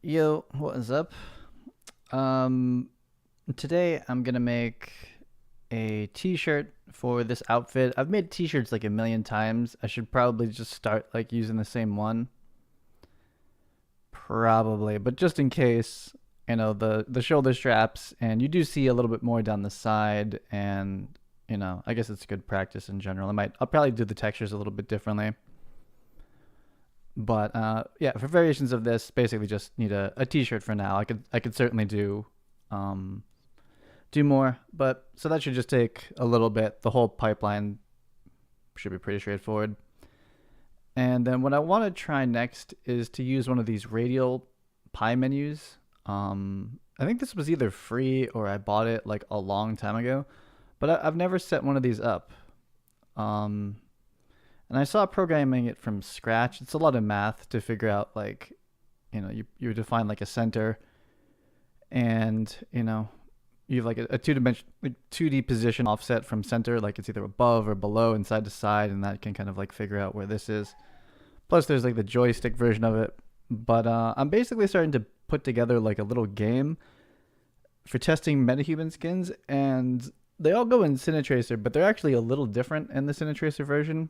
Yo, what is up? Um, Today I'm gonna make a t-shirt for this outfit. I've made t-shirts like a million times. I should probably just start like using the same one. Probably, but just in case, the shoulder straps and you do see a little bit more down the side and I guess it's good practice in general. I'll probably do the textures a little bit differently. But yeah, for variations of this, basically just need a t-shirt for now. I could certainly um, do more, but so that should just take a little bit. The whole pipeline should be pretty straightforward. And then what I want to try next is to use one of these radial pie menus. I think this was either free or I bought it like a long time ago, but I've never set one of these up. Um, and I saw programming it from scratch. It's a lot of math to figure out like, you define like a center and, you have like a two-dimension like 2D position offset from center, like it's either above or below and side to side, and that can kind of like figure out where this is. Plus there's like the joystick version of it. But I'm basically starting to put together like a little game for testing MetaHuman skins, and they all go in Cine Tracer, but they're actually a little different in the Cine Tracer version.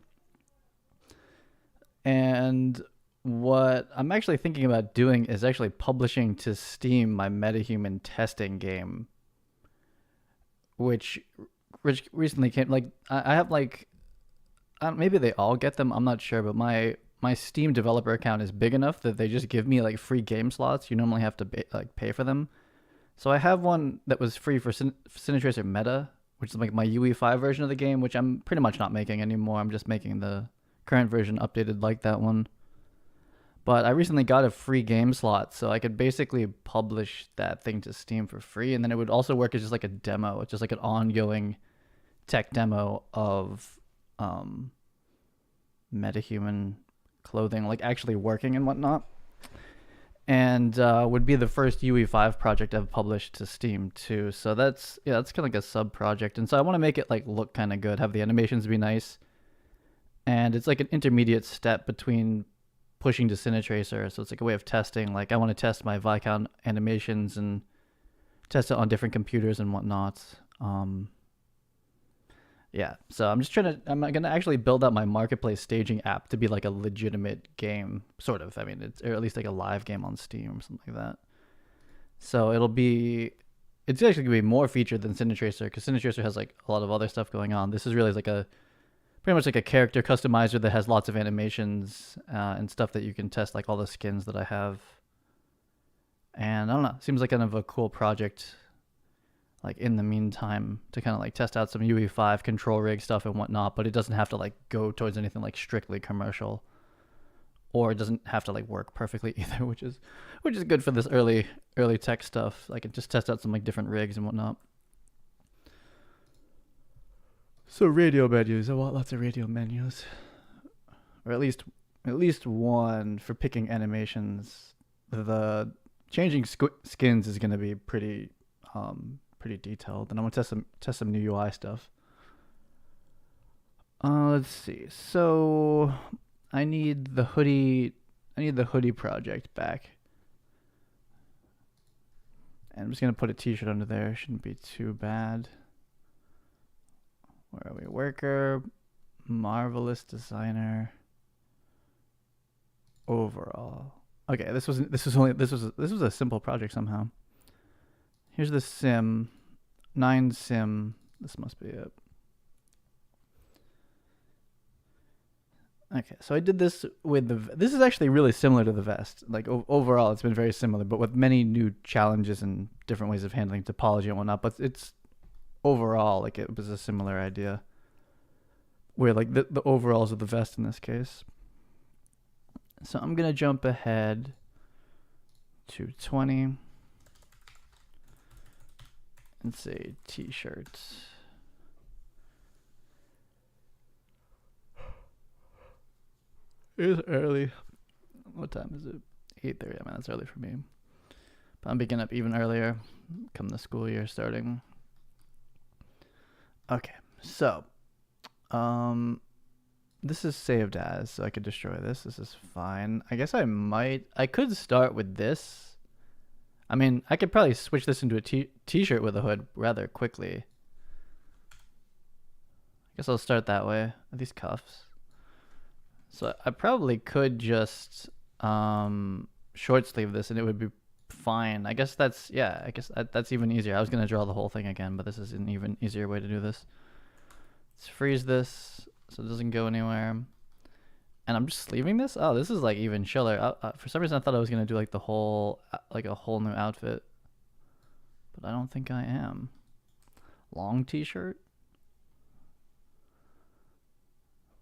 And what I'm actually thinking about doing is actually publishing to Steam my MetaHuman testing game, which recently came. Like I have like maybe they all get them. I'm not sure, but my Steam developer account is big enough that they just give me like free game slots. You normally have to pay for them. So I have one that was free for Cinetracer Meta, which is like my UE5 version of the game, which I'm pretty much not making anymore. I'm just making the current version updated like that one. But I recently got a free game slot, so I could basically publish that thing to Steam for free, and then it would also work as just like a demo. It's just like an ongoing tech demo of MetaHuman clothing, like actually working and whatnot. And would be the first UE5 project I've published to Steam too. So that's kind of like a sub project, and so I want to make it like look kind of good, have the animations be nice, and it's like an intermediate step between pushing to Cinetracer. So it's like a way of testing. Like I want to test my Viscount animations and test it on different computers and whatnot. Yeah, so I'm gonna actually build out my marketplace staging app to be like a legitimate game, sort of. I mean, it's or at least like a live game on Steam or something like that. So it's actually gonna be more featured than Cinetracer because Cinetracer has like a lot of other stuff going on. This is really like a pretty much like a character customizer that has lots of animations and stuff that you can test, like all the skins that I have. And I don't know, seems like kind of a cool project. Like in the meantime, to kind of like test out some UE5 control rig stuff and whatnot, but it doesn't have to like go towards anything like strictly commercial, or it doesn't have to like work perfectly either, which is good for this early tech stuff. I can just test out some like different rigs and whatnot. So radio menus. I want lots of radio menus, or at least one for picking animations. The changing skins is going to be pretty detailed, and I'm gonna test some new UI stuff. Let's see. So I need the hoodie. I need the hoodie project back, and I'm just gonna put a T-shirt under there. Shouldn't be too bad. Where are we? Worker, marvelous designer, overall. Okay, this was a simple project somehow. Here's the sim, 9 sim. This must be it. Okay, so I did this with this is actually really similar to the vest. Like overall, it's been very similar, but with many new challenges and different ways of handling topology and whatnot. But it's overall like it was a similar idea, where like the overalls of the vest in this case. So I'm gonna jump ahead to 20. And say t-shirts. It's early. What time is it? 8:30. I mean, that's early for me. But I'm picking up even earlier come the school year starting. Okay, so this is saved as, so I could destroy this. This is fine. I guess I could start with this I mean, I could probably switch this into a t-shirt with a hood rather quickly. I guess I'll start that way. These cuffs. So I probably could just short sleeve this and it would be fine. I guess that's, yeah, I guess that's even easier. I was going to draw the whole thing again, but this is an even easier way to do this. Let's freeze this so it doesn't go anywhere. And I'm just sleeving this? Oh, this is like even chiller. For some reason I thought I was going to do like the whole, like a whole new outfit. But I don't think I am. Long t-shirt?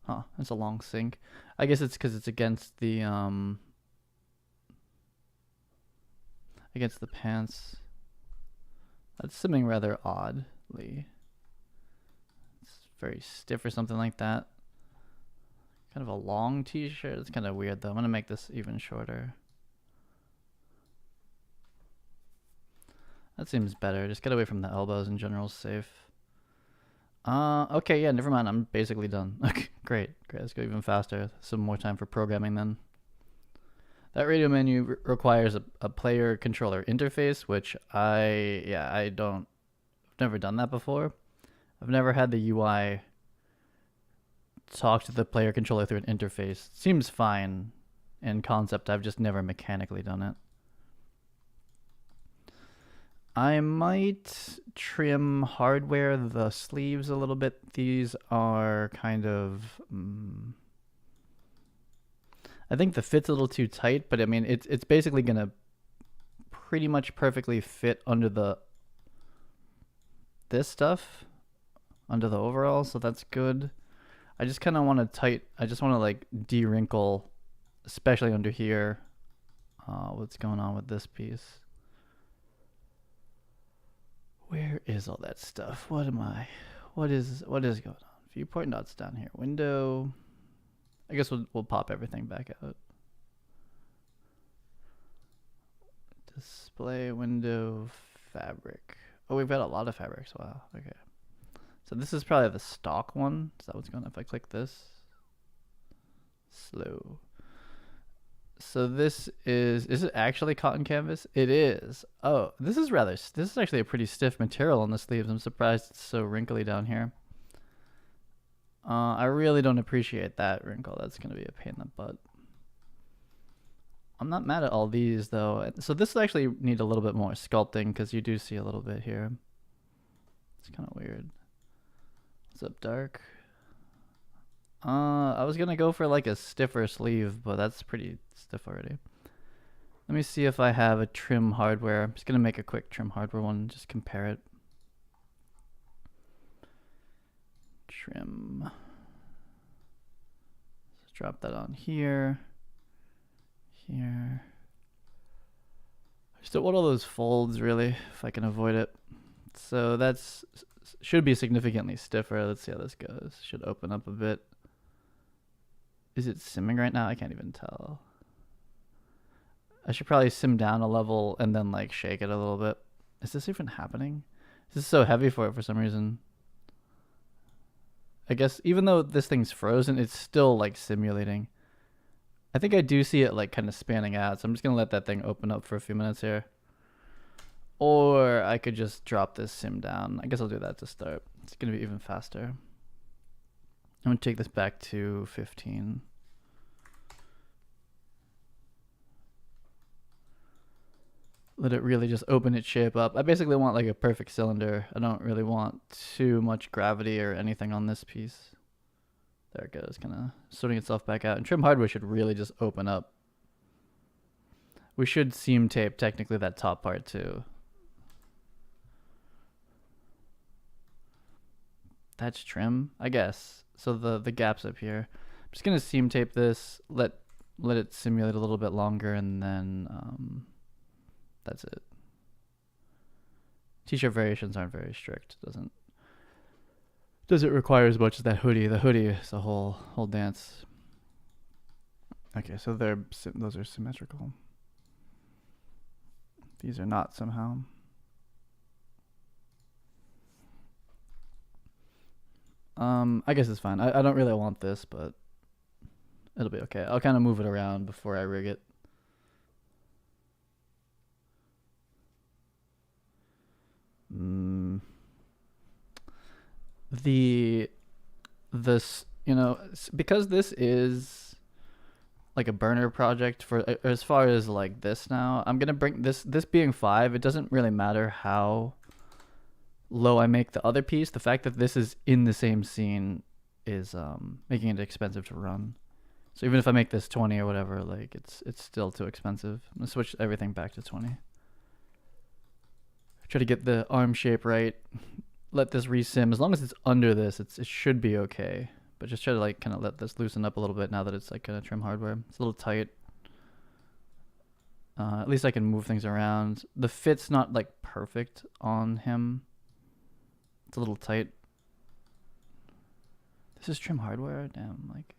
Huh, it's a long sink. I guess it's because it's against the pants. That's simming rather oddly. It's very stiff or something like that. Kind of a long t-shirt. It's kind of weird though. I'm gonna make this even shorter. That seems better. Just get away from the elbows in general is safe. Okay, yeah, never mind. I'm basically done. Okay, great. Let's go even faster. Some more time for programming then. That radio menu requires a player controller interface, which I've never done that before. I've never had the UI talk to the player controller through an interface. Seems fine in concept. I've just never mechanically done it. I might trim hardware the sleeves a little bit. These are kind of I think the fit's a little too tight, but I mean it's basically gonna pretty much perfectly fit under this stuff under the overall, so that's good. I just kind of want to like de-wrinkle, especially under here. What's going on with this piece? Where is all that stuff? What is going on? Viewport nuts down here. Window. I guess we'll pop everything back out. Display window fabric. Oh, we've got a lot of fabrics. Wow. Okay. So this is probably the stock one. Is that what's going on? If I click this. Slow. So this is it actually cotton canvas? It is. Oh, this is actually a pretty stiff material on the sleeves. I'm surprised it's so wrinkly down here. I really don't appreciate that wrinkle. That's going to be a pain in the butt. I'm not mad at all these though. So this actually need a little bit more sculpting because you do see a little bit here. It's kind of weird. What's up, dark? I was gonna go for like a stiffer sleeve, but that's pretty stiff already. Let me see if I have a trim hardware. I'm just gonna make a quick trim hardware one, just compare it. Trim. Let's drop that on here. Here. I just don't want all those folds really, if I can avoid it. So that's should be significantly stiffer. Let's see how this goes. Should open up a bit. Is it simming right now? I can't even tell. I should probably sim down a level and then like shake it a little bit. Is this even happening? This is so heavy for it for some reason. I guess even though this thing's frozen, it's still like simulating. I think I do see it like kind of spanning out, so I'm just gonna let that thing open up for a few minutes here. Or I could just drop this sim down. I guess I'll do that to start. It's gonna be even faster. I'm gonna take this back to 15. Let it really just open its shape up. I basically want like a perfect cylinder. I don't really want too much gravity or anything on this piece. There it goes, kind of sorting itself back out. And trim hardware should really just open up. We should seam tape technically that top part too. That's trim, I guess. So the gaps up here. I'm just gonna seam tape this, let it simulate a little bit longer, and then that's it. T-shirt variations aren't very strict. Doesn't require as much as that hoodie. The hoodie is a whole dance. Okay, so those are symmetrical. These are not somehow. I guess it's fine. I don't really want this, but it'll be okay. I'll kind of move it around before I rig it. Mm, this, you know, because this is like a burner project for as far as like this now, I'm gonna bring this being 5. It doesn't really matter how low I make the other piece. The fact that this is in the same scene is making it expensive to run. So even if I make this 20 or whatever, like it's still too expensive. I'm gonna switch everything back to 20. Try to get the arm shape right. Let this resim. As long as it's under this, it should be okay. But just try to like kind of let this loosen up a little bit now that it's like kind of trim hardware. It's a little tight. At least I can move things around. The fit's not like perfect on him. It's a little tight. This is trim hardware. Damn, like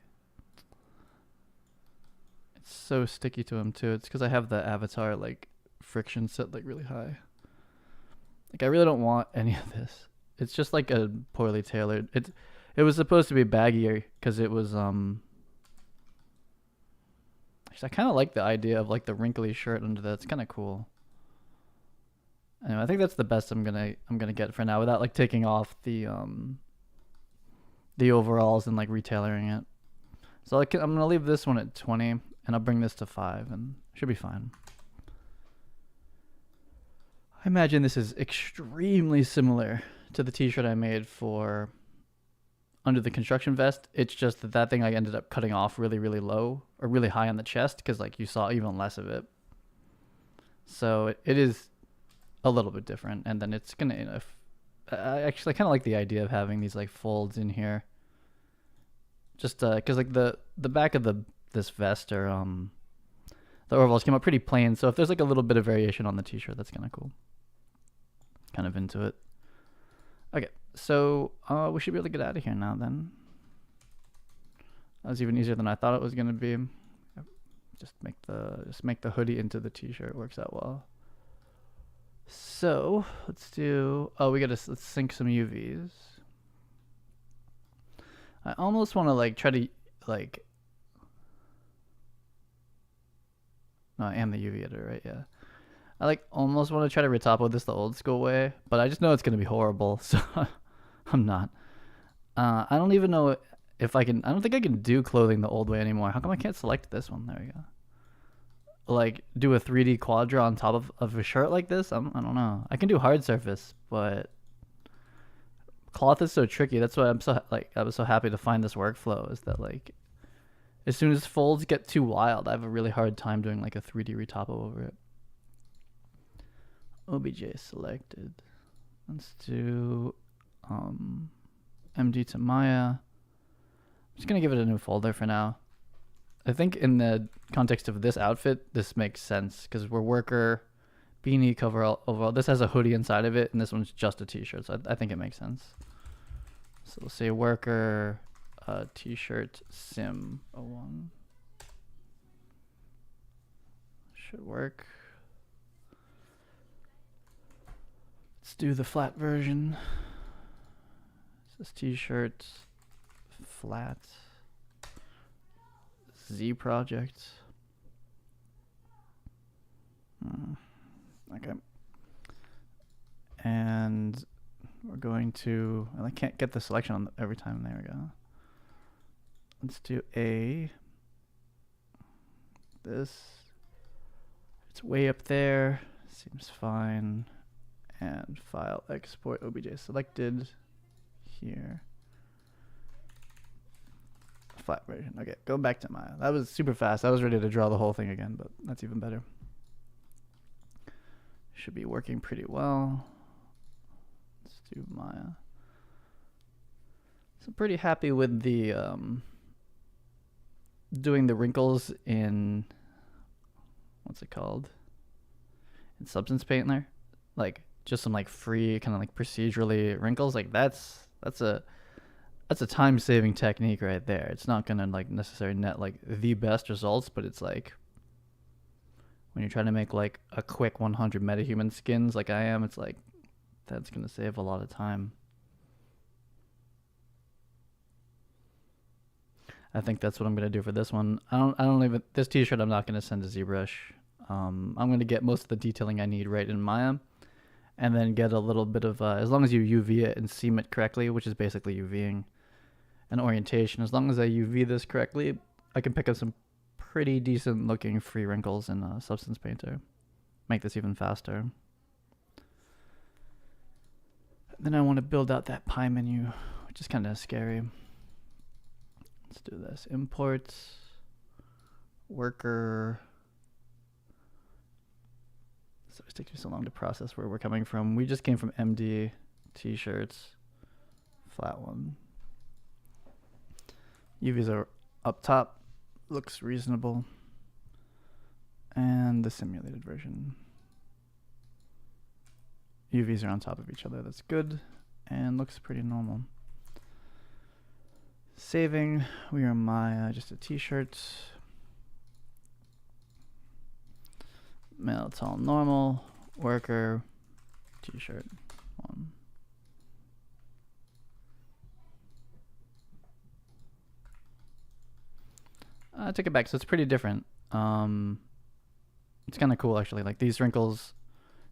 it's so sticky to him too. It's because I have the avatar like friction set like really high. Like I really don't want any of this. It's just like a poorly tailored. It was supposed to be baggier because it was Actually, I kind of like the idea of like the wrinkly shirt under that. It's kind of cool. Anyway, I think that's the best I'm gonna get for now without like taking off the overalls and like retailoring it. So I'm gonna leave this one at 20 and I'll bring this to 5 and it should be fine. I imagine this is extremely similar to the t-shirt I made for under the construction vest. It's just that thing I ended up cutting off really, really low or really high on the chest because like you saw even less of it. So it is a little bit different. And then it's gonna, you know, I actually kind of like the idea of having these like folds in here. Just because like the back of this vest or the overalls came out pretty plain. So if there's like a little bit of variation on the t-shirt, that's kind of cool. Kind of into it. Okay, so we should be able to get out of here now then. That was even easier than I thought it was gonna be. Just make the hoodie into the t-shirt. It works out well. So let's do. Oh, let's sync some UVs. I almost want to like try to like. No, I am the UV editor, right? Yeah. I like almost want to try to retopo this the old school way, but I just know it's gonna be horrible, so I'm not. I don't even know if I can. I don't think I can do clothing the old way anymore. How come I can't select this one? There we go. Like do a 3D quadra on top of a shirt like this. I don't know. I can do hard surface, but cloth is so tricky. That's why I was so happy to find this workflow. Is that like as soon as folds get too wild, I have a really hard time doing like a 3D retopo over it. OBJ selected. Let's do MD to Maya. I'm just gonna give it a new folder for now. I think in the context of this outfit, this makes sense because we're worker, beanie, coverall, overall. This has a hoodie inside of it, and this one's just a t-shirt. So I think it makes sense. So we'll say worker, t-shirt, sim 01. Should work. Let's do the flat version. This t-shirt, flat, Z project. Okay. And we're going to, I can't get the selection on every time. There we go. Let's do this. It's way up there. Seems fine. And file export OBJ selected here. Flat version. Okay, go back to Maya. That was super fast. I was ready to draw the whole thing again, but that's even better. Should be working pretty well. Let's do Maya. So pretty happy with the doing the wrinkles in what's it called? In Substance Paint there. Like just some like free kind of like procedurally wrinkles. Like that's a time-saving technique right there. It's not gonna like necessarily net like the best results, but it's like when you're trying to make like a quick 100 MetaHuman skins like I am, it's like that's gonna save a lot of time. I think that's what I'm gonna do for this one. I don't even this t-shirt I'm not gonna send to Zbrush. I'm gonna get most of the detailing I need right in Maya, and then get a little bit of, as long as you UV it and seam it correctly, which is basically UVing an orientation, as long as I UV this correctly, I can pick up some pretty decent looking free wrinkles in Substance Painter. Make this even faster. Then I want to build out that pie menu, which is kind of scary. Let's do this. Import, worker. So it takes me so long to process where we're coming from. We just came from MD t-shirts, flat one. UVs are up top, looks reasonable. And the simulated version. UVs are on top of each other, that's good, and looks pretty normal. Saving, we are my, just a t-shirt. Male, tall, normal, worker, t-shirt, one. I took it back, so it's pretty different. It's kind of cool actually, like these wrinkles.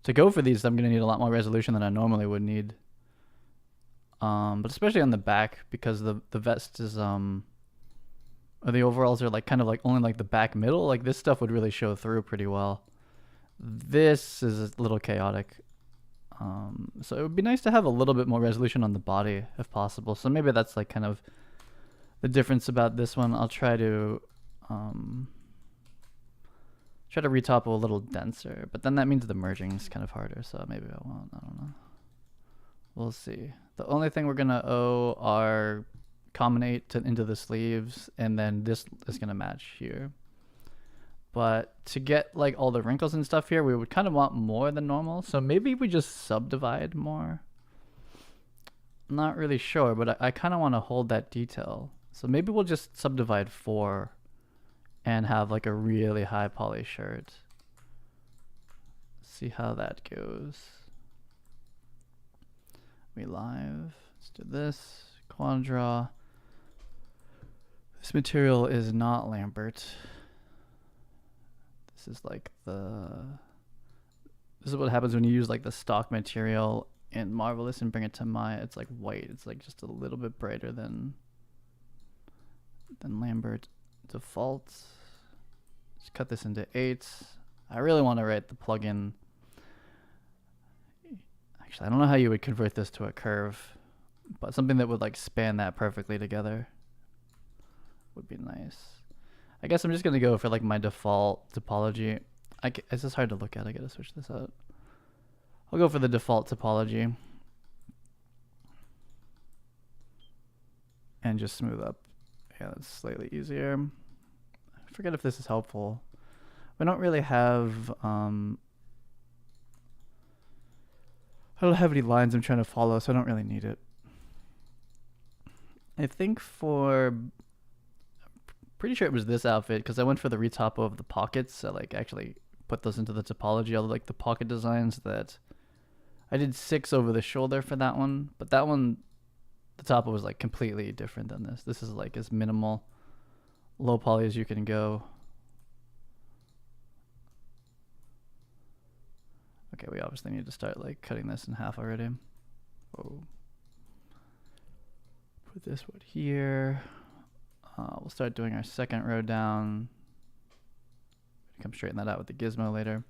To go for these, I'm going to need a lot more resolution than I normally would need. But especially on the back, because the vest is, or the overalls are like kind of like only like the back middle. Like this stuff would really show through pretty well. This is a little chaotic. So it would be nice to have a little bit more resolution on the body if possible. So maybe that's like kind of the difference about this one. I'll try to retop a little denser, but then that means the merging is kind of harder, so maybe I won't. I don't know. We'll see. The only thing we're gonna owe are combinate into the sleeves, and then this is gonna match here. But to get like all the wrinkles and stuff here, we would kind of want more than normal, so maybe we just subdivide more. I'm not really sure, but I kind of want to hold that detail. So maybe we'll just subdivide 4 and have like a really high poly shirt. See how that goes. We live. Let's do this. Quadro. This material is not Lambert. This is like this is what happens when you use like the stock material in Marvelous and bring it to Maya. It's like white. It's like just a little bit brighter than Lambert default. Just cut this into 8s. I really want to write the plugin. Actually, I don't know how you would convert this to a curve, but something that would like span that perfectly together would be nice. I guess I'm just gonna go for like my default topology. It's just hard to look at. I gotta switch this out. I'll go for the default topology and just smooth up. Yeah, that's slightly easier. I forget if this is helpful. We don't really have I don't have any lines I'm trying to follow, so I don't really need it. I think pretty sure it was this outfit, because I went for the retopo of the pockets. So like actually put those into the topology. All like the pocket designs that I did 6 over the shoulder for that one, but that one, the topo was like completely different than this. This is like as minimal low poly as you can go. Okay, we obviously need to start like cutting this in half already. Whoa. Put this one here. We'll start doing our second row down. Come straighten that out with the gizmo later.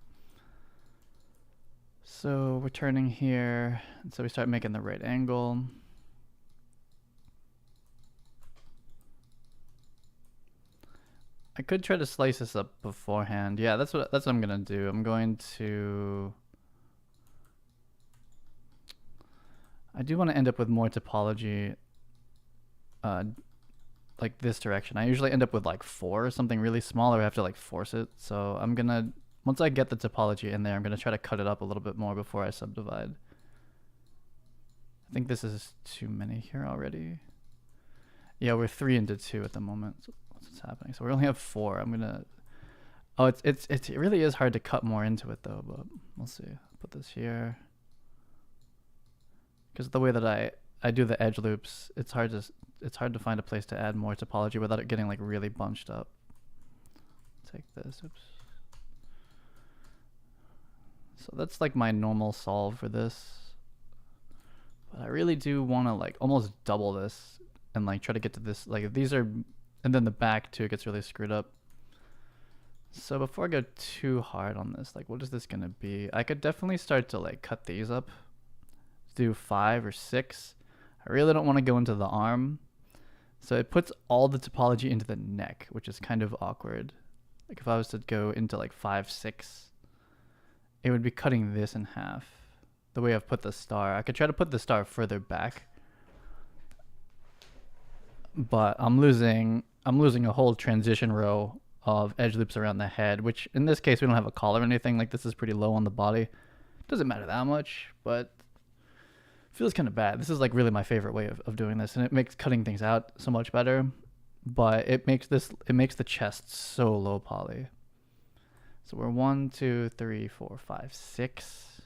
So we're turning here, and so we start making the right angle. I could try to slice this up beforehand. Yeah, that's what I'm gonna do. I'm going to. I do want to end up with more topology, like this direction. I usually end up with like 4 or something really small, or I have to like force it. So I'm gonna, once I get the topology in there, I'm gonna try to cut it up a little bit more before I subdivide. I think this is too many here already. Yeah, we're 3 into 2 at the moment. So what's happening? So we only have 4. I'm gonna. Oh, it really is hard to cut more into it though, but we'll see. Put this here. Because the way that I do the edge loops, it's hard to find a place to add more topology without it getting like really bunched up. Take this, oops. So that's like my normal solve for this. But I really do want to like almost double this and like try to get to this. Like these are, and then the back too gets really screwed up. So before I go too hard on this, like what is this gonna be? I could definitely start to like cut these up. Do 5 or 6. I really don't want to go into the arm. So it puts all the topology into the neck, which is kind of awkward. Like if I was to go into like 5, 6, it would be cutting this in half. The way I've put the star. I could try to put the star further back. But I'm losing a whole transition row of edge loops around the head, which in this case we don't have a collar or anything. Like this is pretty low on the body. Doesn't matter that much, but feels kind of bad. This is like really my favorite way of doing this, and it makes cutting things out so much better. But it makes the chest so low poly. So we're 1, 2, 3, 4, 5, 6.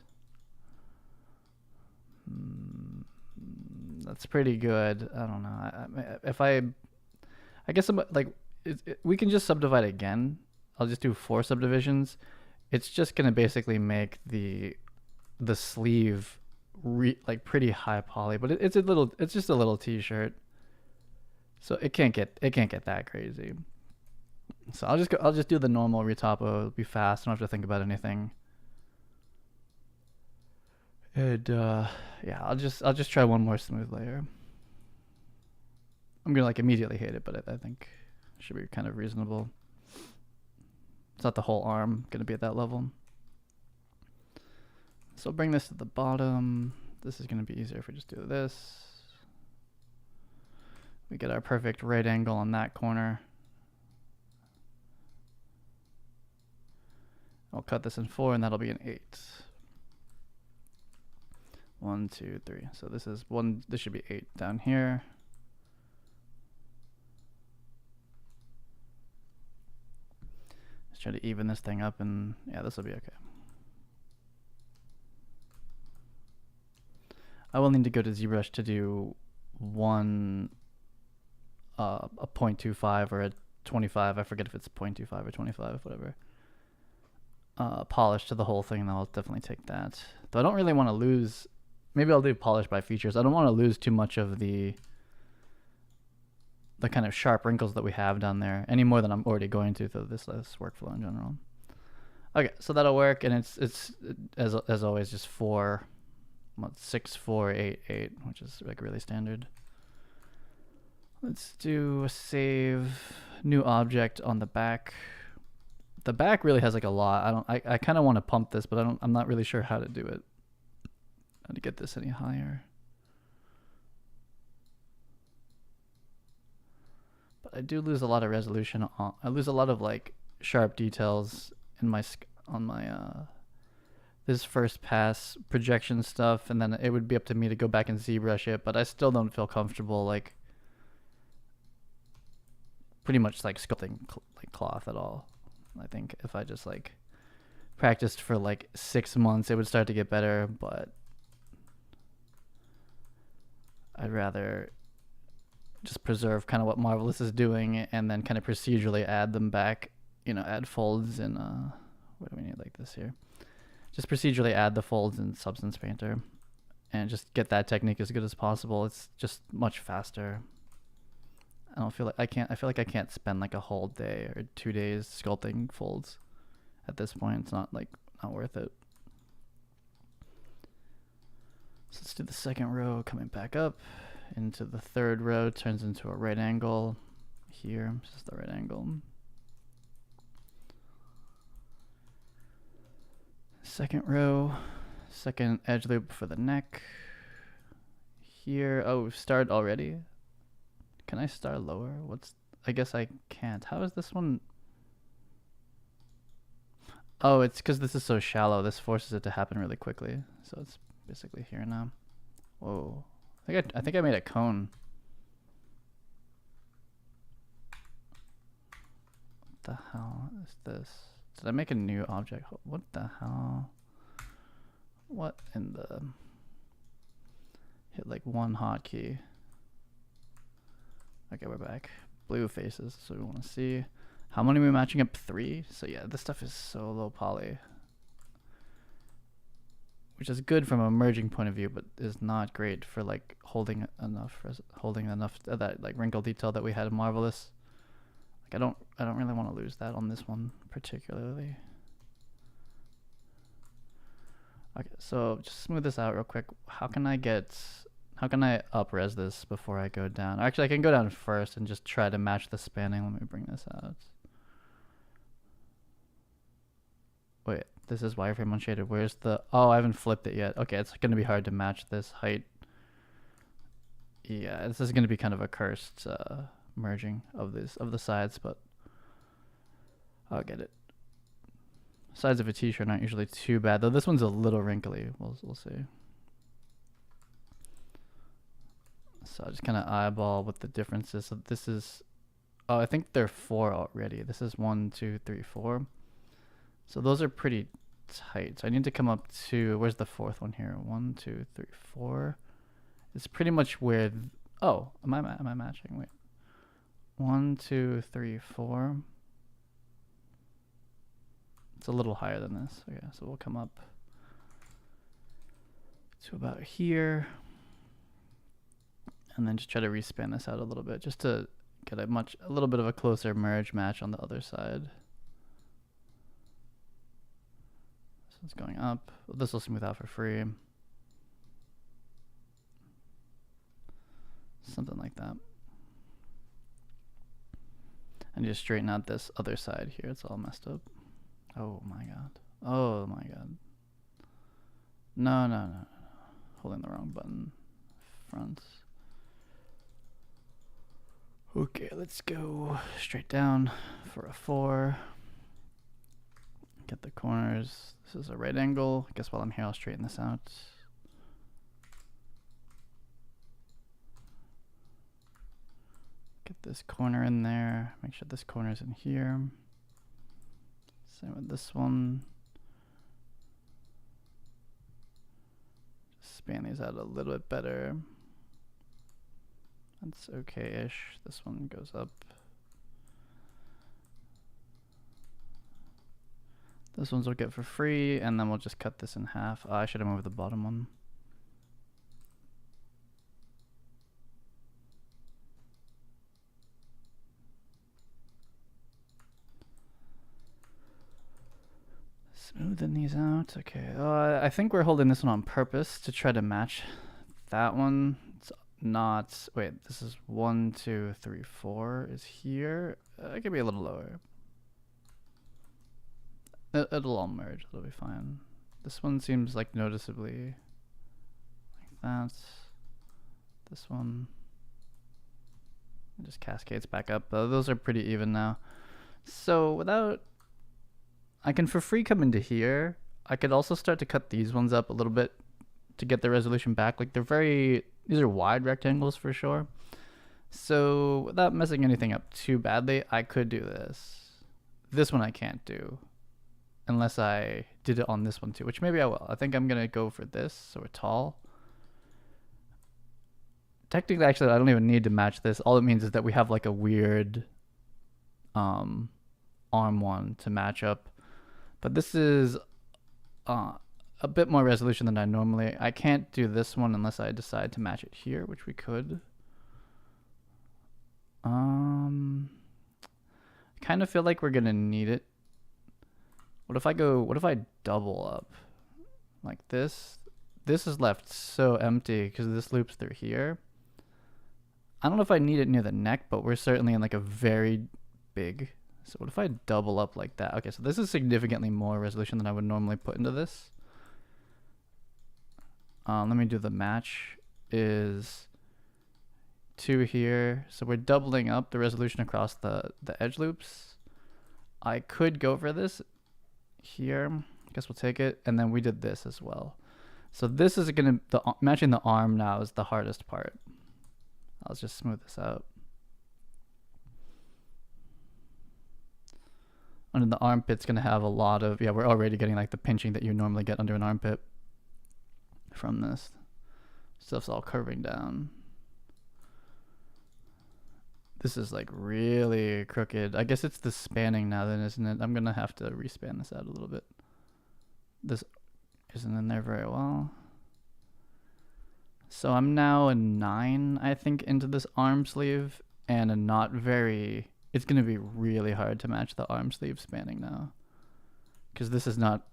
That's pretty good. I don't know. I guess I'm like, we can just subdivide again. I'll just do 4 subdivisions. It's just gonna basically make the sleeve like pretty high poly, but it's just a little t-shirt, so it can't get that crazy. So I'll just do the normal retopo. It'll be fast. I don't have to think about anything. And yeah, I'll just try one more smooth layer. I'm gonna like immediately hate it, but I think it should be kind of reasonable. It's not the whole arm gonna be at that level. So bring this to the bottom. This is going to be easier if we just do this. We get our perfect right angle on that corner. I'll cut this in 4 and that'll be an 8. 1, 2, 3. So this is 1, this should be 8 down here. Let's try to even this thing up, and yeah, this will be okay. I will need to go to Zbrush to do a 0.25 or a 25. I forget if it's 0.25 or 25, whatever. Polish to the whole thing, and I'll definitely take that. Though I don't really want to lose. Maybe I'll do polish by features. I don't want to lose too much of the kind of sharp wrinkles that we have down there, any more than I'm already going to through this workflow in general. Okay, so that'll work, and it's as always just 4. 6, 4, 8, 8, which is like really standard. Let's do a save new object on the back. The back really has like a lot. I kind of want to pump this, but I'm not really sure how to do it. How to get this any higher. But I do lose a lot of resolution. I lose a lot of like sharp details in my this first pass projection stuff, and then it would be up to me to go back and ZBrush it, but I still don't feel comfortable like pretty much like sculpting like cloth at all. I think if I just like practiced for like 6 months, it would start to get better, but I'd rather just preserve kind of what Marvelous is doing and then kind of procedurally add them back, add folds in what do we need like this here? Just procedurally add the folds in Substance Painter and just get that technique as good as possible. It's just much faster. I feel like I can't spend like a whole day or 2 days sculpting folds at this point. It's not worth it. So let's do the second row coming back up into the third row, turns into a right angle here. This is the right angle. Second row, second edge loop for the neck. Here, oh, we've started already. Can I start lower? I guess I can't. How is this one? Oh, it's because this is so shallow. This forces it to happen really quickly. So it's basically here now. Whoa. I think I made a cone. What the hell is this? Did I make a new object? What the hell? What in the... Hit like one hotkey. Okay, we're back. Blue faces, so we want to see. How many are we matching up? 3? So yeah, this stuff is so low poly. which is good from a merging point of view, but is not great for like holding enough of that like wrinkle detail that we had in Marvelous. Like I don't really want to lose that on this one particularly. Okay, so just smooth this out real quick. How can I up-res this before I go down? Actually, I can go down first and just try to match the spanning. Let me bring this out. Wait, this is wireframe unshaded. Where's the... Oh, I haven't flipped it yet. Okay, it's going to be hard to match this height. Yeah, this is going to be kind of a cursed merging of the sides, but I'll get it. Sides of a t-shirt aren't usually too bad, though this one's a little wrinkly. We'll see. So I just kind of eyeball what the difference is. So this is... Oh, I think they're 4 already. This is 1, 2, 3, 4. So those are pretty tight. So I need to come up to... Where's the 4th one here? 1, 2, 3, 4. It's pretty much where... Oh, am I matching? Wait. 1, 2, 3, 4. It's a little higher than this. Okay, so we'll come up to about here. And then just try to respan this out a little bit, just to get a little bit of a closer merge match on the other side. So it's going up. This will smooth out for free. Something like that. And just straighten out this other side here. It's all messed up. Oh my god. Oh my god. No. Holding the wrong button. Front. Okay, let's go straight down for a 4. Get the corners. This is a right angle. I guess while I'm here, I'll straighten this out. Get this corner in there. Make sure this corner's in here. Same with this one. Just span these out a little bit better. That's okay-ish. This one goes up. This one's we'll get for free, and then we'll just cut this in half. Oh, I should have moved the bottom one. Smoothing these out. Okay. I think we're holding this one on purpose to try to match that one. It's not... Wait, this is 1, 2, 3, 4 is here. It could be a little lower. It'll all merge. It'll be fine. This one seems like noticeably like that. This one it just cascades back up. Those are pretty even now. So without... I can for free come into here. I could also start to cut these ones up a little bit to get the resolution back. Like these are wide rectangles for sure. So without messing anything up too badly, I could do this. This one I can't do unless I did it on this one too, which maybe I will. I think I'm gonna go for this, so we're tall. Technically, actually, I don't even need to match this. All it means is that we have like a weird arm one to match up. But this is a bit more resolution than I normally... I can't do this one unless I decide to match it here, which we could. I kind of feel like we're gonna need it. What if I double up like this? This is left so empty because this loops through here. I don't know if I need it near the neck, but we're certainly in like a very big... So what if I double up like that? Okay, so this is significantly more resolution than I would normally put into this. Let me do the match is 2 here. So we're doubling up the resolution across the edge loops. I could go for this here. I guess we'll take it. And then we did this as well. So this is going to... matching the arm now is the hardest part. I'll just smooth this out. Under the armpit's going to have a lot of... Yeah, we're already getting like the pinching that you normally get under an armpit from this. Stuff's all curving down. This is like really crooked. I guess it's the spanning now then, isn't it? I'm going to have to respan this out a little bit. This isn't in there very well. So I'm now a 9, I think, into this arm sleeve, and a not very... It's going to be really hard to match the arm sleeve spanning now. Because this is not...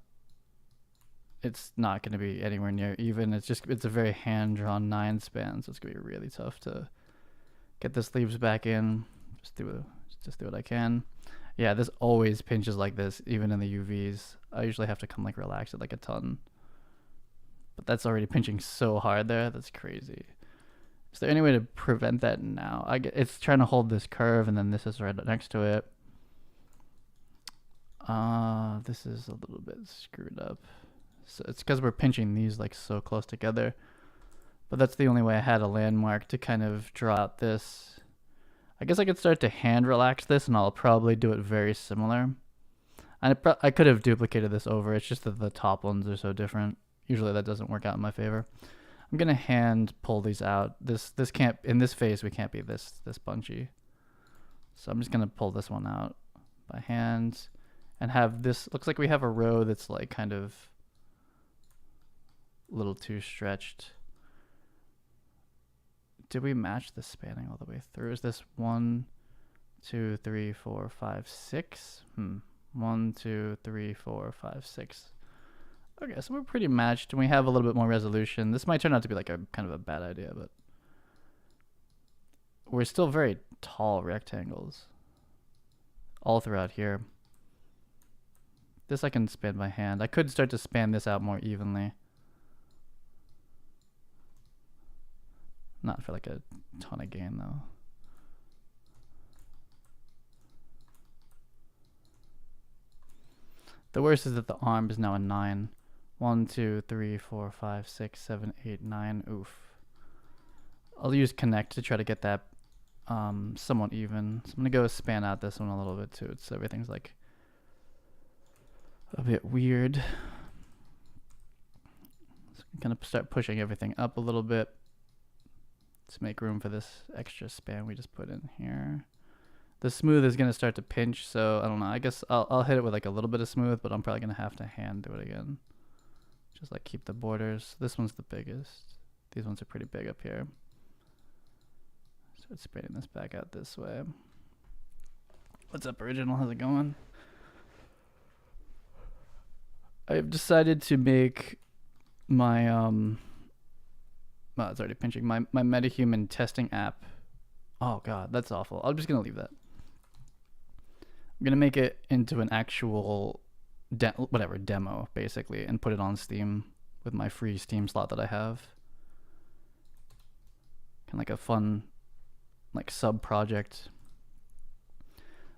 It's not going to be anywhere near even. It's a very hand-drawn 9 span, so it's going to be really tough to get the sleeves back in. Just do what I can. Yeah, this always pinches like this, even in the UVs. I usually have to come like relax it like a ton. But that's already pinching so hard there. That's crazy. Is there any way to prevent that now? It's trying to hold this curve, and then this is right next to it. This is a little bit screwed up. So it's because we're pinching these like so close together. But that's the only way I had a landmark to kind of draw out this. I guess I could start to hand relax this, and I'll probably do it very similar. And I could have duplicated this over. It's just that the top ones are so different. Usually that doesn't work out in my favor. I'm gonna hand pull these out. This can't, in this phase we can't be this bunchy. So I'm just gonna pull this one out by hand and have this, looks like we have a row that's like kind of a little too stretched. Did we match the spanning all the way through? Is this 1, 2, 3, 4, 5, 6? 1, 2, 3, 4, 5, 6. Okay, so we're pretty matched, and we have a little bit more resolution. This might turn out to be like a kind of a bad idea, but we're still very tall rectangles all throughout here. This I can span by hand. I could start to span this out more evenly. Not for like a ton of gain though. The worst is that the arm is now a 9. 1, 2, 3, 4, 5, 6, 7, 8, 9. Oof. I'll use connect to try to get that somewhat even. So I'm gonna go span out this one a little bit too, so everything's like a bit weird. So I'm gonna start pushing everything up a little bit to make room for this extra span we just put in here. The smooth is gonna start to pinch, so I don't know. I guess I'll hit it with like a little bit of smooth, but I'm probably gonna have to hand do it again. Just like keep the borders. This one's the biggest. These ones are pretty big up here. Start spreading this back out this way. What's up, original? How's it going? I've decided to make my well, it's already pinching, my MetaHuman testing app. Oh god, that's awful. I'm just gonna leave that. I'm gonna make it into an actual demo basically, and put it on Steam with my free Steam slot that I have. Kind of like a fun like sub project.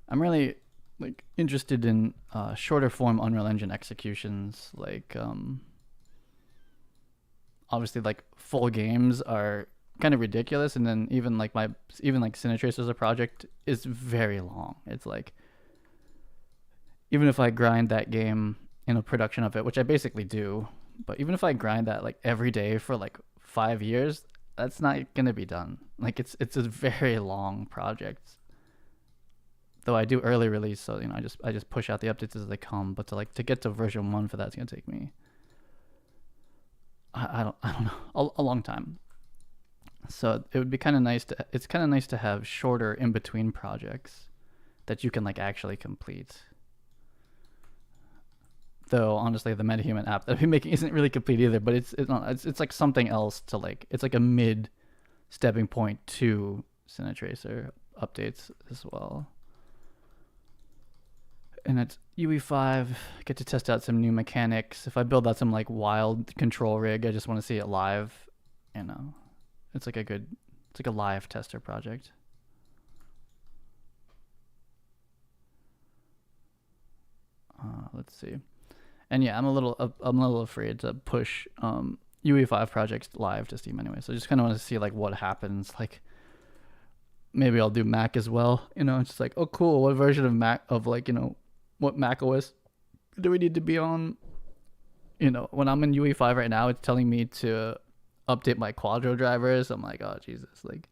I'm really like interested in shorter form Unreal Engine executions. Like obviously like full games are kind of ridiculous, and then even like Cine Tracer as a project is very long. It's like, even if I grind that game in a production of it, which I basically do, but even if I grind that like every day for like 5 years, that's not gonna be done. Like it's a very long project. Though I do early release, so you know I just push out the updates as they come. But to get to version 1 for that's gonna take me I don't know a long time. So it would be kind of nice to, it's kind of nice to have shorter in between projects that you can like actually complete. Though honestly, the MetaHuman app that I've been making isn't really complete either, but it's like something else to like, it's like a mid stepping point to Cine Tracer updates as well. And it's UE5, get to test out some new mechanics. If I build out some like wild control rig, I just want to see it live, you know. It's like a live tester project. Let's see. And yeah, I'm a little afraid to push UE5 projects live to Steam anyway. So I just kind of want to see like what happens. Like maybe I'll do Mac as well. You know, it's just like, oh cool, what version of Mac of like, you know, what Mac OS do we need to be on? You know, when I'm in UE5 right now, it's telling me to update my Quadro drivers. I'm like, oh Jesus, like,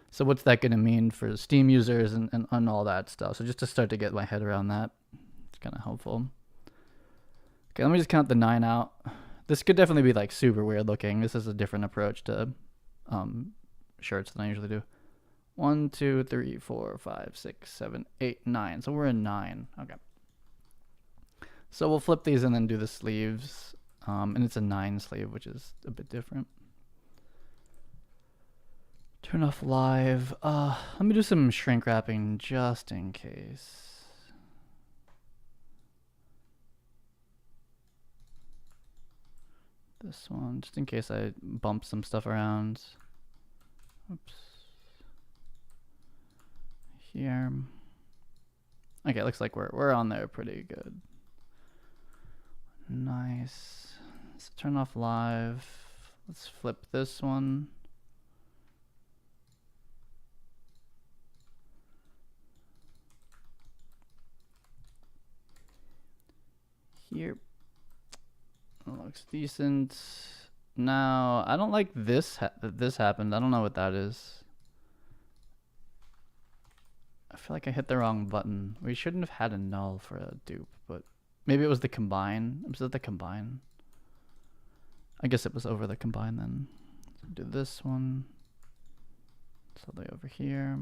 so what's that gonna mean for Steam users and all that stuff? So just to start to get my head around that, it's kind of helpful. Okay, let me just count the 9 out. This could definitely be like super weird looking. This is a different approach to shirts than I usually do. 1, 2, 3, 4, 5, 6, 7, 8, 9. So we're in 9. Okay. So we'll flip these and then do the sleeves. And it's a 9 sleeve, which is a bit different. Turn off live. Let me do some shrink wrapping just in case. This one, just in case I bump some stuff around. Oops. Here. Okay, looks like we're on there pretty good. Nice. Let's turn off live. Let's flip this one. Here. Looks decent. Now, I don't like this that this happened. I don't know what that is. I feel like I hit the wrong button. We shouldn't have had a null for a dupe, but maybe it was the combine. Was it the combine? I guess it was over the combine then. So do this one. It's all the way over here.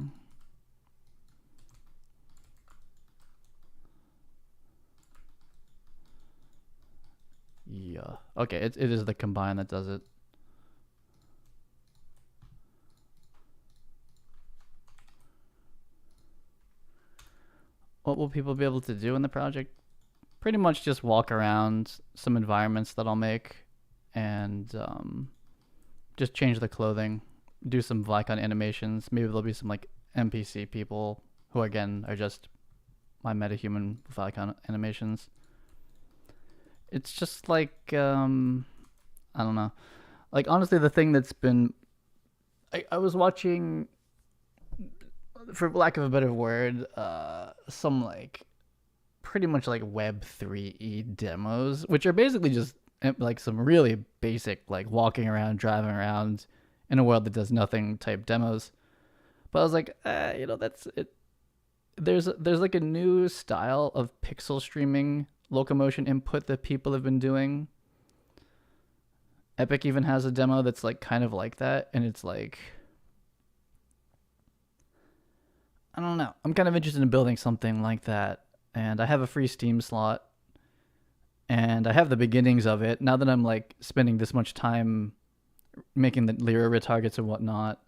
Yeah. Okay, it is the combine that does it. What will people be able to do in the project? Pretty much just walk around some environments that I'll make and just change the clothing, do some Vicon animations. Maybe there'll be some like NPC people who again are just my MetaHuman Vicon animations. It's just like I don't know. Like honestly, the thing that's been I was watching, for lack of a better word, some like pretty much like Web3 demos, which are basically just like some really basic like walking around, driving around in a world that does nothing type demos. But I was like, you know, that's it. There's like a new style of pixel streaming locomotion input that people have been doing. Epic even has a demo that's like kind of like that, and it's like, I don't know. I'm kind of interested in building something like that, and I have a free Steam slot, and I have the beginnings of it. Now that I'm like spending this much time making the Lyra retargets and whatnot,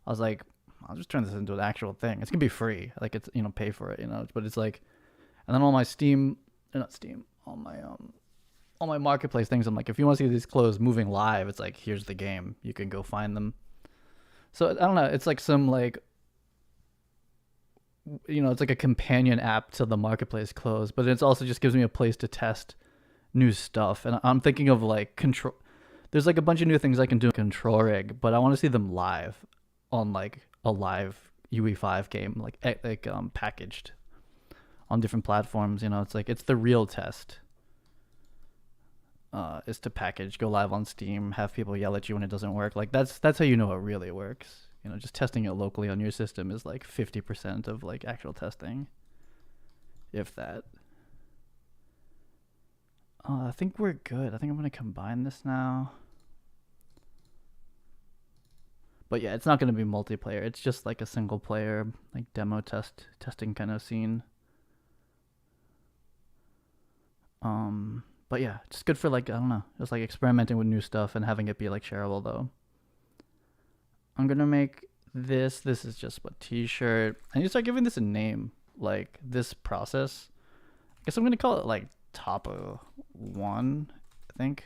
I was like, I'll just turn this into an actual thing. It's gonna be free, like it's, you know, pay for it, you know. But it's like, and then all my Steam, not Steam, all my marketplace things, I'm like, if you want to see these clothes moving live, it's like, here's the game, you can go find them. So I don't know, it's like some like, you know, it's like a companion app to the marketplace clothes, but it's also just gives me a place to test new stuff. And I'm thinking of like control. There's like a bunch of new things I can do in Control Rig, but I want to see them live on like a live UE5 game, like packaged on different platforms. You know, it's like, it's the real test. Is to package, go live on Steam, have people yell at you when it doesn't work. Like that's how you know it really works. You know, just testing it locally on your system is like 50% of like actual testing, if that. I think we're good. I think I'm gonna combine this now. But yeah, it's not gonna be multiplayer. It's just like a single player, like demo testing kind of scene. But yeah, just good for like, I don't know, just like experimenting with new stuff and having it be like shareable though. I'm gonna make this. This is just what t-shirt. I need to start giving this a name, like this process. I guess I'm gonna call it like Topo 1. I think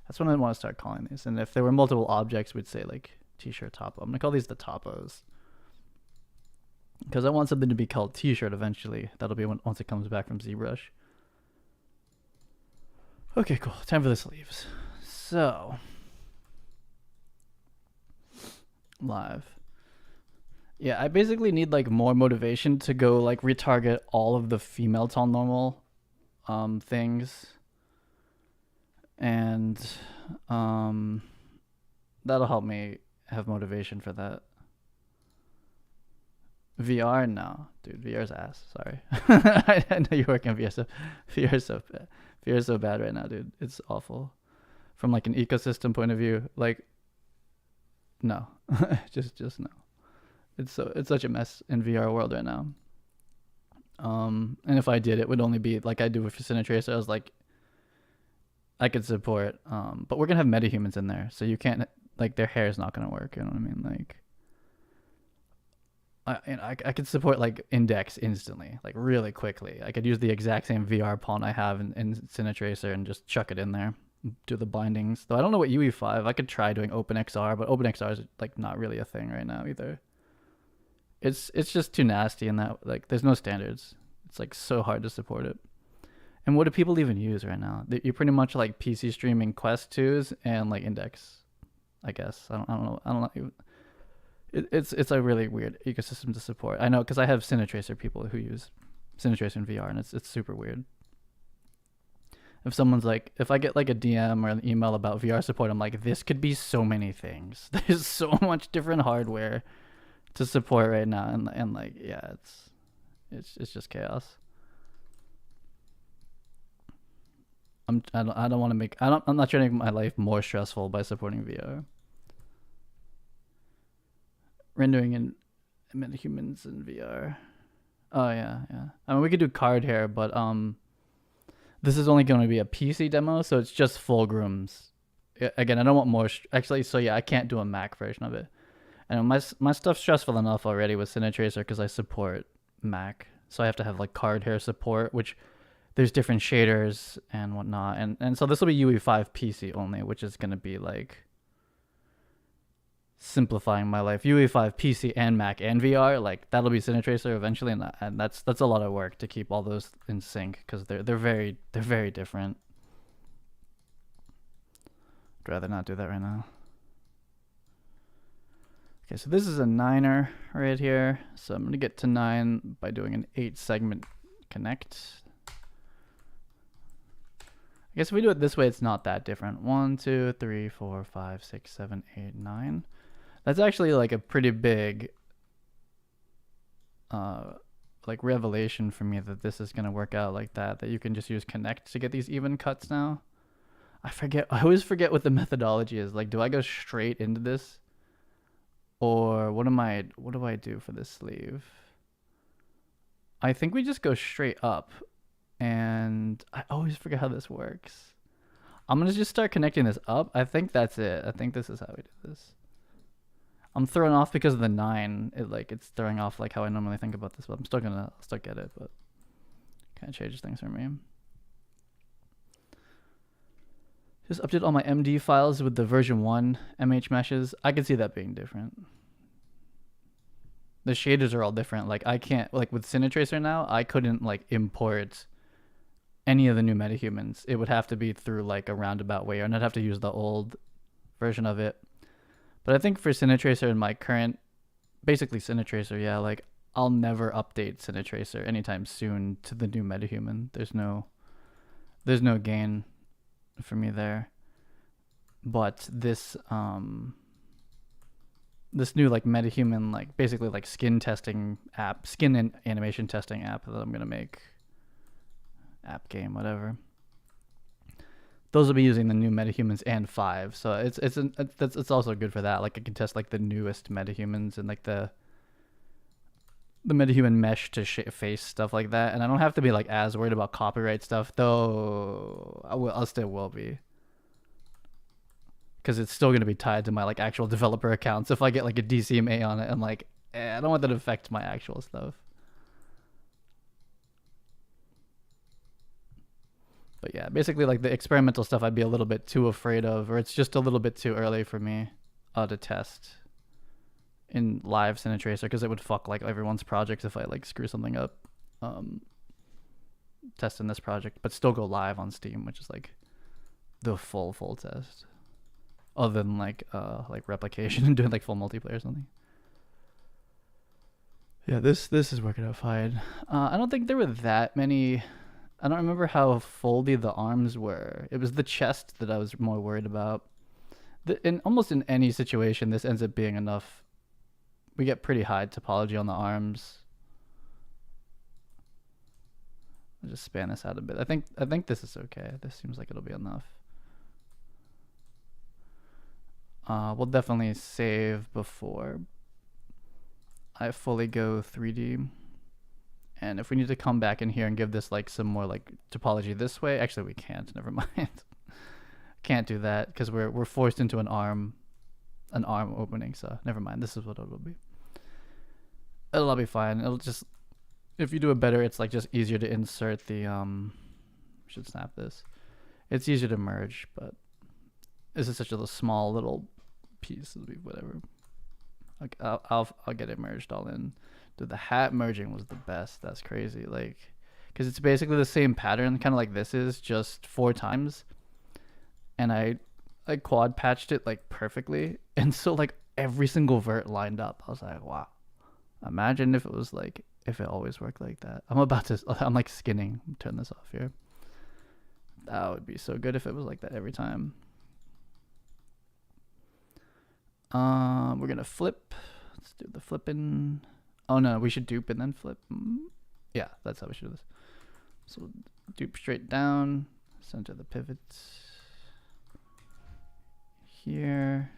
that's what I want to start calling these. And if there were multiple objects, we'd say like t-shirt Topo. I'm gonna call these the Topos because I want something to be called t-shirt eventually. That'll be once it comes back from Zbrush. Okay, cool. Time for the sleeves. So, live. Yeah, I basically need like more motivation to go like retarget all of the female tone normal things. And that'll help me have motivation for that. VR? No. Dude, VR's ass. Sorry. I know you work on VR, so VR is so bad. VR is so bad right now, dude. It's awful. from like an ecosystem point of view. Like, no, just no. It's such a mess in VR world right now. And if I did, it would only be like I do with Cine Tracer. I was like, I could support, but we're gonna have metahumans in there, so you can't, like, their hair is not gonna work. You know what I mean? Like, I could support like index instantly, like really quickly. I could use the exact same VR pawn I have in Cine Tracer and just chuck it in there, do the bindings. Though I don't know what UE5. I could try doing OpenXR, but OpenXR is like not really a thing right now either. It's just too nasty in that, like, there's no standards. It's like so hard to support it. And what do people even use right now? You pretty much like PC streaming Quest 2s and like Index, I guess. I don't know. I don't know. It's a really weird ecosystem to support. I know because I have Cine Tracer people who use Cine Tracer in VR, and it's super weird. If someone's like, if I get like a DM or an email about VR support, I'm like, this could be so many things. There's so much different hardware to support right now, and like, yeah, it's just chaos. I don't want to make, I'm not trying to make my life more stressful by supporting VR. Rendering in MetaHumans in VR. Oh yeah. I mean, we could do card hair, but this is only going to be a PC demo, so it's just full grooms. Again, I don't want more. Actually, so yeah, I can't do a Mac version of it. And my stuff's stressful enough already with Cine Tracer because I support Mac, so I have to have like card hair support, which there's different shaders and whatnot, and so this will be UE5 PC only, which is going to be like simplifying my life. UE5 PC and Mac and VR, like that'll be Cine Tracer eventually, and that's a lot of work to keep all those in sync because they're very different. I'd rather not do that right now. Okay, so this is a 9er right here. So I'm gonna get to 9 by doing an 8 segment connect. I guess if we do it this way, it's not that different. 1, 2, 3, 4, 5, 6, 7, 8, 9. That's actually like a pretty big like revelation for me that this is gonna work out like that you can just use connect to get these even cuts now. I always forget what the methodology is. Like, do I go straight into this? Or what do I do for this sleeve? I think we just go straight up, and I always forget how this works. I'm gonna just start connecting this up. I think that's it. I think this is how we do this. I'm thrown off because of the 9. It's throwing off like how I normally think about this, but I'll still get it, but kind of changes things for me. Just update all my MD files with the version 1 MH meshes. I can see that being different. The shaders are all different. Like, I can't, like with Cine Tracer now, I couldn't like import any of the new metahumans. It would have to be through like a roundabout way, or I'd have to use the old version of it. But I think for Cine Tracer in my current, basically Cine Tracer, yeah, like I'll never update Cine Tracer anytime soon to the new metahuman. There's no gain for me there. But this this new like MetaHuman, like basically like skin testing app, skin and animation testing app that I'm gonna make, app game, whatever. Those will be using the new MetaHumans and 5, so it's also good for that. Like, I can test like the newest MetaHumans and like the MetaHuman mesh to face stuff like that, and I don't have to be like as worried about copyright stuff, though. I still will be, because it's still going to be tied to my like actual developer accounts. If I get like a DCMA on it, I'm like, I don't want that to affect my actual stuff. But yeah, basically like the experimental stuff I'd be a little bit too afraid of, or it's just a little bit too early for me to test in live Cine Tracer, because it would fuck like everyone's projects if I like screw something up testing this project, but still go live on Steam, which is like the full test, other than like replication and doing like full multiplayer or something. Yeah, this is working out fine. I don't think there were that many. I don't remember how foldy the arms were. It was the chest that I was more worried about. Almost in any situation, this ends up being enough. We get pretty high topology on the arms. I'll just span this out a bit. I think this is okay. This seems like it'll be enough. We'll definitely save before I fully go 3D. And if we need to come back in here and give this like some more like topology this way, actually we can't. Never mind. Can't do that because we're forced into an arm opening. So never mind. This is what it will be. It'll all be fine. It'll just, if you do it better, it's like just easier to insert the should snap this. It's easier to merge, but this is such a small little piece. It'll be whatever. I'll get it merged all in. Dude, the hat merging was the best. That's crazy. Like, because it's basically the same pattern, kind of like this is, just 4 times. And I quad patched it like perfectly, and so like every single vert lined up. I was like, wow. Imagine if it was like, if it always worked like that. I'm like skinning. Turn this off here. That would be so good if it was like that every time. We're gonna flip. Let's do the flipping. Oh no, we should dupe and then flip. Yeah, that's how we should do this. So dupe straight down, center the pivots. Here.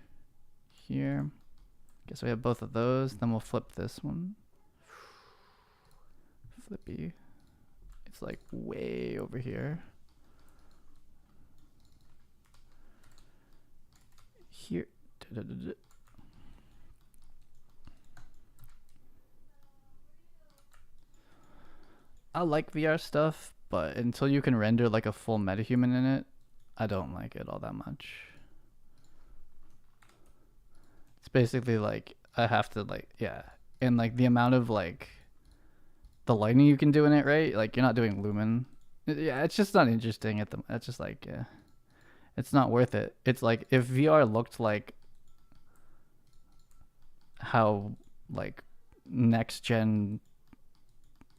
Guess we have both of those. Then we'll flip this one. Flippy. It's like way over here. Here. I like VR stuff, but until you can render like a full MetaHuman in it, I don't like it all that much. It's basically like I have to like, yeah, and like the amount of like the lighting you can do in it, right? Like you're not doing lumen. Yeah, it's just not interesting at the. It's just like, yeah, it's not worth it. It's like if VR looked like how like next gen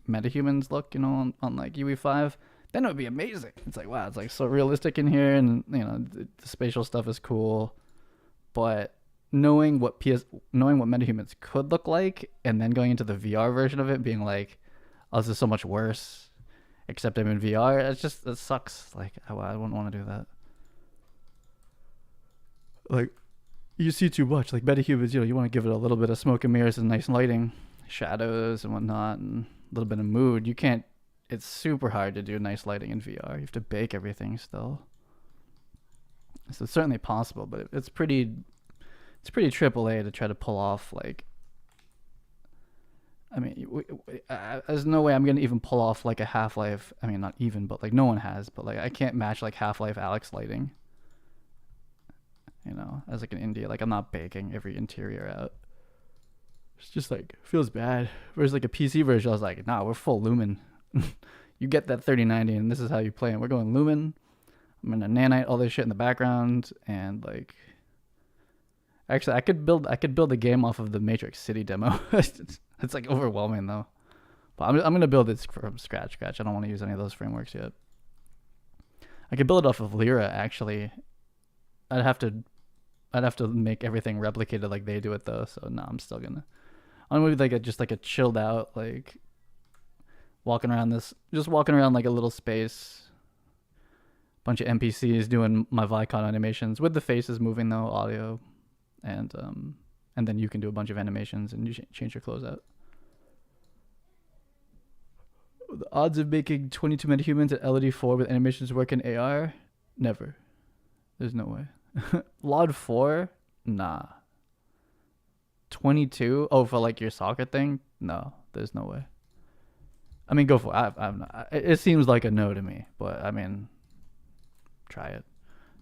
MetaHumans look, you know, on like UE5, then it would be amazing. It's like, wow, it's like so realistic in here, and you know, the spatial stuff is cool. But knowing what MetaHumans could look like, and then going into the VR version of it, being like, oh, this is so much worse, except I'm in VR. It sucks. Like, I wouldn't want to do that. Like, you see too much. Like MetaHumans, you know, you want to give it a little bit of smoke and mirrors and nice lighting, shadows and whatnot, and a little bit of mood. You can't. It's super hard to do nice lighting in VR. You have to bake everything still. So it's certainly possible, but it's pretty AAA to try to pull off. Like, I mean, there's no way I'm gonna even pull off like a Half-Life. I mean, not even, but like no one has. But like I can't match like Half-Life Alyx lighting. You know, as like an indie, like I'm not baking every interior out. It's just like feels bad. Whereas like a PC version, I was like, nah, we're full lumen. You get that 3090, and this is how you play. And we're going lumen. I'm gonna nanite all this shit in the background, and like, actually, I could build a game off of the Matrix City demo. It's like overwhelming though. But I'm gonna build it from scratch. I don't want to use any of those frameworks yet. I could build it off of Lyra actually. I'd have to make everything replicated like they do it though. So no, I'm gonna be like just like a chilled out, like walking around like a little space, bunch of NPCs doing my Vicon animations with the faces moving though, audio, and then you can do a bunch of animations and you change your clothes out. The odds of making 22 metahumans at LED4 with animations work in AR? Never. There's no way. LOD 4? Nah. 22? Oh, for like your soccer thing? No, there's no way. I mean, go for it. I'm not, it seems like a no to me, but I mean, try it.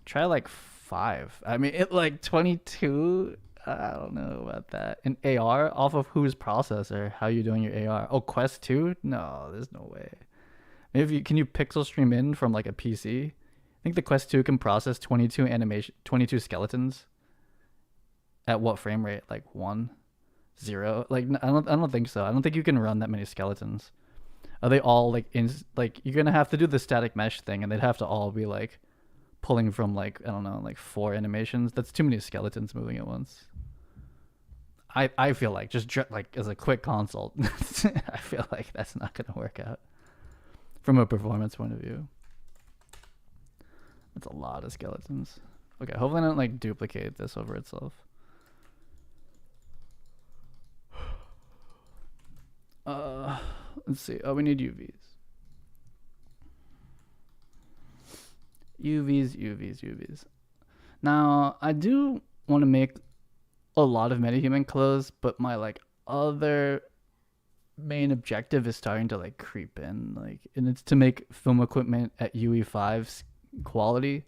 Try like 5. I mean, it like 22. I don't know about that. In AR, off of whose processor? How you doing your AR? Oh, Quest 2? No, there's no way. Maybe can you pixel stream in from like a PC? I think the Quest 2 can process 22 skeletons. At what frame rate? Like 1, 0? Like I don't think so. I don't think you can run that many skeletons. Are they all like you're gonna have to do the static mesh thing, and they'd have to all be like pulling from like, I don't know, like 4 animations. That's too many skeletons moving at once. I feel like just like as a quick consult, I feel like that's not gonna work out from a performance point of view. That's a lot of skeletons. Okay, hopefully I don't like duplicate this over itself. Let's see. Oh, we need UVs. UVs. Now, I do want to make a lot of MetaHuman clothes, but my like other main objective is starting to like creep in, like, and it's to make film equipment at UE5's quality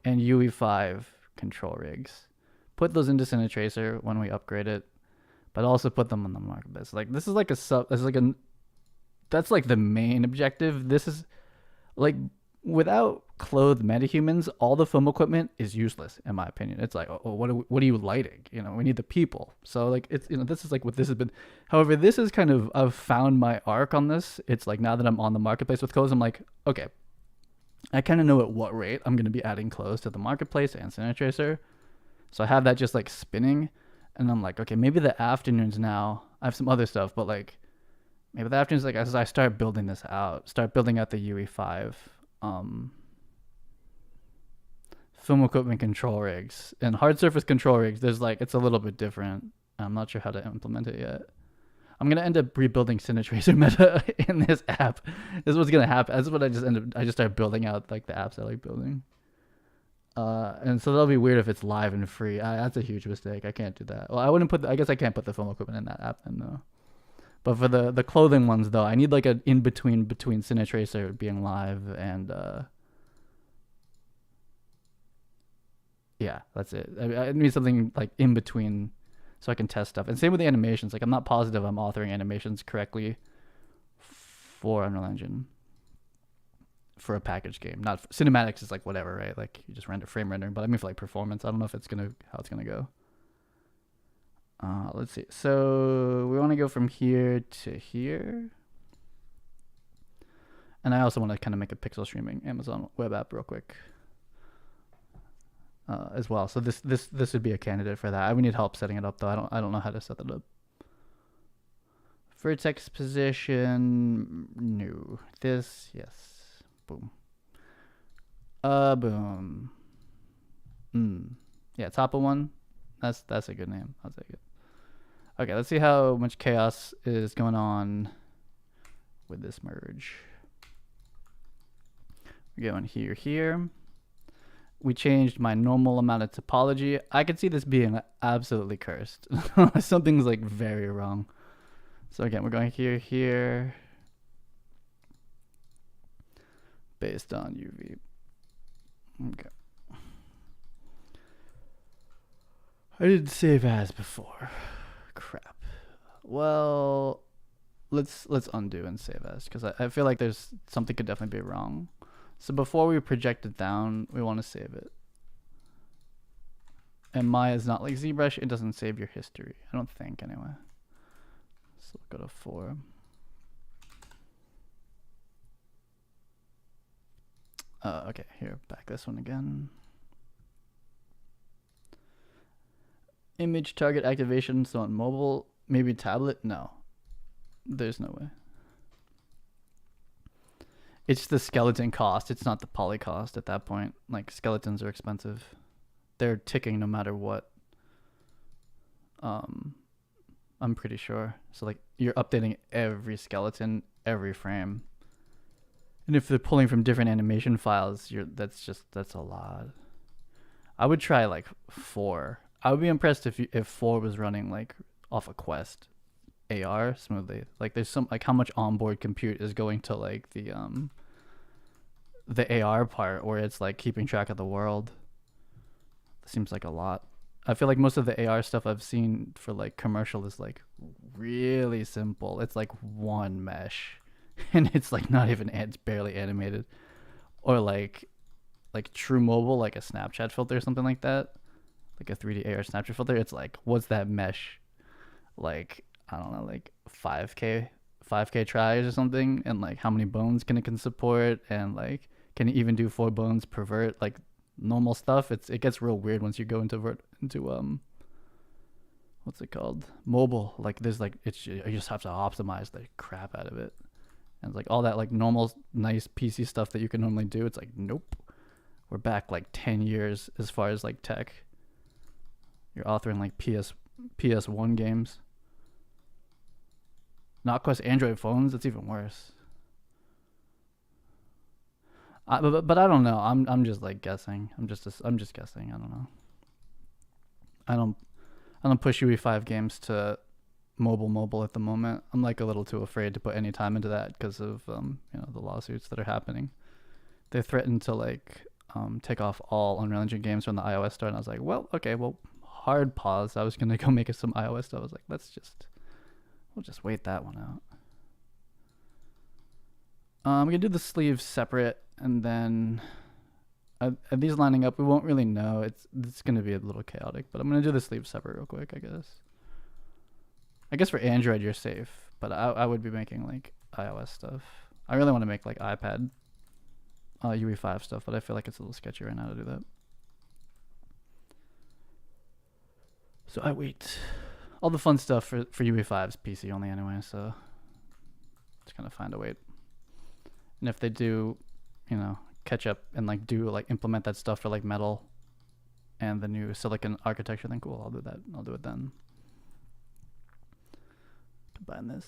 and UE5 control rigs. Put those into Cine Tracer when we upgrade it, but also put them on the marketplace. Like this is like a sub. This is like a. That's like the main objective. This is like without clothed metahumans, all the film equipment is useless in my opinion. It's like, oh, what are you lighting? You know, we need the people. So like it's, you know, this is like what this has been. However, this is kind of, I've found my arc on this. It's like now that I'm on the marketplace with clothes, I'm like, okay, I kind of know at what rate I'm going to be adding clothes to the marketplace and Cine Tracer. So I have that just like spinning, and I'm like, okay, maybe the afternoons now. I have some other stuff, but like maybe the afternoons, like as I start building this out, start building out the UE5 film equipment control rigs and hard surface control rigs. There's like, it's a little bit different. I'm not sure how to implement it yet. I'm gonna end up rebuilding Cine Tracer meta in this app. This is what's gonna happen. This is what I just start building out like the apps I like building. And so that'll be weird if it's live and free. That's a huge mistake. I can't do that. Well, I wouldn't put. I guess I can't put the film equipment in that app then though. But for the clothing ones though, I need like an in between Cine Tracer being live and yeah, that's it. I need something like in between so I can test stuff. And same with the animations. Like I'm not positive I'm authoring animations correctly for Unreal Engine for a package game. Not cinematics is like whatever, right? Like you just render frame rendering. But I mean for like performance, I don't know if it's how it's gonna go. Let's see. So we want to go from here to here. And I also want to kind of make a pixel streaming Amazon web app real quick as well. So this would be a candidate for that. I would need help setting it up though. I don't know how to set that up. Vertex position, no. This, yes. Boom. Boom. Yeah, top of one. That's a good name. I'll take it. Okay, let's see how much chaos is going on with this merge. We're going here. We changed my normal amount of topology. I could see this being absolutely cursed. Something's like very wrong. So again, we're going here. Based on UV. Okay. I didn't save as before. Crap. Well, let's undo and save as because I feel like there's something could definitely be wrong. So before we project it down, we want to save it. And Maya is not like ZBrush. It doesn't save your history. I don't think anyway. So we'll go to 4. Okay, here, back this one again. Image target activation, so on mobile, maybe tablet? No. There's no way. It's the skeleton cost. It's not the poly cost at that point. Like, skeletons are expensive. They're ticking no matter what. I'm pretty sure. So, like, you're updating every skeleton, every frame. And if they're pulling from different animation files, that's a lot. I would try, like, 4. I would be impressed if 4 was running like off a Quest AR smoothly. Like there's some like how much onboard compute is going to like the AR part where it's like keeping track of the world. Seems like a lot. I feel like most of the AR stuff I've seen for like commercial is like really simple. It's like one mesh and it's like not even, it's barely animated. Or like true mobile, like a Snapchat filter or something like that. Like a 3D AR Snapchat filter, it's like, what's that mesh? Like, I don't know, like 5K tries or something, and like how many bones can support, and like can it even do 4 bones per vert? Like normal stuff. It gets real weird once you go into what's it called? Mobile. Like there's like you just have to optimize the crap out of it, and it's like all that like normal nice PC stuff that you can normally do. It's like nope. we're back like 10 years as far as like tech. You're authoring like PS1 games. Not Quest Android phones. That's even worse. But I don't know. I'm just like guessing. I'm just guessing. I don't know. I don't push UE5 games to mobile at the moment. I'm like a little too afraid to put any time into that because of the lawsuits that are happening. They threatened to like take off all Unreal Engine games from the iOS store, and I was like, well, okay, well, hard pause. I was gonna go make some iOS stuff. I was like, we'll just wait that one out. I'm gonna do the sleeves separate, and then are these lining up? We won't really know. It's gonna be a little chaotic, but I'm gonna do the sleeves separate real quick, I guess. I guess for Android you're safe, but I would be making like iOS stuff. I really want to make like iPad UE5 stuff, but I feel like it's a little sketchy right now to do that. So I wait. All the fun stuff for UE5 is PC only anyway, so just kind of find a wait. And if they do, catch up and like implement that stuff for like Metal and the new Silicon architecture, then cool, I'll do that. I'll do it then. Combine this.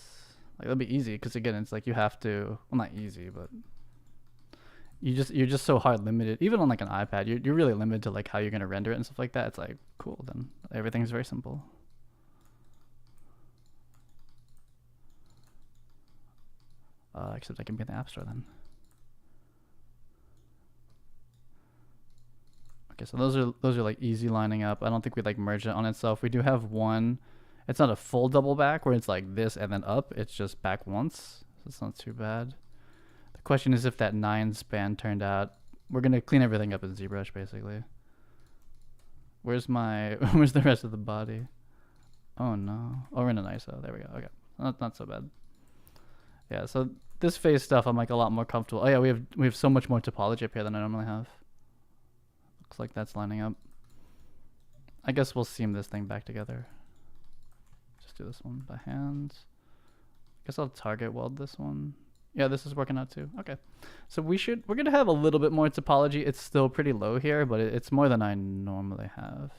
Like that'll be easy because again, it's like you have to. Well, not easy, but you're just so hard limited. Even on like an iPad, you're really limited to like how you're gonna render it and stuff like that. It's like cool. Then everything's very simple. Except I can be in the App Store then. Okay, so those are like easy lining up. I don't think we like merge it on itself. We do have one. It's not a full double back where it's like this and then up. It's just back once. So it's not too bad. The question is if that 9 span turned out. We're gonna clean everything up in Zbrush basically. Where's the rest of the body? Oh no. Oh, we're in an ISO. There we go. Okay. Not so bad. Yeah, so this face stuff I'm like a lot more comfortable. Oh yeah, we have so much more topology up here than I normally have. Looks like that's lining up. I guess we'll seam this thing back together. Just do this one by hand. I guess I'll target weld this one. Yeah, this is working out too. Okay. So we're gonna have a little bit more topology. It's still pretty low here, but it's more than I normally have.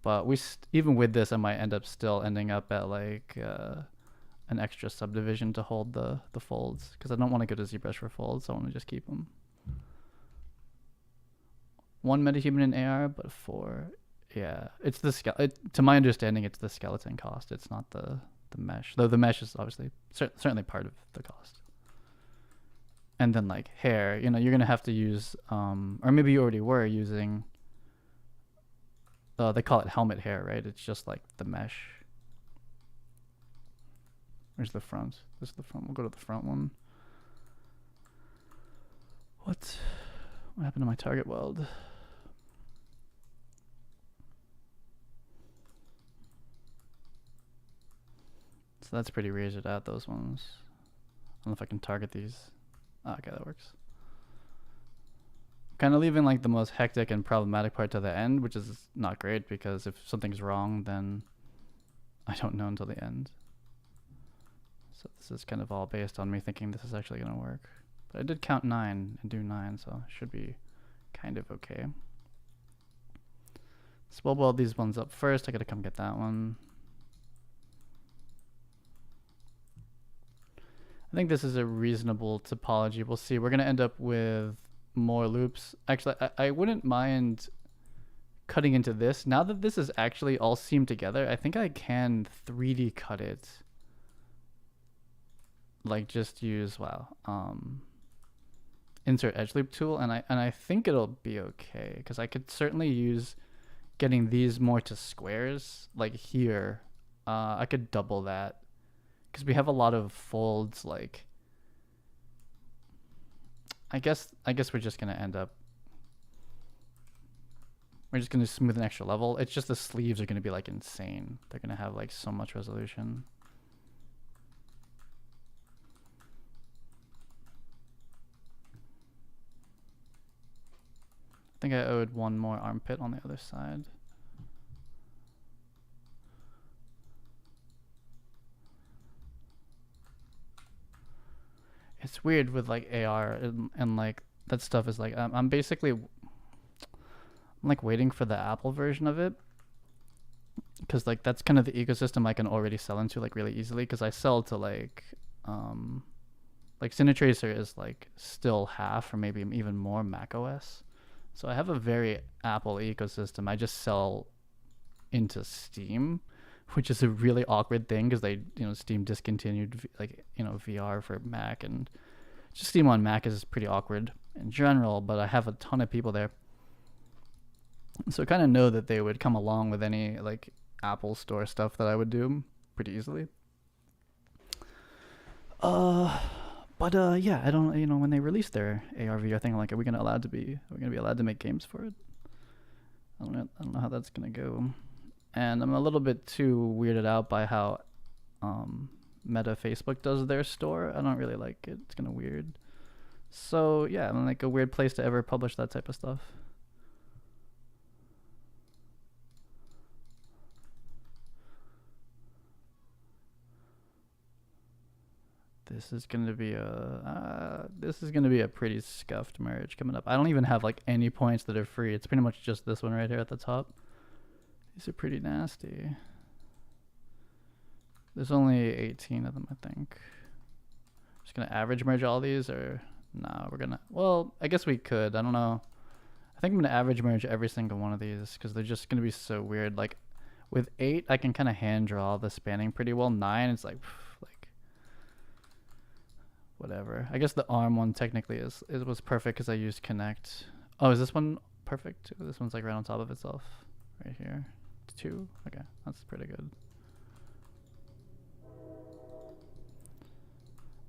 But even with this, I might end up ending up at like an extra subdivision to hold the folds because I don't want to go to ZBrush for folds. So I want to just keep them. 1 MetaHuman in AR, but 4, yeah, it's to my understanding, it's the skeleton cost. It's not the mesh, though the mesh is obviously certainly part of the cost. And then like hair, you're gonna have to use, or maybe you already were using. They call it helmet hair, right? It's just like the mesh. Where's the front? This is the front. We'll go to the front one. What happened to my target weld? So that's pretty razored out, those ones. I don't know if I can target these. Oh, okay, that works. Kind of leaving like the most hectic and problematic part to the end, which is not great because if something's wrong, then I don't know until the end. So this is kind of all based on me thinking this is actually going to work. But I did count 9 and do 9, so it should be kind of okay. So we'll weld these ones up first. I got to come get that one. I think this is a reasonable topology. We'll see. We're going to end up with more loops. Actually, I wouldn't mind cutting into this. Now that this is actually all seamed together, I think I can 3D cut it. Like just use, insert edge loop tool, and I think it'll be okay because I could certainly use getting these more to squares like here. I could double that because we have a lot of folds. Like I guess we're just gonna end up. We're just gonna smooth an extra level. It's just the sleeves are gonna be like insane. They're gonna have like so much resolution. I think I owed one more armpit on the other side. It's weird with like AR and like that stuff is like I'm basically I'm like waiting for the Apple version of it, because like that's kind of the ecosystem I can already sell into like really easily, because I sell to like Cine Tracer is like still half or maybe even more Mac OS. So I have a very Apple ecosystem. I just sell into Steam, which is a really awkward thing because they, Steam discontinued like, VR for Mac, and just Steam on Mac is pretty awkward in general, but I have a ton of people there. So I kind of know that they would come along with any like Apple Store stuff that I would do pretty easily. But yeah, I don't, when they release their AR VR thing, I'm like, are we gonna be allowed to make games for it? I don't know how that's gonna go. And I'm a little bit too weirded out by how Meta Facebook does their store. I don't really like it. It's kind of weird. So yeah, I'm like a weird place to ever publish that type of stuff. This is gonna be a pretty scuffed merge coming up. I don't even have like any points that are free. It's pretty much just this one right here at the top. These are pretty nasty. There's only 18 of them, I think. Just gonna average merge all these, or no? Well, I guess we could. I don't know. I think I'm gonna average merge every single one of these because they're just gonna be so weird. Like with 8, I can kind of hand draw the spanning pretty well. 9, it's like whatever. I guess the ARM one technically was perfect because I used Connect. Oh, is this one perfect too? This one's like right on top of itself, right here. 2. Okay, that's pretty good.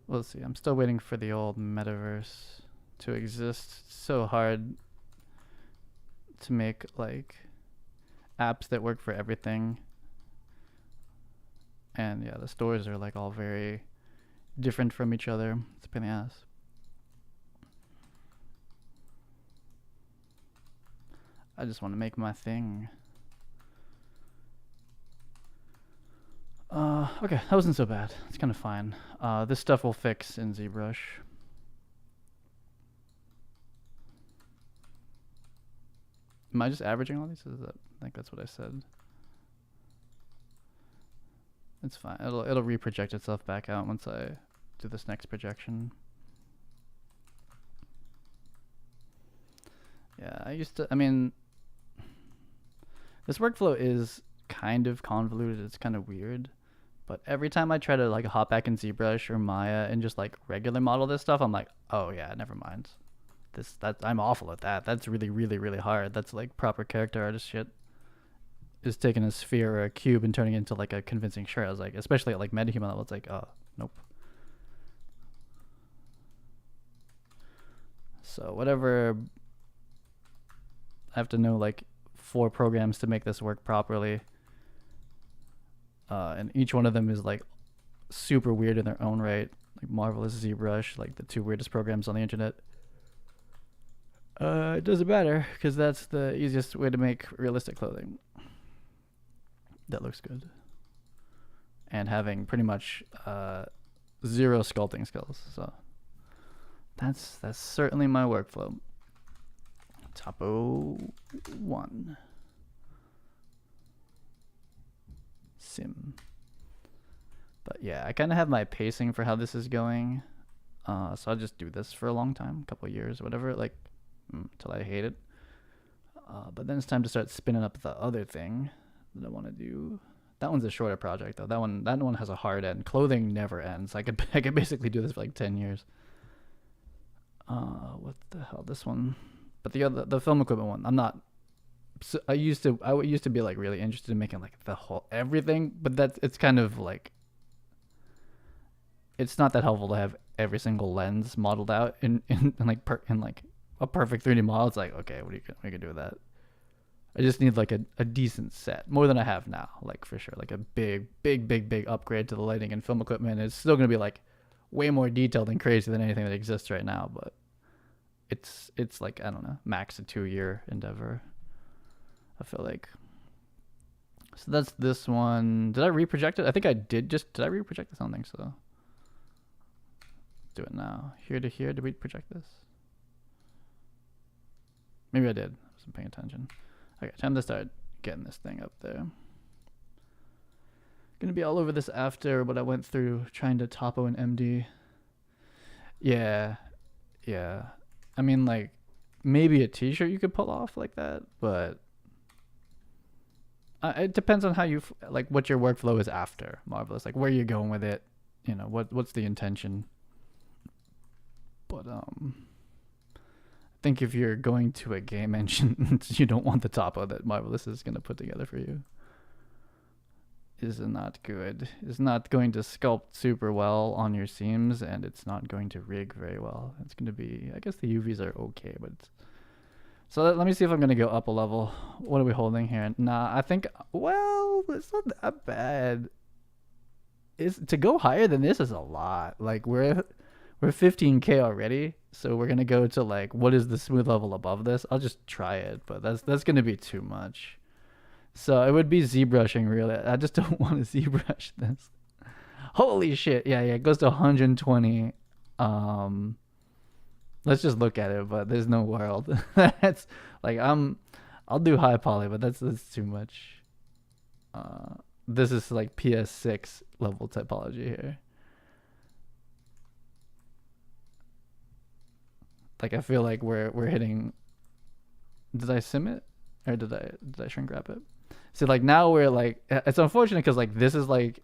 We'll see. I'm still waiting for the old metaverse to exist. It's so hard to make like apps that work for everything. And yeah, the stores are like all very different from each other. It's a pain in the ass. I just want to make my thing. Okay, that wasn't so bad. It's kind of fine. This stuff will fix in Zbrush. Am I just averaging all these? I think that's what I said. It's fine. It'll reproject itself back out once I do this next projection. Yeah, this workflow is kind of convoluted. It's kind of weird. But every time I try to like hop back in ZBrush or Maya and just like regular model this stuff, I'm like, oh yeah, never mind. I'm awful at that. That's really, really, really hard. That's like proper character artist shit. Is taking a sphere or a cube and turning it into like a convincing shirt. I was like, especially at like MetaHuman level, it's like, oh, nope. So whatever, I have to know like 4 programs to make this work properly. And each one of them is like super weird in their own right. Like Marvelous, ZBrush, like the 2 weirdest programs on the internet. It doesn't matter because that's the easiest way to make realistic clothing that looks good. And having pretty much 0 sculpting skills. So that's certainly my workflow. Topo 1. Sim. But yeah, I kind of have my pacing for how this is going. So I'll just do this for a long time, a couple of years, whatever, like until I hate it. But then it's time to start spinning up the other thing that I want to do. That one's a shorter project though. That one has a hard end. Clothing never ends. I could basically do this for like 10 years. What the hell? This one, but the film equipment one. I'm not. So I used to be like really interested in making like the whole everything, but it's kind of like it's not that helpful to have every single lens modeled out in like a perfect 3D model. It's like, okay, what are you gonna do with that? I just need like a decent set, more than I have now, like for sure, like a big upgrade to the lighting and film equipment. It's still gonna be like way more detailed and crazy than anything that exists right now, but it's like, I don't know, max a 2-year endeavor, I feel like. So that's this one. Did I reproject it? I think I did. Did I reproject this? I don't think so. Let's do it now. Here to here. Did we project this? Maybe I did. wasn't paying attention. Okay, time to start getting this thing up there. Gonna be all over this after what I went through trying to topo an MD. Yeah. I mean, like, maybe a t-shirt you could pull off like that, but it depends on how you like what your workflow is after Marvelous, like where you're going with it, you know, what's the intention. But I think if you're going to a game engine, you don't want the topo that Marvelous is going to put together for you. Is not good. It's not going to sculpt super well on your seams, and it's not going to rig very well. It's going to be, I guess the UVs are okay, but it's... So let me see if I'm going to go up a level. What are we holding here? Nah, I think, well, it's not that bad. To go higher than this is a lot. Like, we're 15K already, so we're going to go to, like, what is the smooth level above this? I'll just try it, but that's going to be too much. So it would be ZBrushing, really. I just don't want to ZBrush this. Holy shit. Yeah, it goes to 120. Let's just look at it, but there's no world. That's like, I'll do high poly, but that's too much. This is like PS6 level typology here. Like, I feel like we're hitting... Did I sim it? Or did I shrink wrap it? See, like, now we're like... It's unfortunate because, like, this is like...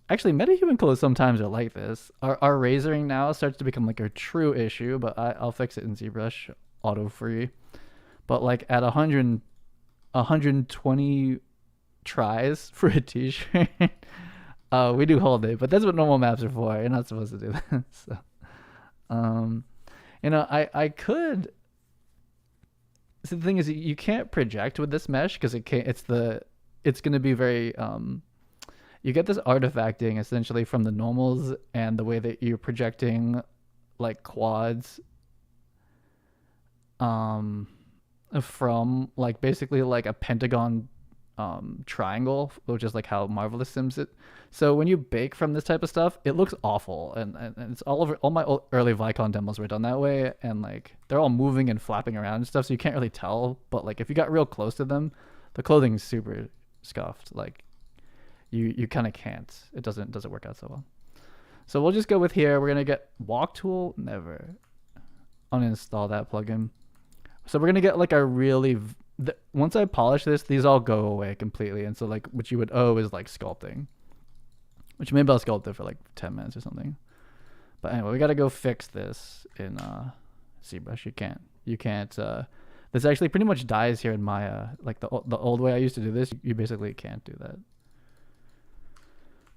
Actually, MetaHuman clothes sometimes are like this. Our razoring now starts to become like a true issue, but I'll fix it in ZBrush, auto free. But like at 120 tries for a t-shirt, we do hold it. But that's what normal maps are for. You're not supposed to do that. So, you know, I could... So the thing is, you can't project with this mesh because it can't. It's going to be very... you get this artifacting essentially from the normals and the way that you're projecting like quads from like basically like a pentagon triangle, which is like how Marvelous sims it. So when you bake from this type of stuff, it looks awful, and it's all over. All my early Vicon demos were done that way, and like they're all moving and flapping around and stuff, so you can't really tell. But like if you got real close to them, the clothing's super scuffed. Like you kind of can't. It doesn't work out so well. So we'll just go with here. We're gonna get walk tool. Never uninstall that plugin. So we're gonna get like a really once I polish this, these all go away completely. And so like what you would owe is like sculpting, which maybe I'll sculpt it for like 10 minutes or something. But anyway, we gotta go fix this in ZBrush. You can't. This actually pretty much dies here in Maya. Like the old way I used to do this, you basically can't do that.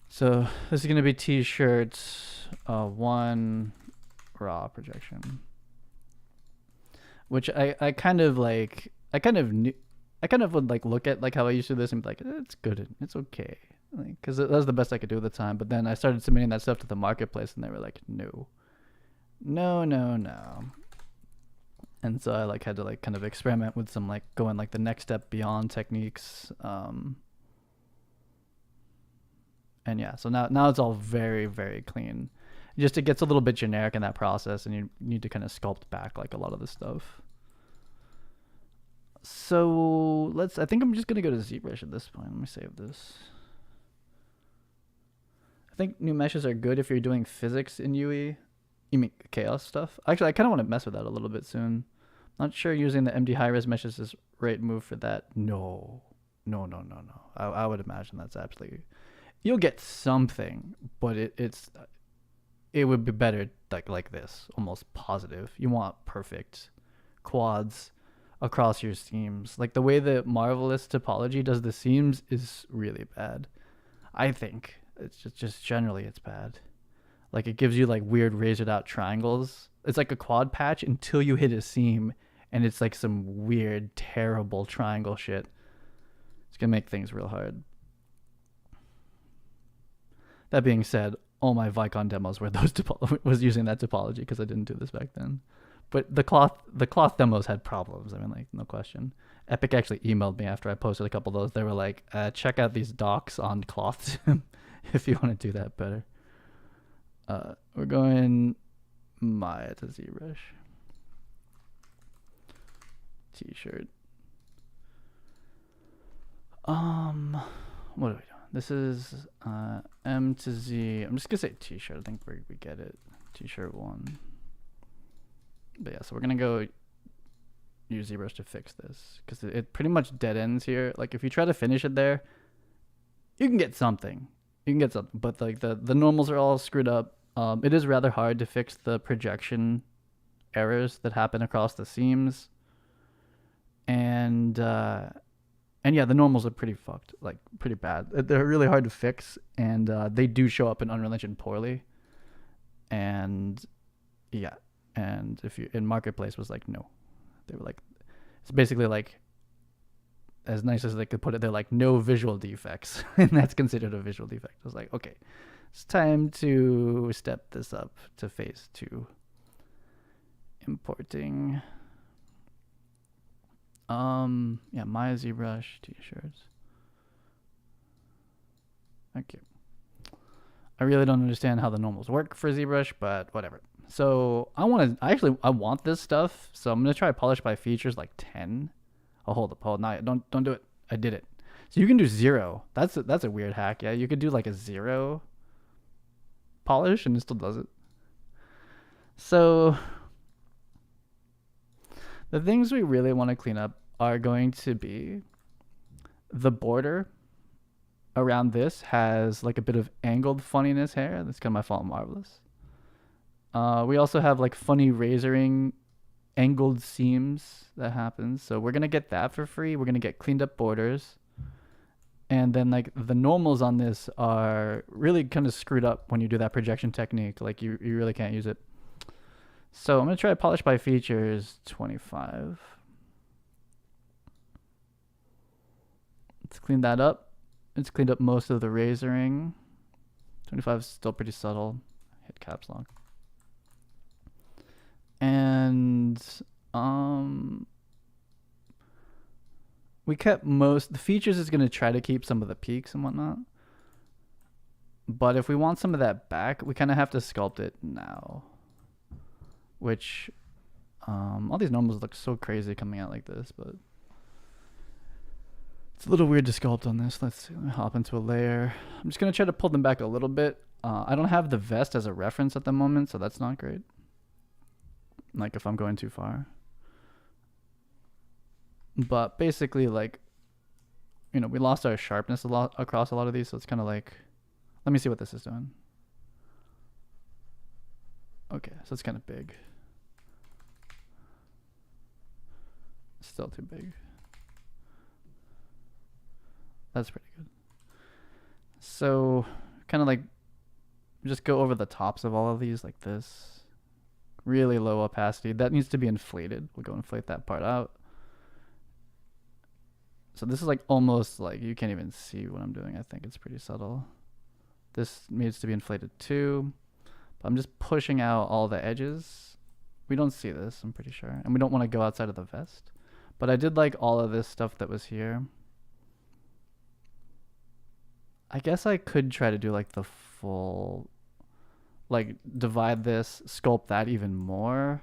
So this is gonna be t-shirts, 1 raw projection, which I kind of like. I kind of would like look at like how I used to do this and be like, it's good, it's okay, because that was the best I could do at the time. But then I started submitting that stuff to the marketplace, and they were like, no. And so I like had to like kind of experiment with some like going like the next step beyond techniques. And yeah, so now it's all very, very clean. Just it gets a little bit generic in that process, and you need to kind of sculpt back like a lot of the stuff. So I think I'm just gonna go to ZBrush at this point. Let me save this. I think new meshes are good if you're doing physics in UE. You mean chaos stuff? Actually, I kind of want to mess with that a little bit soon. Not sure using the MD high res meshes is right move for that. No. I would imagine that's absolutely... You'll get something, but it would be better like this, almost positive. You want perfect quads across your seams. Like the way that Marvelous topology does the seams is really bad. I think it's just generally it's bad. Like it gives you like weird razored out triangles. It's like a quad patch until you hit a seam, and it's like some weird, terrible triangle shit. It's gonna make things real hard. That being said, all my Vicon demos were was using that topology because I didn't do this back then. But the cloth demos had problems. I mean, like, no question. Epic actually emailed me after I posted a couple of those. They were like, check out these docs on cloth if you want to do that better. We're going Maya to ZBrush. T-shirt. What are we doing? This is M to Z. I'm just gonna say T-shirt. I think we get it. T-shirt 1. But yeah, so we're gonna go use ZBrush to fix this because it pretty much dead ends here. Like if you try to finish it there, you can get something. But like the normals are all screwed up. It is rather hard to fix the projection errors that happen across the seams. And yeah, the normals are pretty fucked, like pretty bad. They're really hard to fix, and they do show up in Unreal Engine poorly. And yeah, and if you in Marketplace was like no, they were like, it's basically like as nice as they could put it. They're like no visual defects, and that's considered a visual defect. I was like, okay, it's time to step this up to phase 2. Importing. Yeah, my ZBrush T-shirts. Okay. I really don't understand how the normals work for ZBrush, but whatever. So I want this stuff. So I'm gonna try polish by features like 10. Oh, hold up, don't do it. I did it. So you can do 0. That's a weird hack. Yeah, you could do like a 0 polish and it still does it. So the things we really want to clean up are going to be the border around this has like a bit of angled funniness here. That's kind of my fault, Marvelous. We also have like funny razoring angled seams that happens. So we're going to get that for free. We're going to get cleaned up borders. And then like the normals on this are really kind of screwed up when you do that projection technique. Like you really can't use it. So I'm going to try polish by features 25. Let's clean that up. It's cleaned up most of the razoring. 25 is still pretty subtle. Hit caps lock. And we kept most the features is going to try to keep some of the peaks and whatnot. But if we want some of that back, we kind of have to sculpt it now. Which all these normals look so crazy coming out like this, but it's a little weird to sculpt on this. Let's see, let me hop into a layer. I'm just going to try to pull them back a little bit. I don't have the vest as a reference at the moment, so that's not great. Like if I'm going too far. But basically, like, you know, we lost our sharpness a lot across a lot of these, so it's kind of like, let me see what this is doing. Okay, so it's kind of big. Still too big. That's pretty good. So kind of like just go over the tops of all of these like this. Really low opacity. That needs to be inflated. We'll go inflate that part out. So this is like almost like you can't even see what I'm doing. I think it's pretty subtle. This needs to be inflated too. But I'm just pushing out all the edges. We don't see this, I'm pretty sure. And we don't want to go outside of the vest. But I did like all of this stuff that was here. I guess I could try to do like the full, like divide this, sculpt that even more.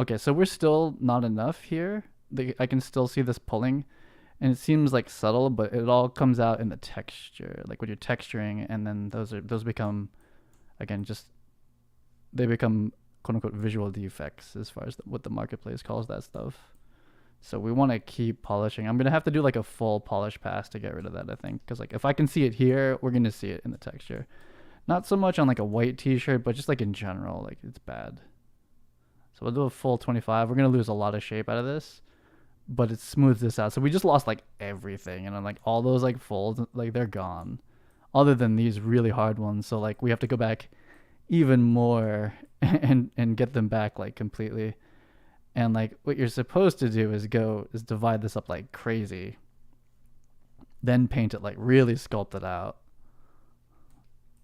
Okay, so we're still not enough here. I can still see this pulling. And it seems like subtle, but it all comes out in the texture. Like when you're texturing, and then those become, again, just, they become quote unquote visual defects as far as what the marketplace calls that stuff. So we want to keep polishing. I'm going to have to do like a full polish pass to get rid of that, I think. Because like if I can see it here, we're going to see it in the texture. Not so much on like a white t-shirt, but just like in general, like it's bad. So we'll do a full 25. We're going to lose a lot of shape out of this, but it smooths this out. So we just lost like everything. And I'm like all those like folds, like they're gone. Other than these really hard ones. So like we have to go back even more and get them back like completely. And like what you're supposed to do is divide this up like crazy. Then paint it, like really sculpt it out.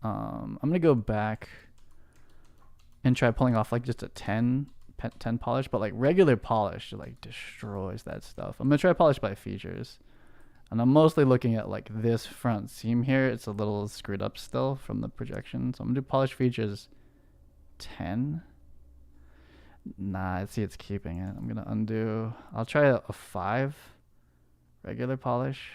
I'm going to go back and try pulling off like just a 10 polish, but like regular polish like destroys that stuff. I'm going to try polish by features. And I'm mostly looking at like this front seam here. It's a little screwed up still from the projection. So I'm going to do polish features 10. Nah, see, it's keeping it. I'm gonna undo. I'll try a 5 regular polish.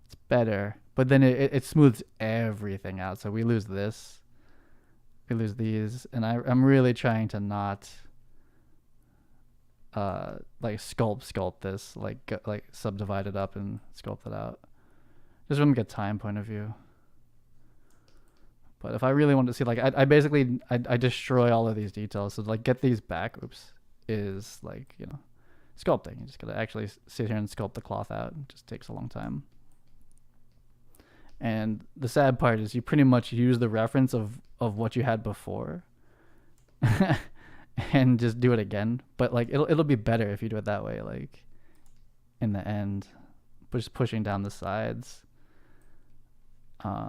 It's better, but then it smooths everything out. So we lose this, we lose these, and I'm really trying to not like sculpt this, like subdivide it up and sculpt it out, just from like a time point of view. But if I really want to see, like, I basically I destroy all of these details. So like get these back, oops, is like, you know, sculpting. You just gotta actually sit here and sculpt the cloth out. It just takes a long time. And the sad part is you pretty much use the reference of what you had before and just do it again. But like it'll be better if you do it that way, like in the end, just pushing down the sides.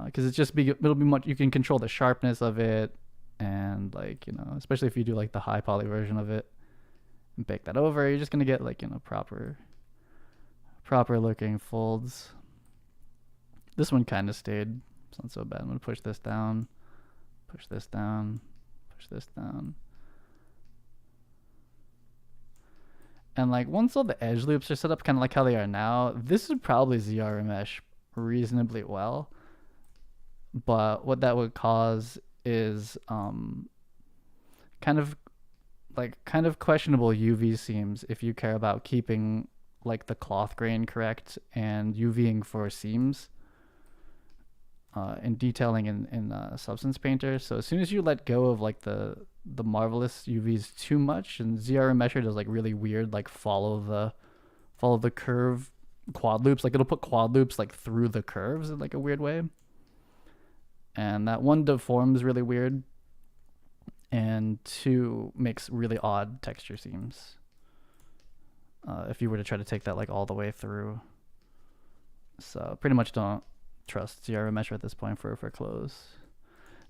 Because it'll be much, you can control the sharpness of it, and like, you know, especially if you do like the high poly version of it and bake that over, you're just gonna get like, you know, proper looking folds. This one kind of stayed. It's not so bad. I'm gonna push this down, push this down, push this down. And like once all the edge loops are set up kind of like how they are now, this would probably ZR mesh reasonably well. But what that would cause is kind of questionable UV seams if you care about keeping like the cloth grain correct and UVing for seams and detailing in Substance Painter. So as soon as you let go of like the marvelous UVs too much, and ZR Mesher does like really weird like follow the curve quad loops, like it'll put quad loops like through the curves in like a weird way. And that one deforms really weird, and 2 makes really odd texture seams if you were to try to take that like all the way through. So pretty much don't trust ZR Mesher at this point for clothes.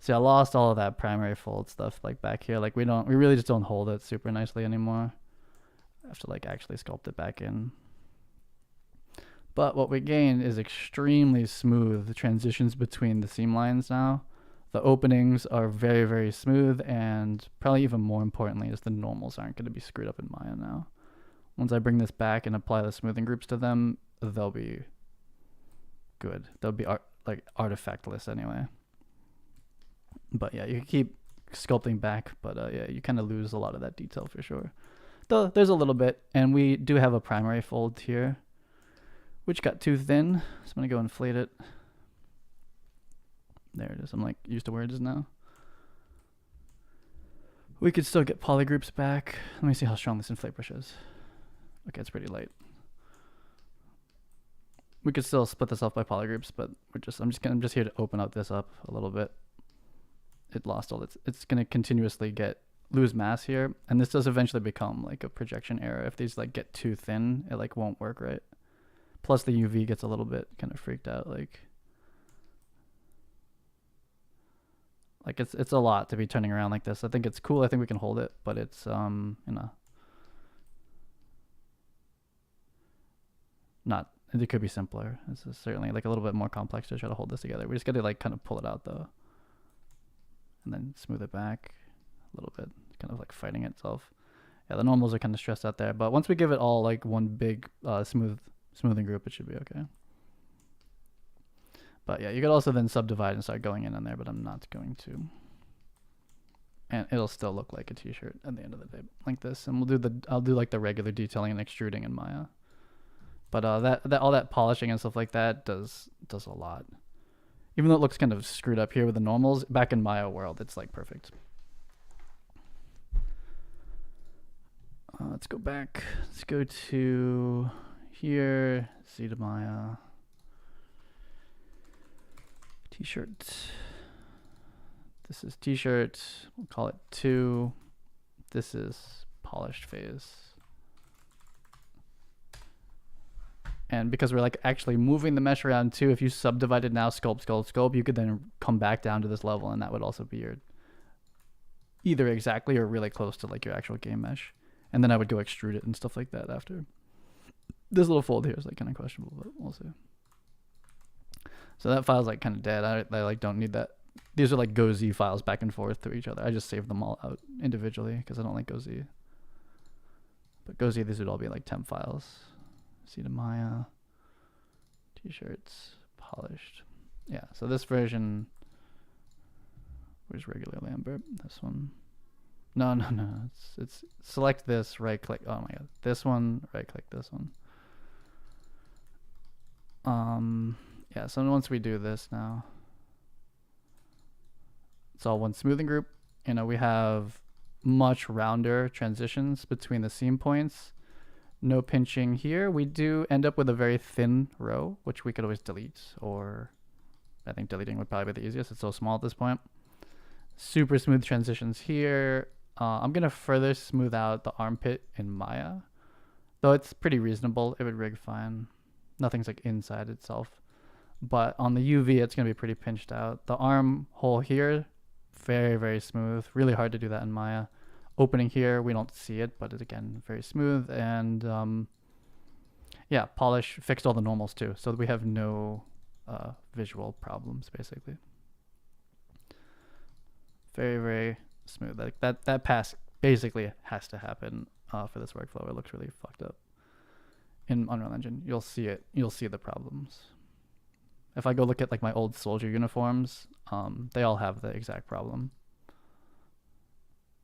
See, I lost all of that primary fold stuff like back here. Like we really just don't hold it super nicely anymore. I have to like actually sculpt it back in. But what we gain is extremely smooth transitions between the seam lines now. The openings are very, very smooth, and probably even more importantly is the normals aren't going to be screwed up in Maya now. Once I bring this back and apply the smoothing groups to them, they'll be good. They'll be like artifactless anyway. But yeah, you can keep sculpting back, but yeah, you kind of lose a lot of that detail for sure. Though there's a little bit, and we do have a primary fold here, which got too thin, so I'm gonna go inflate it. There it is. I'm like used to where it is now. We could still get polygroups back. Let me see how strong this inflate brush is. Okay, it's pretty light. We could still split this off by polygroups, but I'm just here to open up this up a little bit. It lost all it's gonna continuously lose mass here, and this does eventually become like a projection error. If these like get too thin, it like won't work right. Plus the UV gets a little bit kind of freaked out. Like it's a lot to be turning around like this. I think it's cool. I think we can hold it, but it's you know, not. It could be simpler. This is certainly like a little bit more complex to try to hold this together. We just got to like kind of pull it out though, and then smooth it back a little bit. It's kind of like fighting itself. Yeah, the normals are kind of stressed out there, but once we give it all like one big smoothing group, it should be okay. But yeah, you could also then subdivide and start going in on there, but I'm not going to. And it'll still look like a t-shirt at the end of the day, like this. And I'll do like the regular detailing and extruding in Maya. But that all that polishing and stuff like that does a lot. Even though it looks kind of screwed up here with the normals, back in Maya world, it's like perfect. Let's go back. Let's go to here. Z to Maya. T-shirt. This is t-shirt. We'll call it 2. This is polished phase. And because we're like actually moving the mesh around too, if you subdivided now, sculpt, you could then come back down to this level, and that would also be your either exactly or really close to like your actual game mesh. And then I would go extrude it and stuff like that after. This little fold here is like kind of questionable, but we'll see. So that file's like kind of dead. I like don't need that these are like GoZ files back and forth to each other. I just saved them all out individually because I don't like GoZ. But GoZ, these would all be like temp files. Cine Maya, t-shirts, polished. Yeah, so this version, where's regular Lambert? This one. No. It's select this, right click. Oh my god. This one, right click this one. Yeah, so once we do this now, it's all one smoothing group. You know, we have much rounder transitions between the seam points. No pinching here. We do end up with a very thin row, which we could always delete, or I think deleting would probably be the easiest. It's so small at this point. Super smooth transitions here. I'm going to further smooth out the armpit in Maya, though it's pretty reasonable. It would rig fine. Nothing's like inside itself. But on the UV, it's going to be pretty pinched out. The arm hole here, very, very smooth. Really hard to do that in Maya. Opening here, we don't see it, but it's again very smooth. And yeah, polish, fixed all the normals too. So we have no visual problems basically. Very, very smooth. Like that pass basically has to happen for this workflow. It looks really fucked up. In Unreal Engine, you'll see it. You'll see the problems. If I go look at like my old soldier uniforms, they all have the exact problem.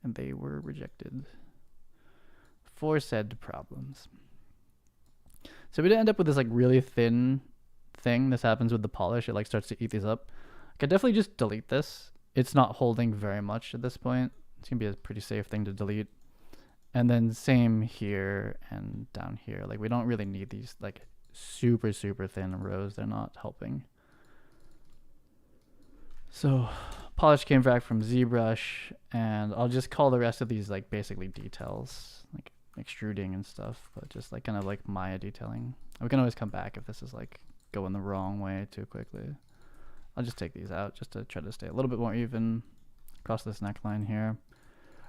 And they were rejected for said problems. So we did end up with this like really thin thing. This happens with the polish. It like starts to eat these up. I could definitely just delete this. It's not holding very much at this point. It's gonna be a pretty safe thing to delete. And then same here and down here. Like we don't really need these like super, super thin rows. They're not helping. So polish came back from Zbrush, and I'll just call the rest of these like basically details, like extruding and stuff, but just like kind of like Maya detailing. We can always come back if this is like going the wrong way too quickly. I'll just take these out just to try to stay a little bit more even across this neckline here.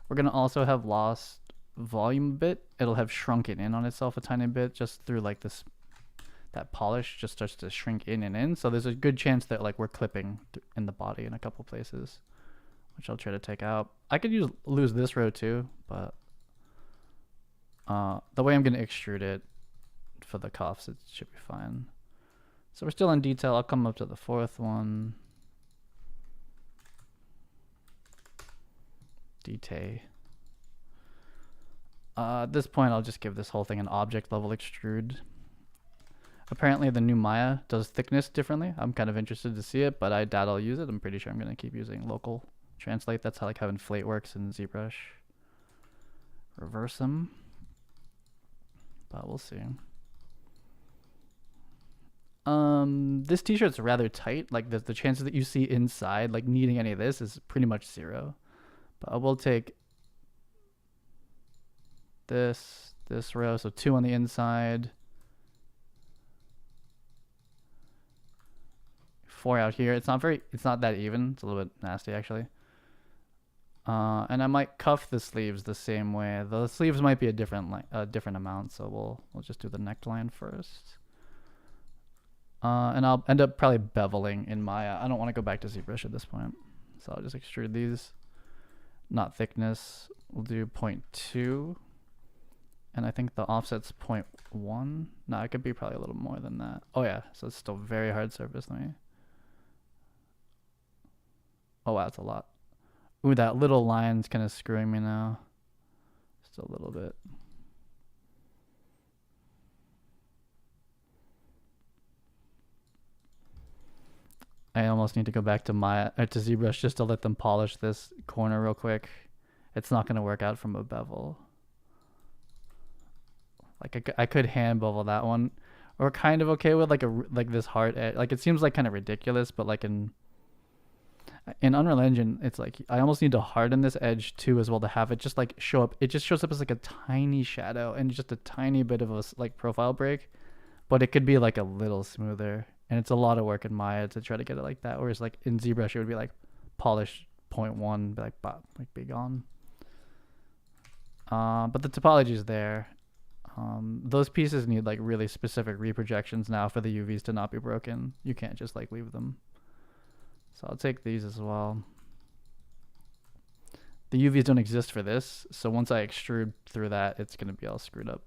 We're gonna also have lost volume a bit. It'll have shrunken in on itself a tiny bit just through like this, that polish just starts to shrink in and in. So there's a good chance that like we're clipping in the body in a couple places, which I'll try to take out. I could lose this row too, but the way I'm going to extrude it for the cuffs, it should be fine. So we're still in detail. I'll come up to the fourth one. Detail. At this point, I'll just give this whole thing an object level extrude. Apparently the new Maya does thickness differently. I'm kind of interested to see it, but I doubt I'll use it. I'm pretty sure I'm going to keep using local translate. That's how like how inflate works in ZBrush. Reverse them. But we'll see. This t-shirt's rather tight. Like the chances that you see inside, like needing any of this is pretty much zero. But I will take this row, so 2 on the inside. 4 out here. It's not that even. It's a little bit nasty actually. And I might cuff the sleeves the same way. The sleeves might be a different amount, so we'll just do the neckline first. And I'll end up probably beveling in Maya. I don't want to go back to ZBrush at this point, so I'll just extrude these. Not thickness. We'll do 0.2, and I think the offset's 0.1. No, it could be probably a little more than that. Oh yeah, so it's still very hard surface. Oh wow, that's a lot. Ooh, that little line's kind of screwing me now. Just a little bit. I almost need to go back to ZBrush just to let them polish this corner real quick. It's not going to work out from a bevel. Like I could hand bevel that one. Or kind of okay with like this hard edge. Like it seems like kind of ridiculous, but like in Unreal Engine, it's like I almost need to harden this edge too as well to have it just like show up. It just shows up as like a tiny shadow and just a tiny bit of a like profile break, but it could be like a little smoother. And it's a lot of work in Maya to try to get it like that. Whereas like in ZBrush, it would be like polish 0.1, be like be gone. But the topology is there. Those pieces need like really specific reprojections now for the UVs to not be broken. You can't just like leave them. So I'll take these as well. The UVs don't exist for this, so once I extrude through that, it's going to be all screwed up.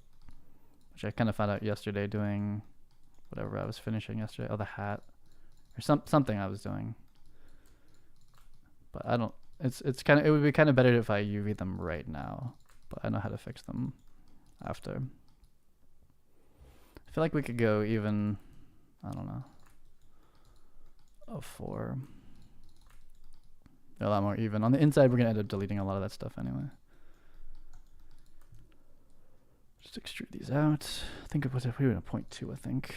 Which I kind of found out yesterday doing whatever I was finishing yesterday. Oh, the hat. Or something I was doing. But I don't... It would be kind of better if I UV them right now. But I know how to fix them after. I feel like we could go even... I don't know. A 4. They're a lot more even. On the inside, we're going to end up deleting a lot of that stuff anyway. Just extrude these out. I think it was we were in a 0.2, I think.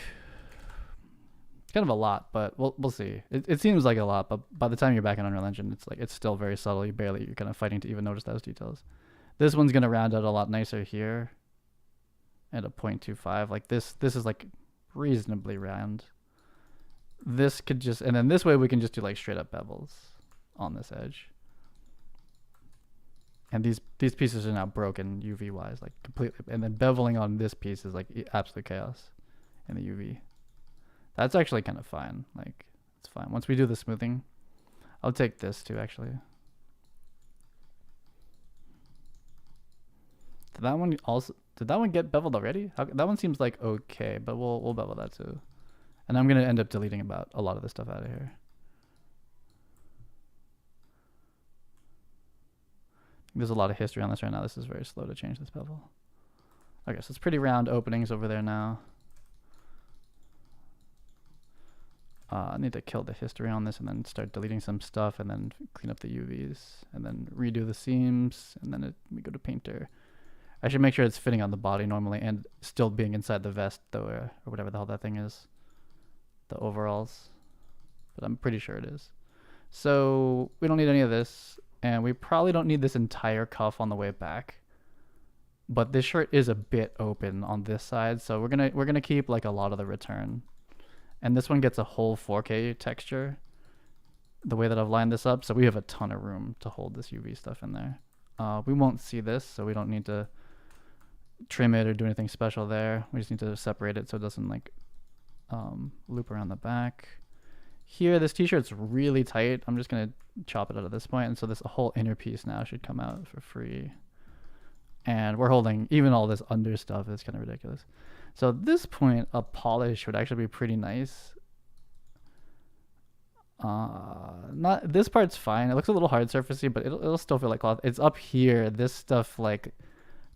It's kind of a lot, but we'll see. It seems like a lot, but by the time you're back in Unreal Engine, it's still very subtle. You're kind of fighting to even notice those details. This one's going to round out a lot nicer here. At a 0.25. Like this is like reasonably round. This could just, and then this way we can just do like straight up bevels on this edge. And these pieces are now broken UV wise, like completely. And then beveling on this piece is like absolute chaos in the UV. That's actually kind of fine. Like it's fine. Once we do the smoothing, I'll take this too actually. Did that one get beveled already? That one seems like okay, but we'll bevel that too. And I'm gonna end up deleting about a lot of this stuff out of here. There's a lot of history on this right now. This is very slow to change this bevel. Okay, so it's pretty round openings over there now. I need to kill the history on this and then start deleting some stuff and then clean up the UVs and then redo the seams and then we go to painter. I should make sure it's fitting on the body normally and still being inside the vest though, or whatever the hell that thing is. The overalls. But I'm pretty sure it is. So we don't need any of this. And we probably don't need this entire cuff on the way back. But this shirt is a bit open on this side. So we're gonna keep like a lot of the return. And this one gets a whole 4K texture. The way that I've lined this up. So we have a ton of room to hold this UV stuff in there. We won't see this, so we don't need to trim it or do anything special there. We just need to separate it so it doesn't like loop around the back. Here, this t-shirt's really tight. I'm just gonna chop it out at this point, and so this whole inner piece now should come out for free. And we're holding even all this under stuff is kind of ridiculous. So at this point, a polish would actually be pretty nice. Not this part's fine. It looks a little hard surfacey, but it'll still feel like cloth. It's up here. This stuff like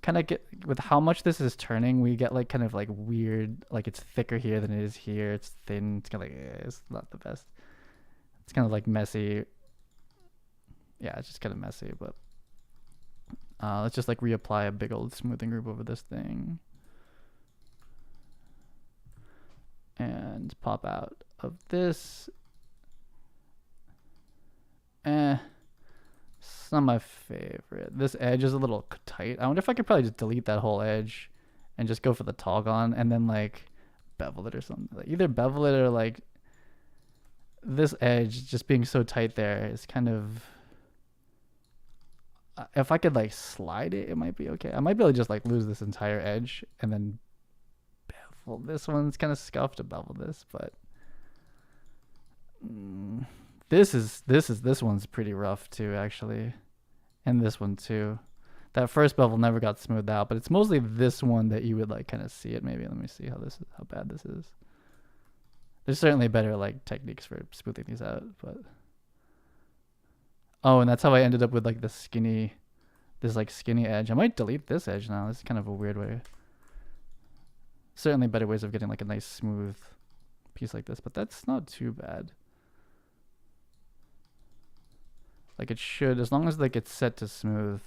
kind of get with how much this is turning, we get like kind of like weird, like it's thicker here than it is here. It's thin. It's kind of like it's not the best. It's kind of like messy. Yeah, it's just kind of messy, but let's just like reapply a big old smoothing group over this thing and pop out of this. It's not my favorite. This edge is a little tight. I wonder if I could probably just delete that whole edge and just go for the toggle and then like bevel it or something. Like either bevel it or like this edge just being so tight there is kind of, if I could like slide it, it might be okay. I might be able to just like lose this entire edge and then bevel this one. It's kind of scuffed to bevel this, but this one's pretty rough too, actually, and this one too. That first bevel never got smoothed out, but it's mostly this one that you would like kind of see it. Maybe let me see how bad this is. There's certainly better like techniques for smoothing these out, but oh, and that's how I ended up with like this skinny edge. I might delete this edge now. This is kind of a weird way. Certainly better ways of getting like a nice smooth piece like this, but that's not too bad. Like it should, as long as like it's set to smooth,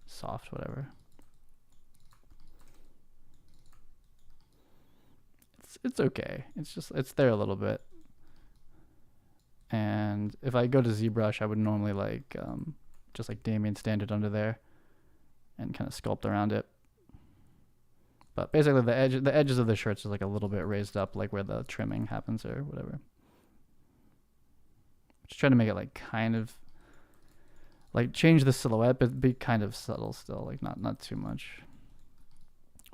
soft, whatever. It's okay. It's there a little bit. And if I go to ZBrush, I would normally like just like Damien Standard under there and kind of sculpt around it. But basically the edges of the shirts is like a little bit raised up, like where the trimming happens or whatever. Just trying to make it like kind of like change the silhouette, but be kind of subtle still, like not too much.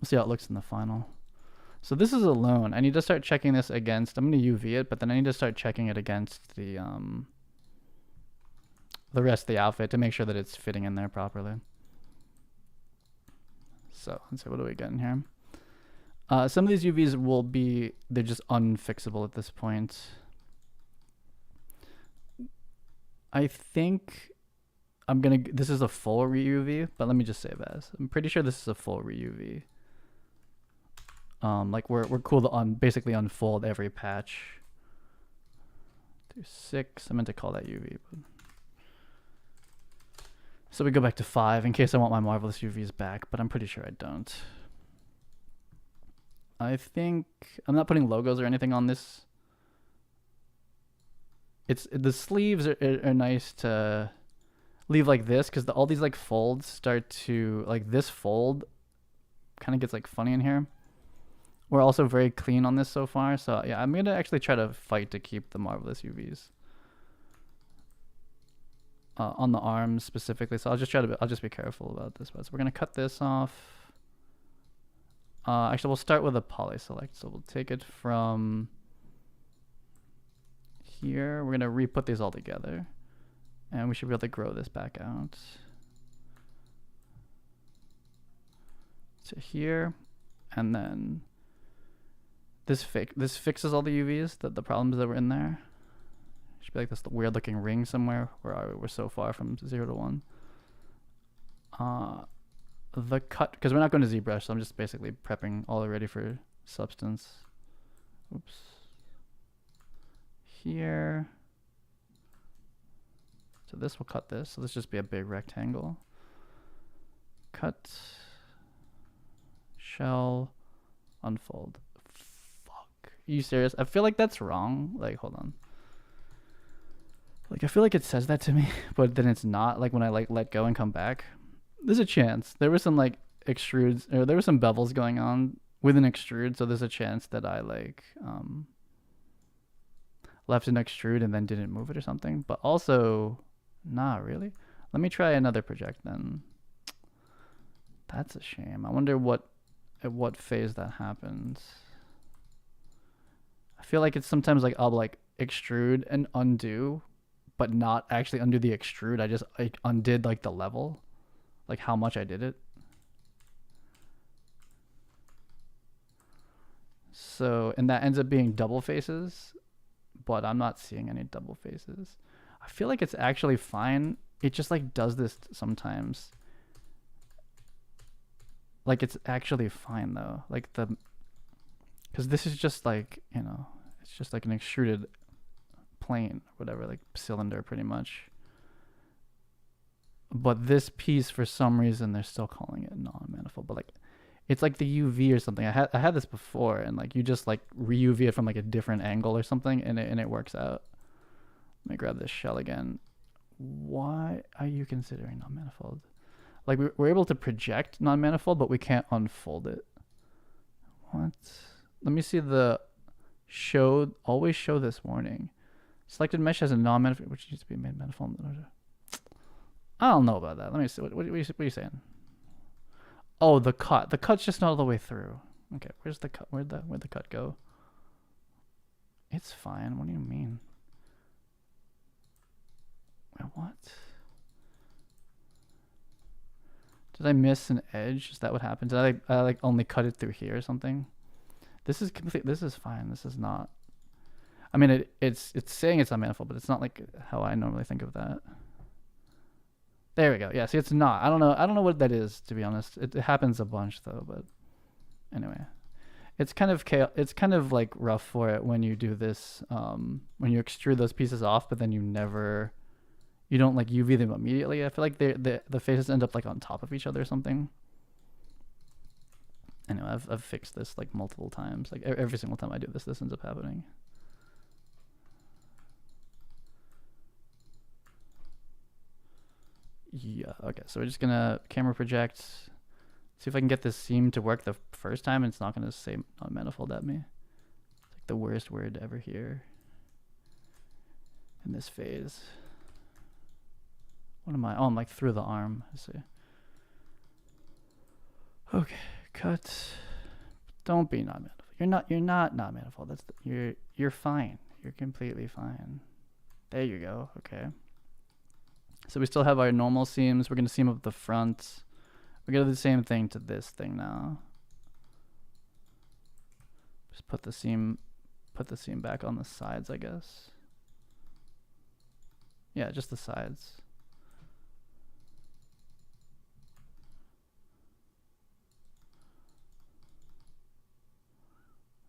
We'll see how it looks in the final. So this is alone. I need to start checking this against, I'm going to UV it, but then I need to start checking it against the rest of the outfit to make sure that it's fitting in there properly. So let's see, what do we get in here? Some of these UVs will be, they're just unfixable at this point. I think I'm gonna, this is a full re-UV, but let me just save as. I'm pretty sure this is a full re-UV. Like we're cool to basically unfold every patch. Do 6, I meant to call that UV. But... So we go back to 5 in case I want my Marvelous UVs back, but I'm pretty sure I don't. I think I'm not putting logos or anything on this. It's the sleeves are nice to leave like this because all these like folds start to like this fold kind of gets like funny in here. We're also very clean on this so far, so yeah, I'm gonna actually try to fight to keep the Marvelous UVs on the arms specifically. So I'll just be careful about this. But so we're gonna cut this off. Actually, we'll start with a poly select. So we'll take it from here. We're gonna re-put these all together, and we should be able to grow this back out to here, and then this fixes all the UVs, the problems that were in there. Should be like this weird looking ring somewhere. Where are we? We're so far from 0 to 1. The cut, because we're not going to Zbrush, so I'm just basically prepping all ready for substance. Oops. Here. So this will cut this. So this just be a big rectangle. Cut. Shell. Unfold. Fuck. Are you serious? I feel like that's wrong. Like, hold on. Like, I feel like it says that to me, but then it's not. Like, when I, like, let go and come back. There's a chance. There was some, like, extrudes, or there were some bevels going on with an extrude, so there's a chance that I, like, left an extrude and then didn't move it or something. But also, not really. Let me try another project then. That's a shame. I wonder at what phase that happens. I feel like it's sometimes like I'll like extrude and undo, but not actually undo the extrude. I just like undid like the level, like how much I did it. So, and that ends up being double faces, but I'm not seeing any double faces. I feel like it's actually fine. It just like does this sometimes. Like it's actually fine though. Like because this is just like, you know, it's just like an extruded plane, whatever, like cylinder pretty much. But this piece, for some reason, they're still calling it non-manifold. But like, it's like the UV or something. I had this before, and like you just like re-UV it from like a different angle or something, and it works out. Let me grab this shell again. Why are you considering non-manifold? Like we're able to project non-manifold, but we can't unfold it. What? Let me see the show. Always show this warning. Selected mesh has a non-manifold, which needs to be made manifold. I don't know about that. Let me see. What are you saying? Oh, the cut. The cut's just not all the way through. Okay, where's the cut? Where'd the cut go? It's fine. What do you mean? Wait, what? Did I miss an edge? Is that what happened? Did I like only cut it through here or something? This is complete. This is fine. This is not. I mean, it's saying it's unmanifold, but it's not like how I normally think of that. There we go. Yeah, see, it's not. I don't know what that is, to be honest. It happens a bunch though, but anyway, it's kind of like rough for it when you do this, when you extrude those pieces off, but then you don't like UV them immediately. I feel like the faces end up like on top of each other or something. Anyway, I've fixed this like multiple times. Like every single time I do this ends up happening. Yeah, okay, so we're just gonna camera project, see if I can get this seam to work the first time, and it's not gonna say non-manifold at me. It's like the worst word to ever hear in this phase. What am I? Oh, I'm like through the arm. I see. Okay, cut. Don't be non-manifold. You're not manifold. That's you're fine. You're completely fine. There you go. Okay. So we still have our normal seams. We're gonna seam up the front. We're gonna do the same thing to this thing now. Just put the seam back on the sides, I guess. Yeah, just the sides.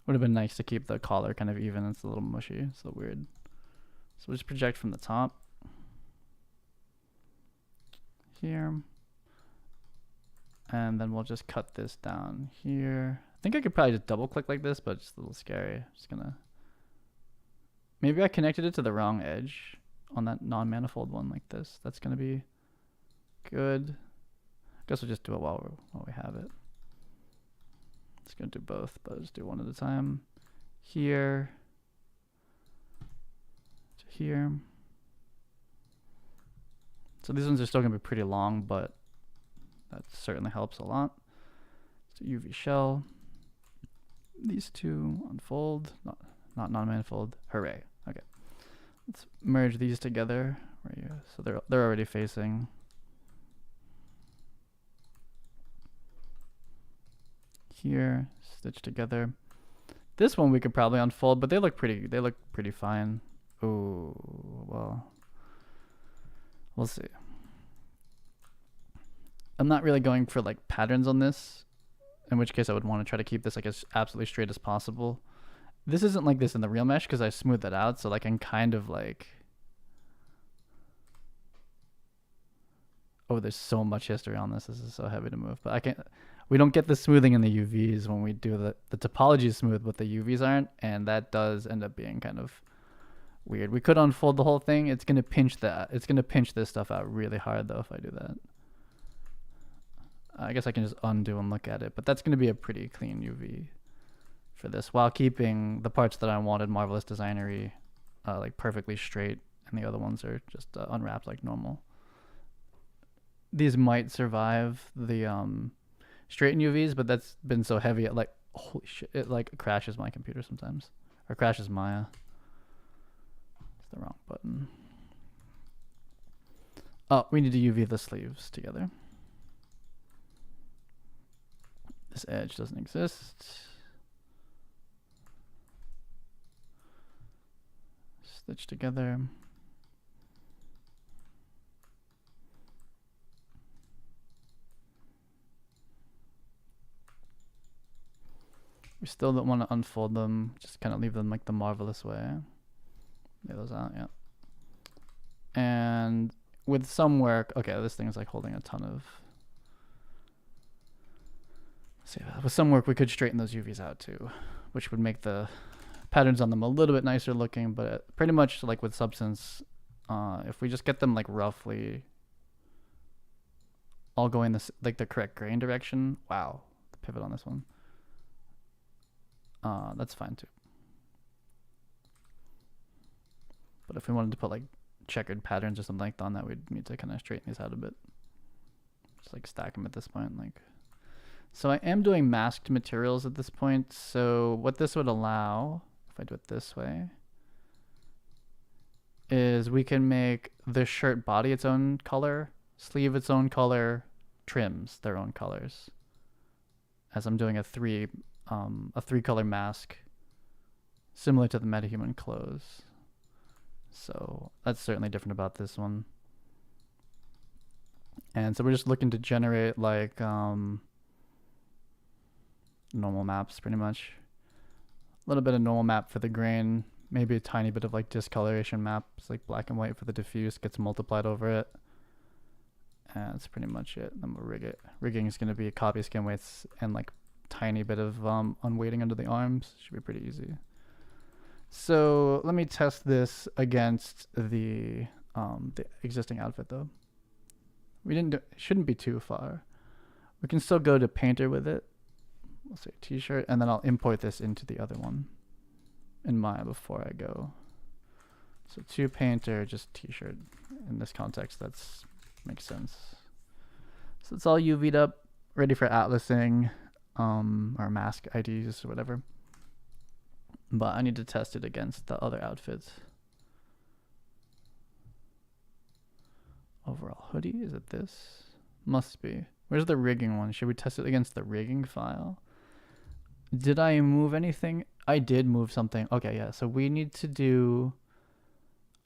Would have been nice to keep the collar kind of even. It's a little mushy. It's a little weird. So we'll just project from the top. Here. And then we'll just cut this down here. I think I could probably just double click like this, but it's a little scary. Just gonna... Maybe I connected it to the wrong edge on that non-manifold one like this. That's gonna be good. I guess we'll just do it while we have it. It's gonna do both, but just do one at a time. Here to here. So these ones are still gonna be pretty long, but that certainly helps a lot. So UV shell. These two unfold, not non-manifold. Hooray! Okay, let's merge these together right here. So they're already facing. Here, stitch together. This one we could probably unfold, but they look pretty fine. Oh, well, we'll see. I'm not really going for like patterns on this, in which case I would want to try to keep this like as absolutely straight as possible. This isn't like this in the real mesh because I smoothed it out, so like I'm kind of like, oh, there's so much history on this. This is so heavy to move, but I can't. We don't get the smoothing in the UVs when we do the topology is smooth, but the UVs aren't, and that does end up being kind of weird. We could unfold the whole thing. It's gonna pinch that. It's gonna pinch this stuff out really hard though if I do that. I guess I can just undo and look at it, but that's gonna be a pretty clean UV for this, while keeping the parts that I wanted Marvelous Designery like perfectly straight, and the other ones are just unwrapped like normal. These might survive the straighten UVs, but that's been so heavy it like, holy shit, it like crashes my computer sometimes, or crashes Maya. It's the wrong button. Oh, we need to UV the sleeves together. This edge doesn't exist. Stitch together. We still don't want to unfold them, just kind of leave them like the Marvelous way. Lay those out, yeah. And with some work, okay, this thing is like holding a ton of... See, with some work we could straighten those UVs out too, which would make the patterns on them a little bit nicer looking, but pretty much like with Substance, if we just get them like roughly all going this like the correct grain direction, wow, the pivot on this one. That's fine too. But if we wanted to put like checkered patterns or something like that on that, we'd need to kind of straighten these out a bit. Just like stack them at this point. Like, so I am doing masked materials at this point. So what this would allow, if I do it this way, is we can make the shirt body its own color, sleeve its own color, trims their own colors. As I'm doing a three color mask similar to the MetaHuman clothes. So that's certainly different about this one. And so we're just looking to generate like normal maps pretty much. A little bit of normal map for the grain, maybe a tiny bit of like discoloration maps, like black and white for the diffuse gets multiplied over it. And that's pretty much it. Then we'll rig it. Rigging is going to be copy skin weights and like tiny bit of unweighting under the arms. Should be pretty easy. So let me test this against the existing outfit though. It shouldn't be too far. We can still go to Painter with it. We'll say t-shirt, and then I'll import this into the other one in Maya before I go. So to Painter, just t-shirt. In this context, that's makes sense. So it's all UV'd up, ready for atlasing, or mask IDs or whatever. but I need to test it against the other outfits. Overall hoodie, is it this? Must be. Where's the rigging one? Should we test it against the rigging file? Did I move anything? I did move something. Okay, yeah. So we need to do.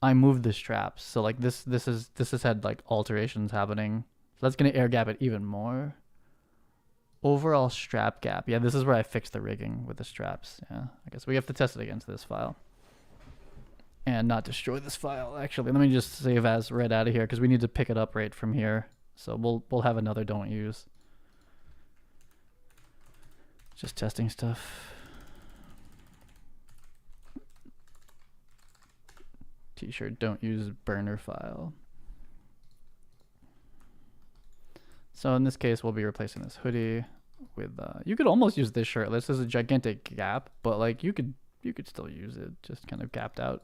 I moved the straps. So like this has had like alterations happening. So that's gonna air gap it even more. Overall strap gap. Yeah, this is where I fixed the rigging with the straps. Yeah, I guess we have to test it against this file. And not destroy this file. Actually, let me just save as right out of here because we need to pick it up right from here. So we'll have another don't use. Just testing stuff. T-shirt don't use burner file. So in this case, we'll be replacing this hoodie with. You could almost use this shirt. This is a gigantic gap, but like you could still use it, just kind of gapped out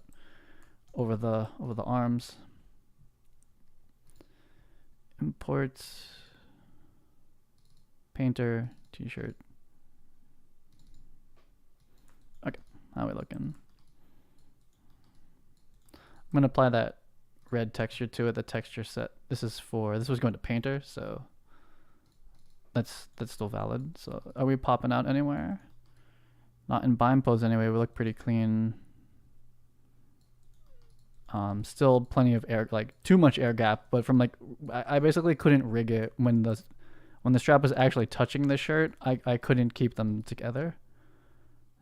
over the arms. Imports, painter, t-shirt. Okay, how are we looking? I'm gonna apply that red texture to it. The texture set. This was going to painter, so that's still valid. So are we popping out anywhere? Not in bind pose anyway. We look pretty clean. Still plenty of air, like too much air gap, but from like I basically couldn't rig it when the strap was actually touching the shirt. I couldn't keep them together,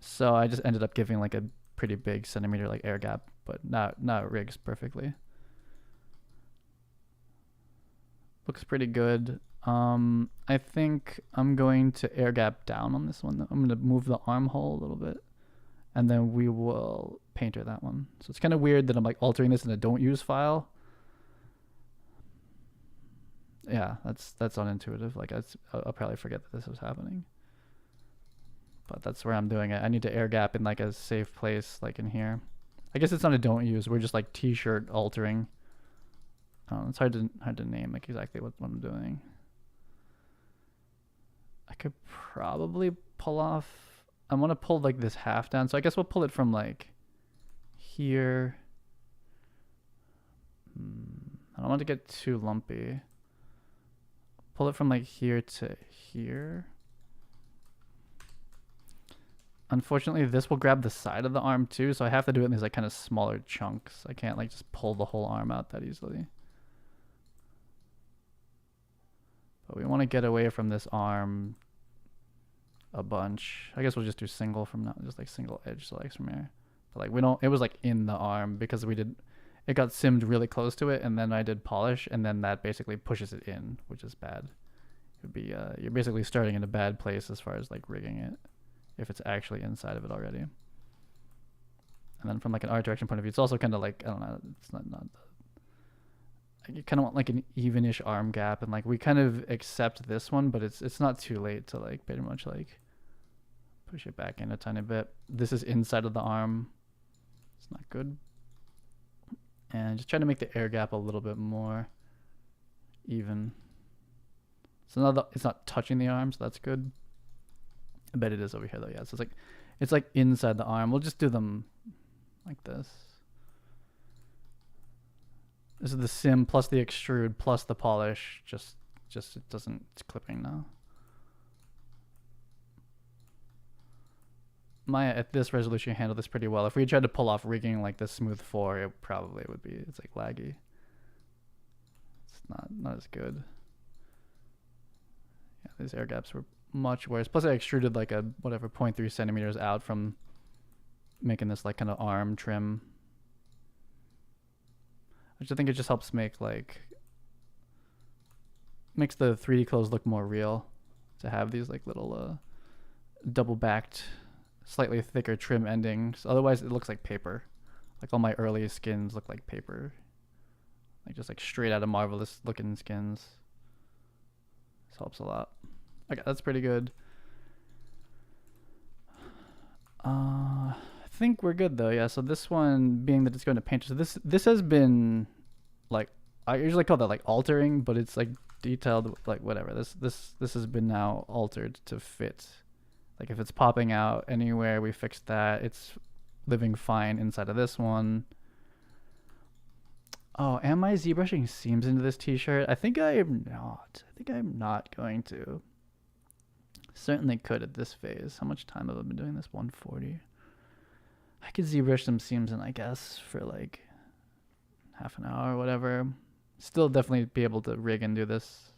so I just ended up giving like a pretty big centimeter like air gap, but now it rigs perfectly. Looks pretty good. I think I'm going to air gap down on this one. I'm going to move the armhole a little bit, and then we will painter that one. So it's kind of weird that I'm like altering this in a don't use file. Yeah, that's unintuitive. Like I'll probably forget that this was happening, but that's where I'm doing it. I need to air gap in like a safe place, like in here. I guess it's not a don't use. We're just like t-shirt altering. It's hard to name like exactly what I'm doing. I could probably pull off. I want to pull like this half down, so I guess we'll pull it from like here. I don't want to get too lumpy. Pull it from like here to here. Unfortunately, this will grab the side of the arm too, so I have to do it in these like kind of smaller chunks. I can't like just pull the whole arm out that easily. But we want to get away from this arm a bunch. I guess we'll just do single from now, just like single edge selects from here. But like we don't, it was like in the arm because it got simmed really close to it, and then I did polish, and then that basically pushes it in, which is bad. It would be, you're basically starting in a bad place as far as like rigging it, if it's actually inside of it already. And then from like an art direction point of view, it's also kind of like, I don't know, it's not you kind of want like an even-ish arm gap, and like we kind of accept this one, but it's not too late to like pretty much like push it back in a tiny bit. This is inside of the arm. It's not good. And just trying to make the air gap a little bit more even. So now it's not touching the arm, so that's good. I bet it is over here though, yeah. So it's like inside the arm. We'll just do them like this. This is the sim plus the extrude plus the polish. Just it doesn't, it's clipping now. Maya at this resolution handled this pretty well. If we tried to pull off rigging like the Smooth 4, it probably would be, it's like laggy. It's not as good. Yeah, these air gaps were much worse. Plus I extruded like a whatever 0.3 centimeters out from making this like kind of arm trim. I just think it just helps makes the 3D clothes look more real to have these like little double backed, slightly thicker trim endings. Otherwise it looks like paper. Like all my early skins look like paper. Like just like straight out of Marvelous looking skins. This helps a lot. Okay, that's pretty good. I think we're good though. Yeah, so this one being that it's going to painter. So this has been like, I usually call that like altering, but it's like detailed, like whatever. This has been now altered to fit. Like if it's popping out anywhere, we fixed that. It's living fine inside of this one. Oh, am I ZBrushing seams into this t-shirt? I think I am not. I think I'm not going to. Certainly could at this phase. How much time have I been doing this? 140. I could ZBrush some seams in, I guess, for like half an hour or whatever. Still definitely be able to rig and do this.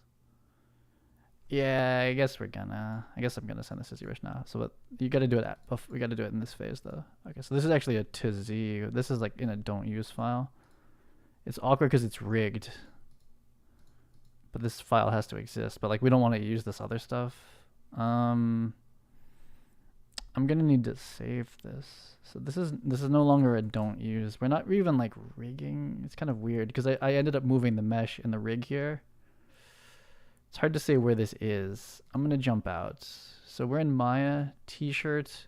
Yeah, I guess I'm gonna send this to ZBrush now. So what you gotta do it at, we gotta do it in this phase though. Okay, so this is actually a to Z. This is like in a don't use file. It's awkward because it's rigged. But this file has to exist. But like we don't want to use this other stuff. I'm gonna need to save this. So this is no longer a don't use. We're not even like rigging. It's kind of weird because I ended up moving the mesh in the rig here. It's hard to say where this is. I'm gonna jump out. So we're in Maya t-shirt.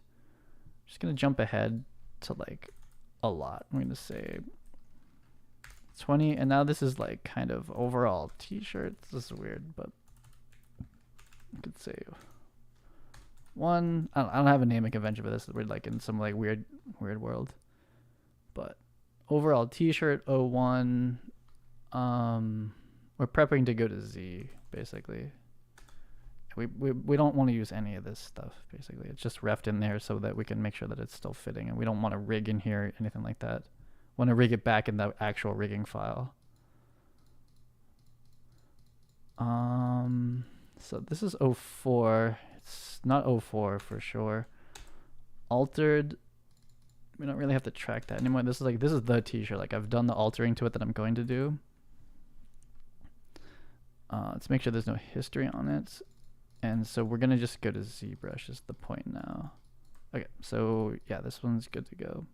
Just gonna jump ahead to like a lot. I'm gonna say 20, and now this is like kind of overall t-shirt. This is weird, but I could say 1. I don't have a naming convention for this. We're like in some like weird world. But overall t-shirt 01. We're prepping to go to Z basically. We don't want to use any of this stuff basically. It's just refed in there so that we can make sure that it's still fitting, and we don't want to rig in here anything like that. Want to rig it back in the actual rigging file. So this is 04. It's not 04 for sure. Altered. We don't really have to track that anymore. This is the t-shirt. Like I've done the altering to it that I'm going to do. Let's make sure there's no history on it. And so we're gonna just go to ZBrush is the point now. Okay, so yeah, this one's good to go.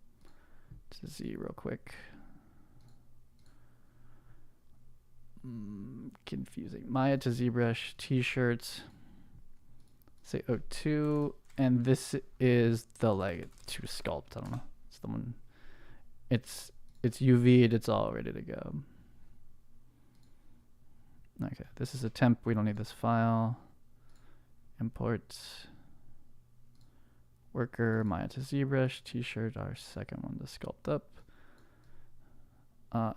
To Z real quick. Confusing. Maya to ZBrush t-shirts. Say 02, and this is the like 2 sculpt. I don't know. It's the one. It's UV'd. It's all ready to go. Okay, this is a temp. We don't need this file. Import worker Maya to ZBrush t-shirt. Our second one to sculpt up.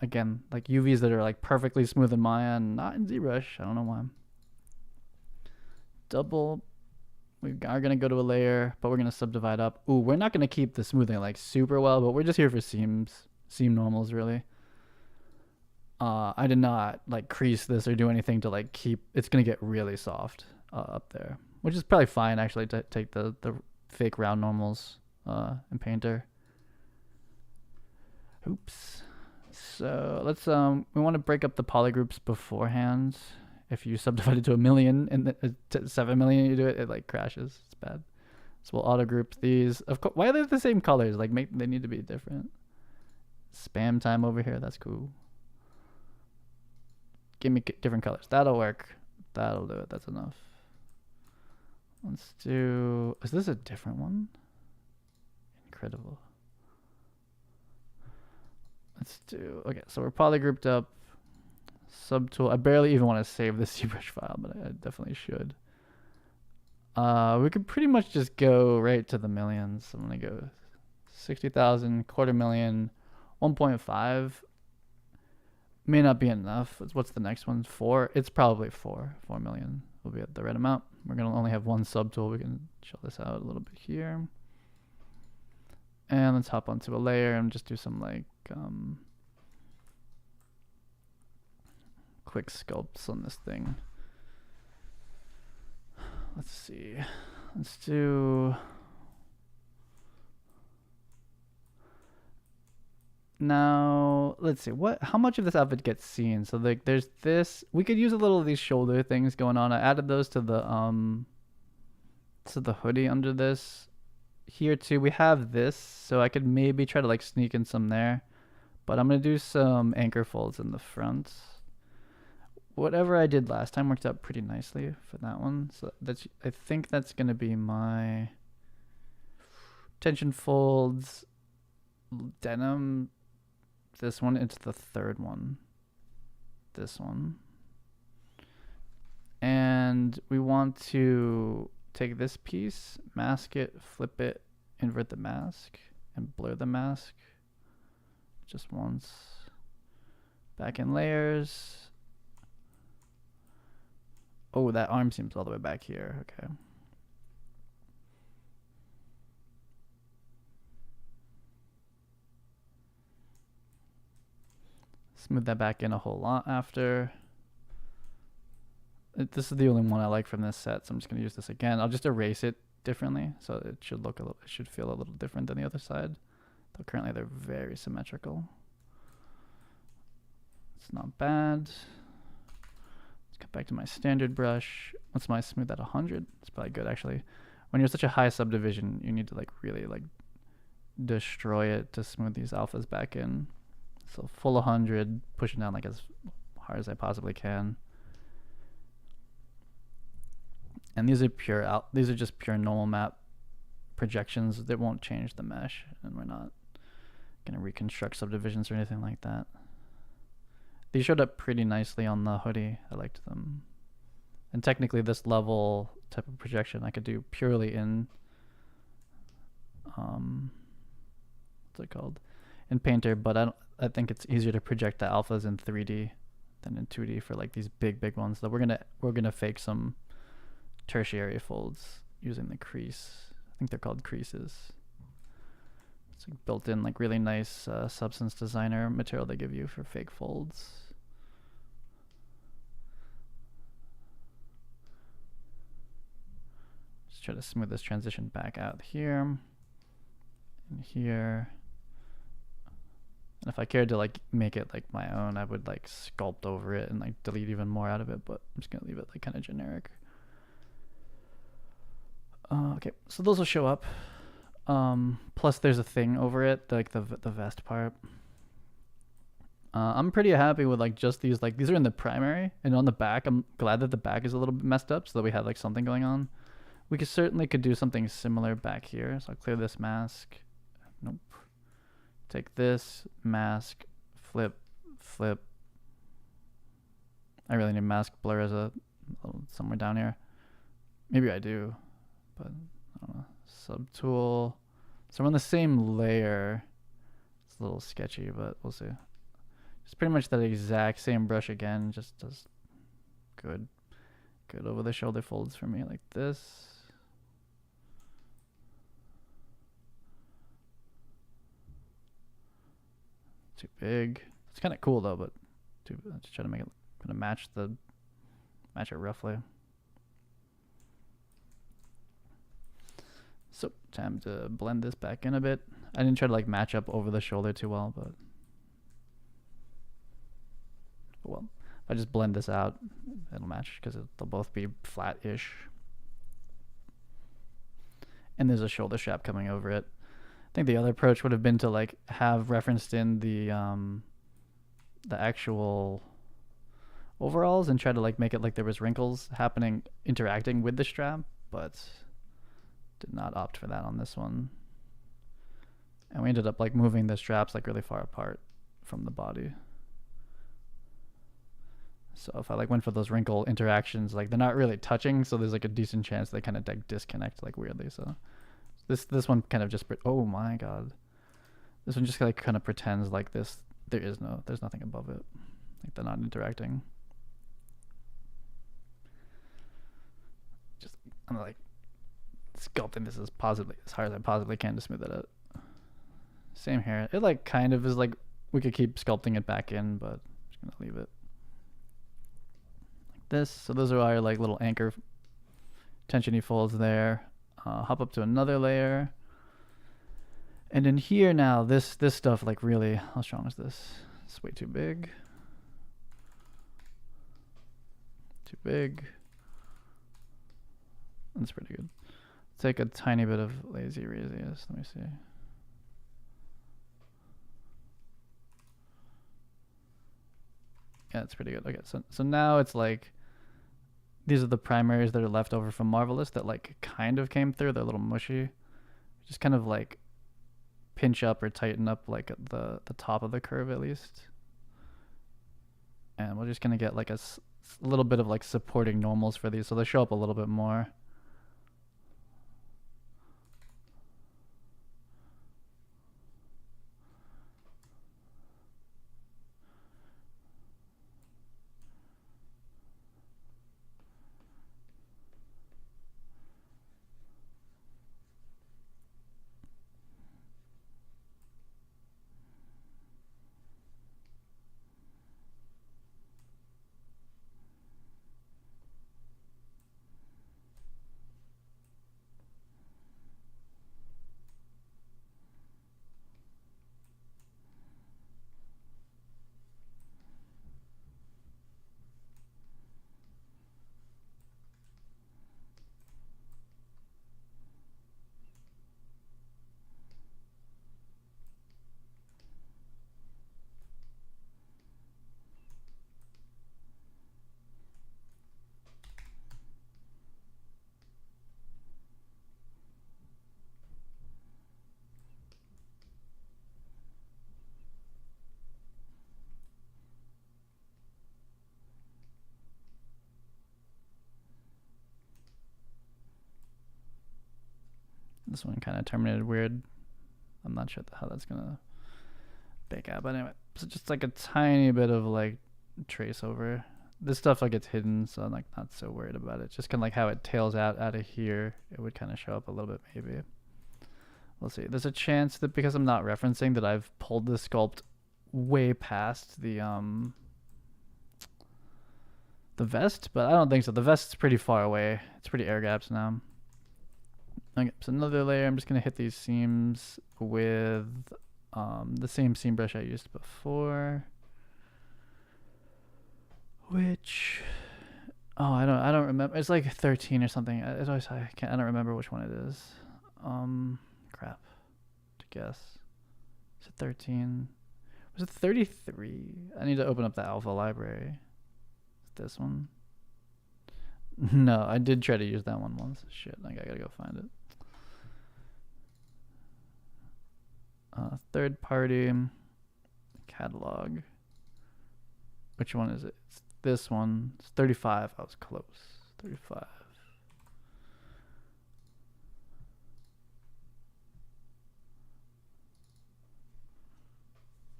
Again, like UVs that are like perfectly smooth in Maya and not in ZBrush. I don't know why. Double. We are gonna go to a layer, but we're gonna subdivide up. Ooh, we're not gonna keep the smoothing like super well, but we're just here for seam normals really. I did not like crease this or do anything to like keep. It's gonna get really soft up there, which is probably fine actually to take the fake round normals in Painter. Oops. So let's we want to break up the polygroups beforehand. If you subdivide it to 1 million and to 7 million, you do it, it like crashes. It's bad. So we'll auto group these. Of course, why are they the same colors? Like they need to be different. Spam time over here. That's cool. Give me different colors. That'll work. That'll do it. That's enough. Let's do. Is this a different one? Incredible. Let's do. Okay, so we're polygrouped up. Subtool. I barely even want to save this ZBrush file, but I definitely should. We could pretty much just go right to the millions. I'm gonna go 60,000, 250,000, 1.5. May not be enough. What's the next one? 4. It's probably 4 million will be at the right amount. We're gonna only have one subtool. We can chill this out a little bit here. And let's hop onto a layer and just do some like quick sculpts on this thing. Let's see. Let's do. Now, let's see. How much of this outfit gets seen? So like there's this. We could use a little of these shoulder things going on. I added those to the hoodie under this. Here too, we have this, so I could maybe try to like sneak in some there. But I'm gonna do some anchor folds in the front. Whatever I did last time worked out pretty nicely for that one. So I think that's gonna be my tension folds, denim, this one into the third one, this one. And we want to take this piece, mask it, flip it, invert the mask. and blur the mask just once. Back in layers. Oh, that arm seems all the way back here. Okay. Smooth that back in a whole lot after. This is the only one I like from this set, so I'm just going to use this again. I'll just erase it differently, so it should look it should feel a little different than the other side. Though currently they're very symmetrical. It's not bad. Let's get back to my standard brush. What's my smooth at 100? It's probably good actually. When you're such a high subdivision, you need to like really like destroy it to smooth these alphas back in. So full 100, pushing down like as hard as I possibly can. And these are these are just pure normal map projections that won't change the mesh, and we're not gonna reconstruct subdivisions or anything like that. These showed up pretty nicely on the hoodie. I liked them. And technically this level type of projection I could do purely in what's it called? In Painter, but I think it's easier to project the alphas in 3D than in 2D for like these big ones. So we're gonna fake some tertiary folds using the crease. I think they're called creases. It's like built in like really nice Substance Designer material they give you for fake folds. Just try to smooth this transition back out here and here. And if I cared to like make it like my own, I would like sculpt over it and like delete even more out of it, but I'm just gonna leave it like kind of generic. Okay, so those will show up. Plus there's a thing over it, like the vest part. I'm pretty happy with like just these, like these are in the primary, and on the back, I'm glad that the back is a little bit messed up so that we have like something going on. We could do something similar back here. So I'll clear this mask. Nope. Take this mask, flip. I really need mask blur as a somewhere down here. Maybe I do, but I don't know. Subtool. So we're on the same layer. It's a little sketchy, but we'll see. It's pretty much that exact same brush again, just does good over the shoulder folds for me like this. Too big. It's kind of cool though, but just try to make it kind of match it roughly. So time to blend this back in a bit. I didn't try to like match up over the shoulder too well, but well, if I just blend this out, it'll match because they'll both be flat-ish. And there's a shoulder strap coming over it. I think the other approach would have been to like have referenced in the actual overalls and try to like make it like there was wrinkles happening interacting with the strap, but did not opt for that on this one. And we ended up like moving the straps like really far apart from the body. So if I like went for those wrinkle interactions, like they're not really touching, so there's like a decent chance they kind of like disconnect like weirdly. So this one kind of just, oh my god, this one just like kind of pretends like there's nothing above it, like they're not interacting. Just I'm like sculpting this as hard as I possibly can to smooth it out. Same here. It like kind of is like we could keep sculpting it back in, but I'm just gonna leave it like this. So those are our like little anchor tensiony folds there. Hop up to another layer, and in here now this stuff like really, how strong is this? It's way too big. Too big. That's pretty good. Take a tiny bit of lazy radius. Let me see. Yeah, it's pretty good. Okay, so now it's like these are the primaries that are left over from Marvelous that like kind of came through. They're a little mushy. Just kind of like pinch up or tighten up like the top of the curve at least. And we're just gonna get like a little bit of like supporting normals for these, so they show up a little bit more. This one kind of terminated weird. I'm not sure how that's gonna bake out, but anyway, so just like a tiny bit of like trace over. This stuff like gets hidden, so I'm like not so worried about it. Just kind of like how it tails out of here, it would kind of show up a little bit maybe. We'll see. There's a chance that because I'm not referencing that I've pulled the sculpt way past the vest, but I don't think so. The vest's pretty far away. It's pretty air gaps now. Okay, so another layer. I'm just gonna hit these seams with the same seam brush I used before, which I don't remember. It's like 13 or something. I don't remember which one it is. Crap. To guess. Is it 13? Was it 33? I need to open up the alpha library. Is this one? No, I did try to use that one once. Shit, I gotta go find it. Third party catalog. Which one is it? It's this one. It's 35. I was close. 35.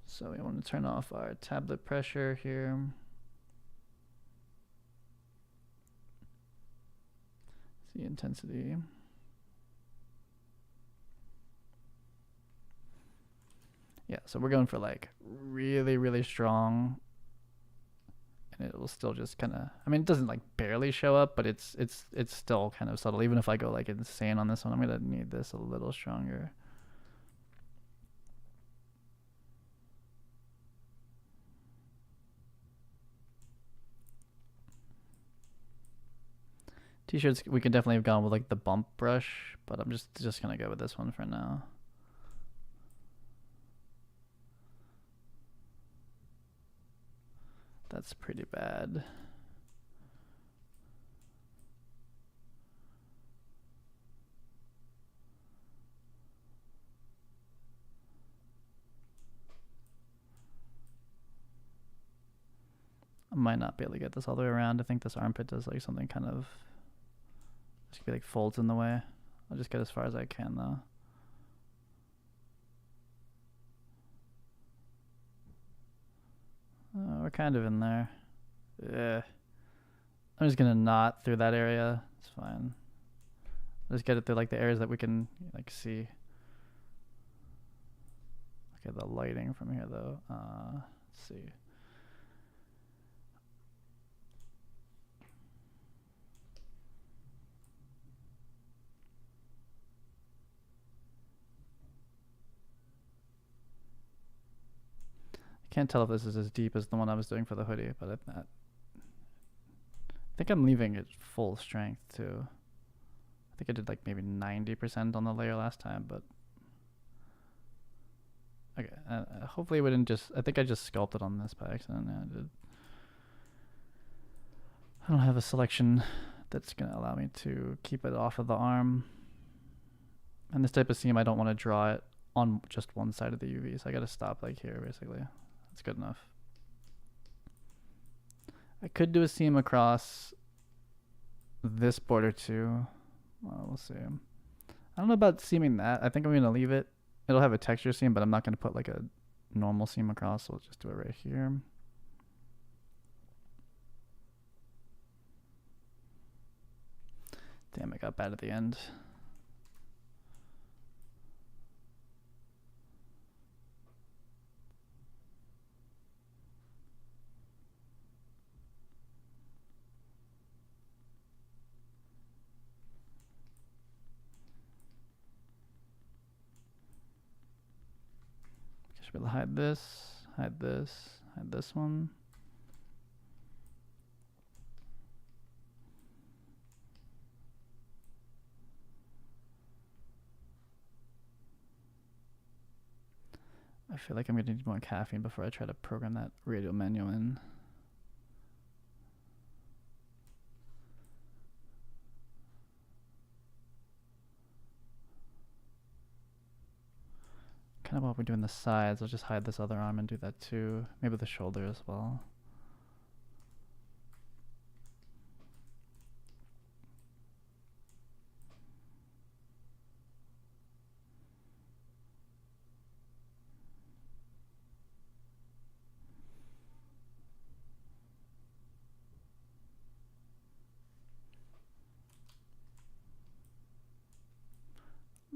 So we want to turn off our tablet pressure here. See intensity. Yeah, so we're going for like really, really strong, and it will still just kind of, I mean, it doesn't like barely show up, but it's still kind of subtle. Even if I go like insane on this one, I'm gonna need this a little stronger. T-shirts, we could definitely have gone with like the bump brush, but I'm just gonna go with this one for now. That's pretty bad. I might not be able to get this all the way around. I think this armpit does like something kind of, this could be like folds in the way. I'll just get as far as I can though. We're kind of in there. Yeah. I'm just gonna knot through that area. It's fine. I'll just get it through like the areas that we can like see. Okay, the lighting from here though. Let's see. Can't tell if this is as deep as the one I was doing for the hoodie, but I think I'm leaving it full strength too. I think I did like maybe 90% on the layer last time, but okay. Hopefully we didn't just, I think I just sculpted on this by accident. Yeah, I did. I don't have a selection that's gonna allow me to keep it off of the arm. And this type of seam, I don't want to draw it on just one side of the UV, so I gotta stop like here basically. That's good enough. I could do a seam across this border too. Well, we'll see. I don't know about seaming that. I think I'm going to leave it. It'll have a texture seam, but I'm not going to put like a normal seam across. So we'll just do it right here. Damn, it got bad at the end. Should be able to hide this, hide this, hide this one. I feel like I'm going to need more caffeine before I try to program that radial menu in. Kind of while we're doing the sides, I'll just hide this other arm and do that too. Maybe the shoulder as well.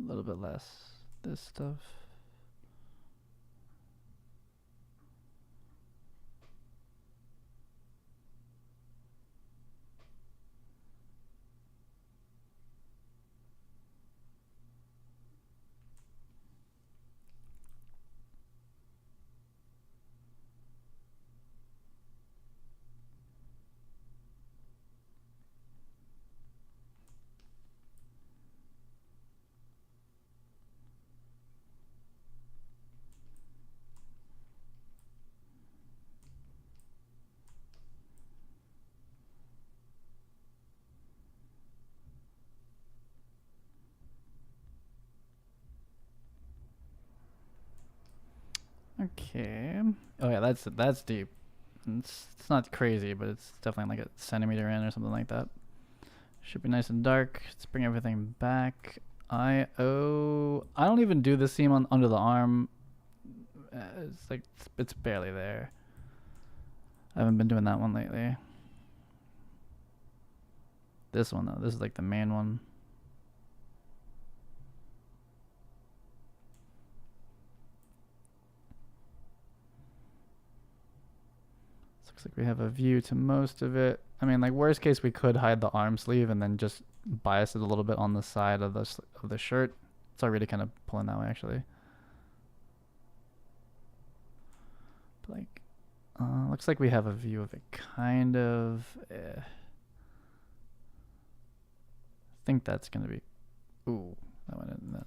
little bit less this stuff. Okay. Oh yeah, that's deep. It's not crazy, but it's definitely like a centimeter in or something like that. Should be nice and dark. Let's bring everything back. I don't even do the seam on under the arm. It's like it's barely there. I haven't been doing that one lately. This one though, this is like the main one. Looks like we have a view to most of it. I mean, like worst case, we could hide the arm sleeve and then just bias it a little bit on the side of the shirt. It's already kind of pulling that way actually. But like, looks like we have a view of it kind of. I think that's gonna be. Ooh, that went in that.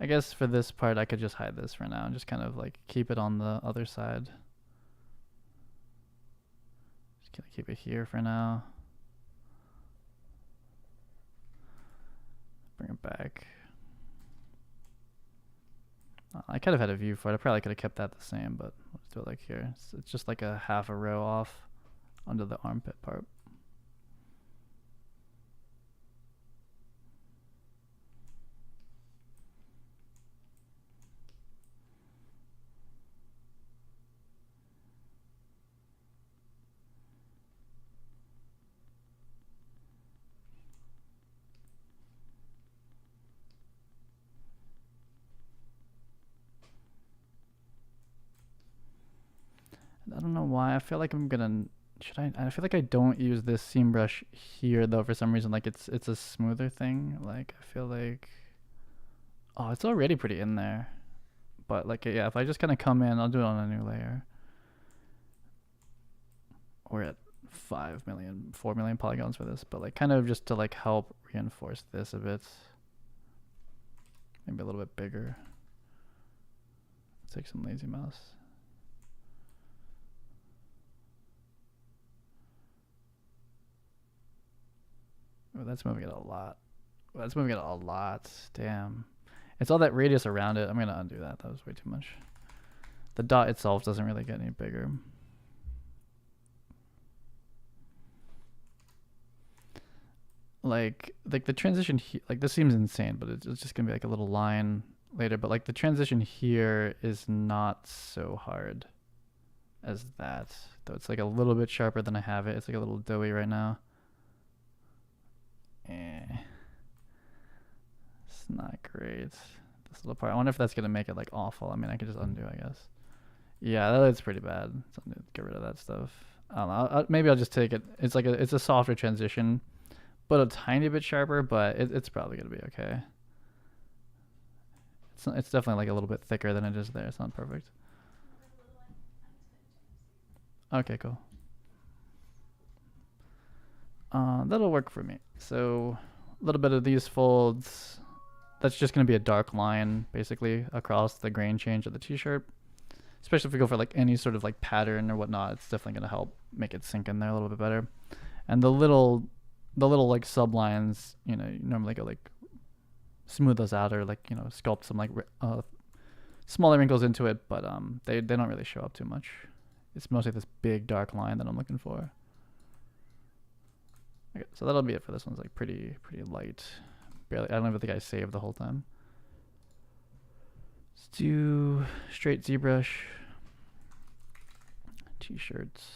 I guess for this part, I could just hide this for now and just kind of like keep it on the other side. Can I keep it here for now? Bring it back. I kind of had a view for it. I probably could have kept that the same, but let's do it like here. It's just like a half a row off under the armpit part. I don't know why. I feel like I'm gonna. Should I? I feel like I don't use this seam brush here though. For some reason, like it's a smoother thing. Like I feel like. Oh, it's already pretty in there. But like yeah, if I just kind of come in, I'll do it on a new layer. We're at 4 million polygons for this, but like kind of just to like help reinforce this a bit. Maybe a little bit bigger. Let's take some lazy mouse. Oh, that's moving it a lot. That's moving it a lot. Damn. It's all that radius around it. I'm going to undo that. That was way too much. The dot itself doesn't really get any bigger. Like the transition, like this seems insane, but it's just going to be like a little line later. But like the transition here is not so hard as that. Though it's like a little bit sharper than I have it. It's like a little doughy right now. It's not great. This little part. I wonder if that's gonna make it like awful. I mean, I could just undo, I guess. Yeah, that's pretty bad. So get rid of that stuff. I don't know. Maybe I'll just take it. It's like it's a softer transition, but a tiny bit sharper. But it's probably gonna be okay. It's definitely like a little bit thicker than it is there. It's not perfect. Okay, cool. That'll work for me. So a little bit of these folds. That's just going to be a dark line basically across the grain change of the t-shirt. Especially if we go for like any sort of like pattern or whatnot, it's definitely going to help make it sink in there a little bit better. And the little like sublines, you know, you normally go like smooth those out or like, you know, sculpt some like smaller wrinkles into it, but they don't really show up too much. It's mostly this big dark line that I'm looking for. Okay, so that'll be it for this one. It's like pretty light. Barely. I don't even think I saved the whole time. Let's do straight ZBrush t-shirts.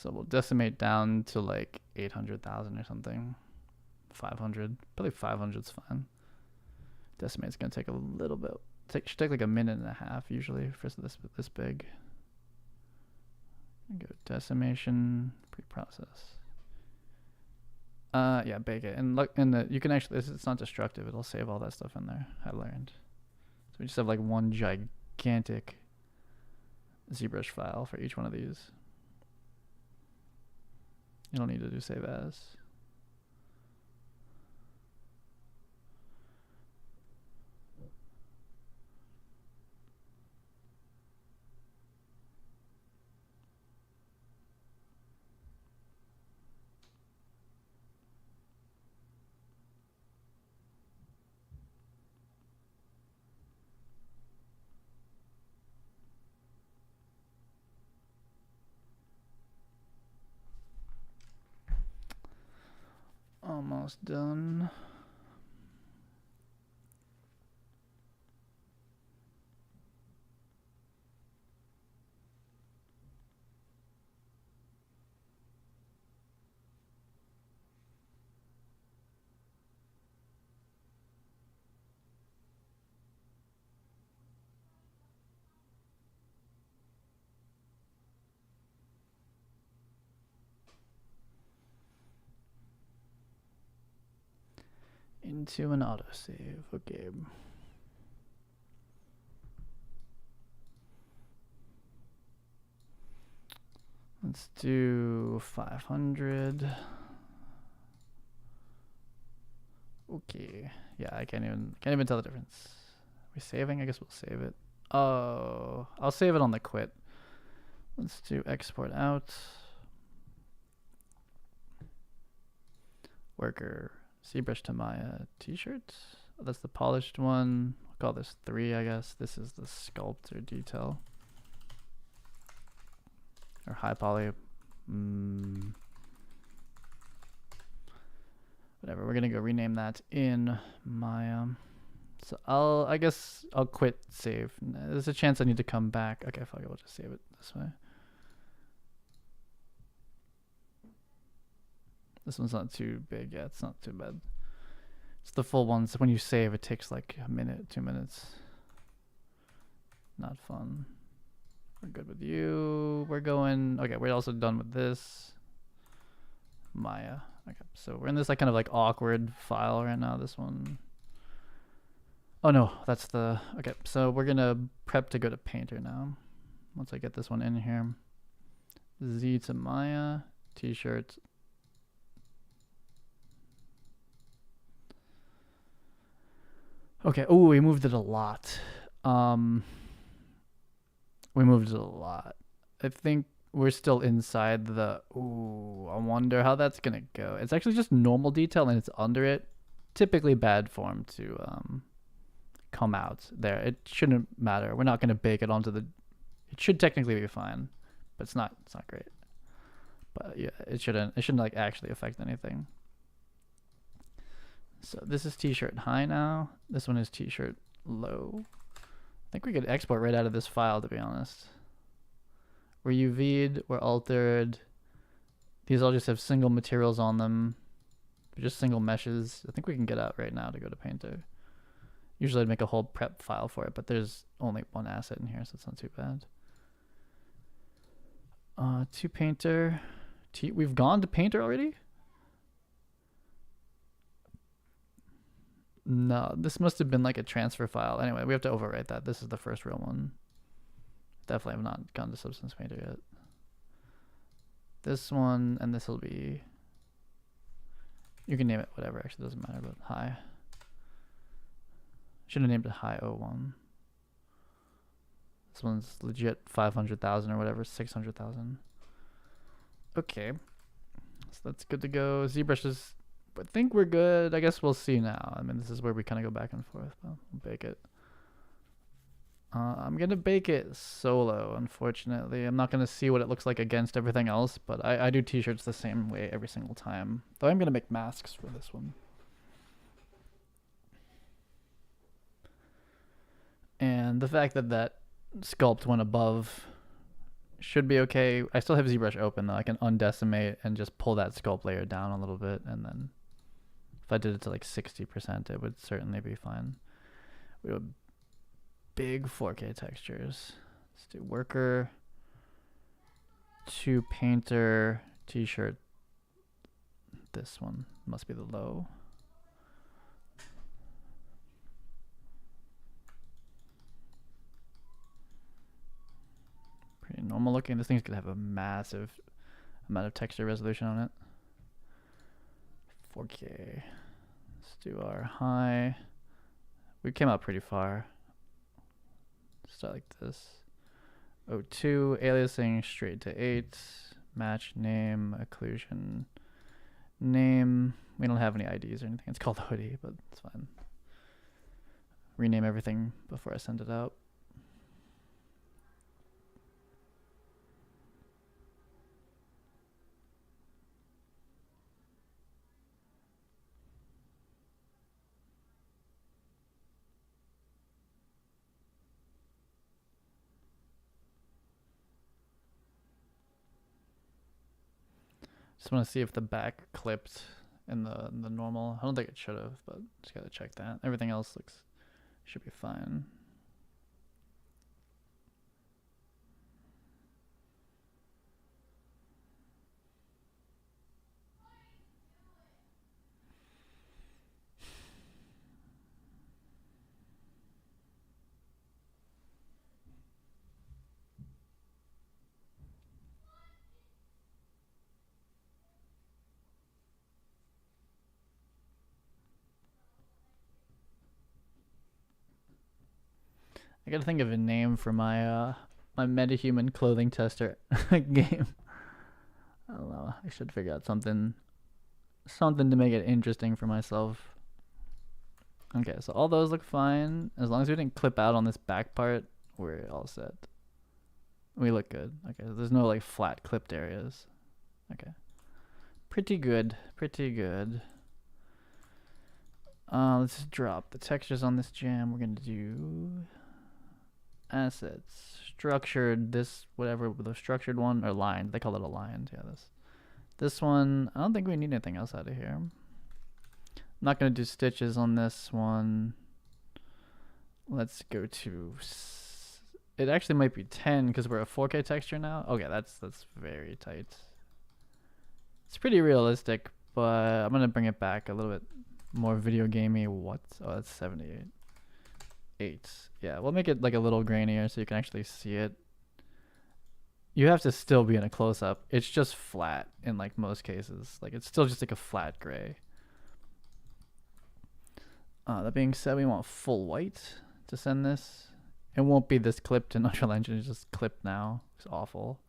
So we'll decimate down to like 800,000 or something. 500. Probably 500 is fine. Decimate's gonna take a little bit. Should take like a minute and a half usually for this big. Go decimation, pre-process. Yeah, bake it, and look, you can actually. It's not destructive. It'll save all that stuff in there. I learned. So we just have like one gigantic Zbrush file for each one of these. You don't need to do save as. Almost done. Into an autosave. Okay. Let's do 500. Okay. Yeah, I can't even tell the difference. Are we saving? I guess we'll save it. Oh, I'll save it on the quit. Let's do export out. Worker. Zbrush to Maya t-shirt. Oh, that's the polished one. I'll call this 3, I guess. This is the sculpt or detail. Or high poly. Whatever. We're gonna go rename that in Maya. So I guess I'll quit save. There's a chance I need to come back. Okay, fuck it. We'll just save it this way. This one's not too big. Yeah, it's not too bad. It's the full ones. When you save, it takes like a minute, 2 minutes. Not fun. We're good with you. We're going. Okay, we're also done with this. Maya. Okay, so we're in this like kind of like awkward file right now. This one. Oh no, that's the. Okay, so we're gonna prep to go to Painter now. Once I get this one in here. Z to Maya. T-shirt. Okay. Oh, we moved it a lot. We moved it a lot. I think we're still inside the. Ooh, I wonder how that's gonna go. It's actually just normal detail and it's under it. Typically bad form to come out there. It shouldn't matter. We're not gonna bake it onto the. It should technically be fine, but it's not. It's not great. But yeah, it shouldn't. It shouldn't like actually affect anything. So this is t-shirt high now. This one is t-shirt low. I think we could export right out of this file, to be honest. We're UV'd, we're altered. These all just have single materials on them. They're just single meshes. I think we can get out right now to go to Painter. Usually I'd make a whole prep file for it, but there's only one asset in here, so it's not too bad. To Painter. We've gone to Painter already? No, this must have been like a transfer file. Anyway, we have to overwrite that. This is the first real one. Definitely have not gone to Substance Painter yet. This one, and this will be... You can name it whatever, actually doesn't matter, but high. Should have named it high 01. This one's legit 500,000 or whatever, 600,000. Okay. So that's good to go. ZBrush is... I think we're good. I guess we'll see now. I mean, this is where we kind of go back and forth. But we'll bake it. I'm going to bake it solo, unfortunately. I'm not going to see what it looks like against everything else, but I do t-shirts the same way every single time. Though I'm going to make masks for this one. And the fact that that sculpt went above should be okay. I still have ZBrush open though. I can undecimate and just pull that sculpt layer down a little bit, and then if I did it to like 60%, it would certainly be fine. We have big 4K textures. Let's do worker to painter t-shirt. This one must be the low. Pretty normal looking. This thing's gonna have a massive amount of texture resolution on it. 4K. Let's do our high. We came out pretty far. Start like this. 02, aliasing straight to 8. Match name, occlusion, name. We don't have any IDs or anything. It's called hoodie, but it's fine. Rename everything before I send it out. Just want to see if the back clipped in the normal. I don't think it should have, but just gotta check that. Everything else should be fine. I gotta think of a name for my my MetaHuman clothing tester game. I don't know. I should figure out something to make it interesting for myself. Okay, so all those look fine. As long as we didn't clip out on this back part, we're all set. We look good. Okay, so there's no like flat clipped areas. Okay. Pretty good. Pretty good. Let's drop the textures on this jam. We're gonna do assets, structured, this whatever the structured one, or lined. They call it a lined. Yeah, this one. I don't think we need anything else out of here. I'm not gonna do stitches on this one. Let's go to. It actually might be 10 because we're a 4K texture now. Okay, that's very tight. It's pretty realistic, but I'm gonna bring it back a little bit more video gamey. What? Oh, that's 78. 8. Yeah, we'll make it like a little grainier so you can actually see it. You have to still be in a close-up. It's just flat in like most cases. Like it's still just like a flat gray. That being said, we want full white to send this. It won't be this clipped in Unreal Engine. It's just clipped now. It's awful.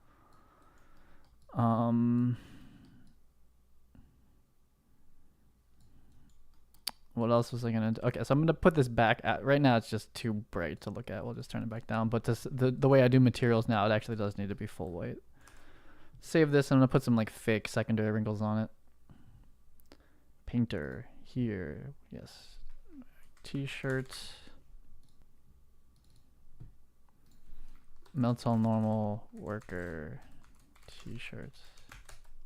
What else was I gonna do? Okay, so I'm gonna put this back at right now. It's just too bright to look at. We'll just turn it back down. But this, the way I do materials now, it actually does need to be full white. Save this. I'm gonna put some like fake secondary wrinkles on it. Painter here. Yes. T-shirt. Melts all normal worker. T-shirt.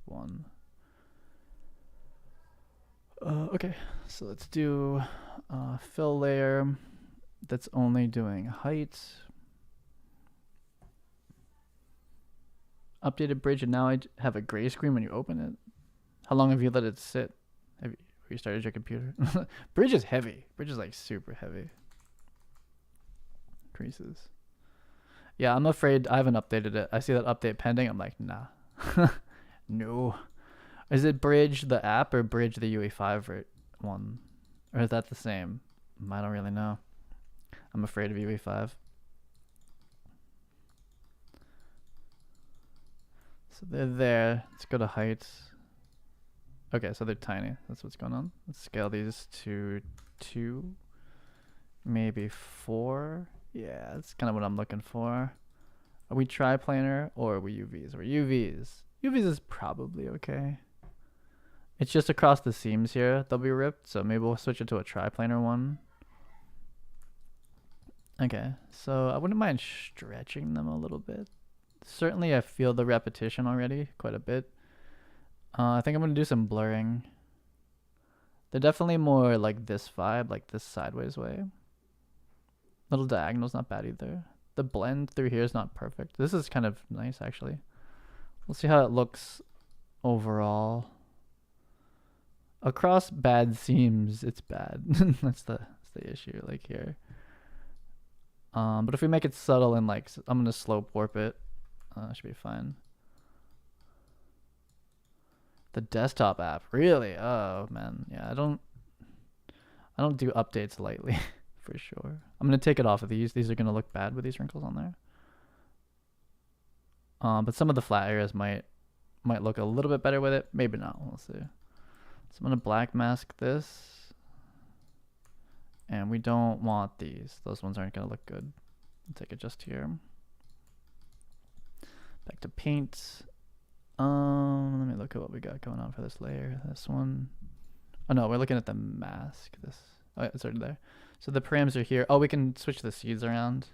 1. Okay, so let's do fill layer that's only doing height. Updated bridge, and now I have a gray screen when you open it. How long have you let it sit? Have you restarted your computer? Bridge is heavy. Bridge is like super heavy. Creases. Yeah, I'm afraid I haven't updated it. I see that update pending. I'm like, nah. No. Is it Bridge the app or Bridge the UE5 one? Or is that the same? I don't really know. I'm afraid of UE5. So they're there. Let's go to heights. Okay, so they're tiny. That's what's going on. Let's scale these to 2. Maybe 4. Yeah, that's kind of what I'm looking for. Are we triplanar or are we UVs? We're UVs. UVs is probably okay. It's just across the seams here. They'll be ripped, so maybe we'll switch it to a triplanar one. Okay, so I wouldn't mind stretching them a little bit. certainly I feel the repetition already quite a bit. I think I'm gonna do some blurring. They're definitely more like this vibe, like this sideways way. Little diagonal's not bad either. The blend through here is not perfect. This is kind of nice actually. We'll see how it looks overall. Across bad seams, it's bad. that's the issue, like here. But if we make it subtle and like, I'm gonna slope warp it. Should be fine. The desktop app, really? Oh man, yeah. I don't do updates lightly, for sure. I'm gonna take it off of these. These are gonna look bad with these wrinkles on there. But some of the flat areas might look a little bit better with it. Maybe not. We'll see. So I'm gonna black mask this, and we don't want these. Those ones aren't gonna look good. I'll take it just here. Back to paint. Let me look at what we got going on for this layer. This one. Oh no, we're looking at the mask. This. Oh, yeah, it's already there. So the params are here. Oh, we can switch the seeds around.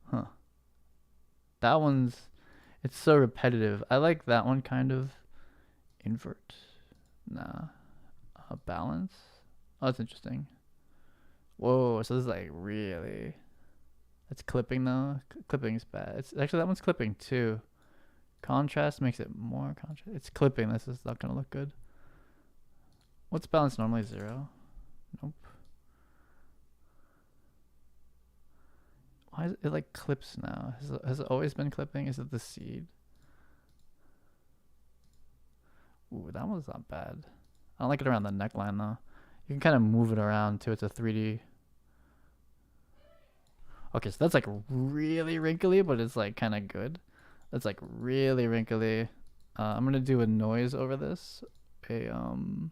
Huh. That one's. It's so repetitive. I like that one kind of. Invert. Nah. Balance. Oh, that's interesting. Whoa, so this is like really. It's clipping though. Clipping's bad. It's actually that one's clipping too. Contrast makes it more contrast. It's clipping. This is not gonna look good. What's balance normally? 0? Nope. Why is it like clips now? Has it always been clipping? Is it the seed? Ooh, that one's not bad. I don't like it around the neckline though. You can kind of move it around too. It's a 3D. Okay, so that's like really wrinkly, but it's like kind of good. That's like really wrinkly. I'm gonna do a noise over this. What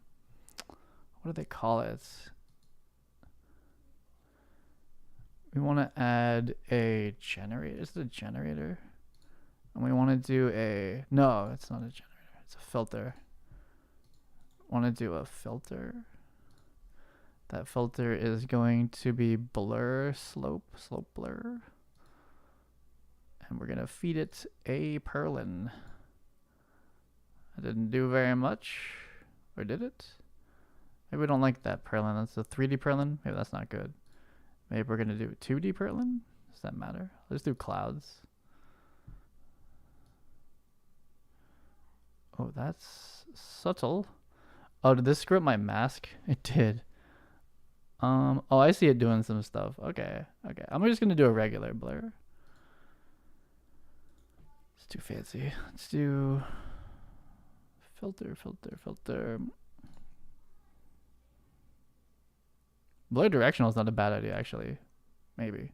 do they call it? We want to add a generator. Is it a generator? And we want to do a. No, it's not a generator. It's a filter. Want to do a filter. That filter is going to be blur slope blur. And we're going to feed it a purlin. I didn't do very much. Or did it? Maybe we don't like that purlin. That's a 3D purlin. Maybe that's not good. Maybe we're going to do 2D purlin. Does that matter? Let's do clouds. Oh, that's subtle. Oh, did this screw up my mask? It did. Oh, I see it doing some stuff. Okay. I'm just gonna do a regular blur. It's too fancy. Let's do filter. Blur directional is not a bad idea, actually. Maybe.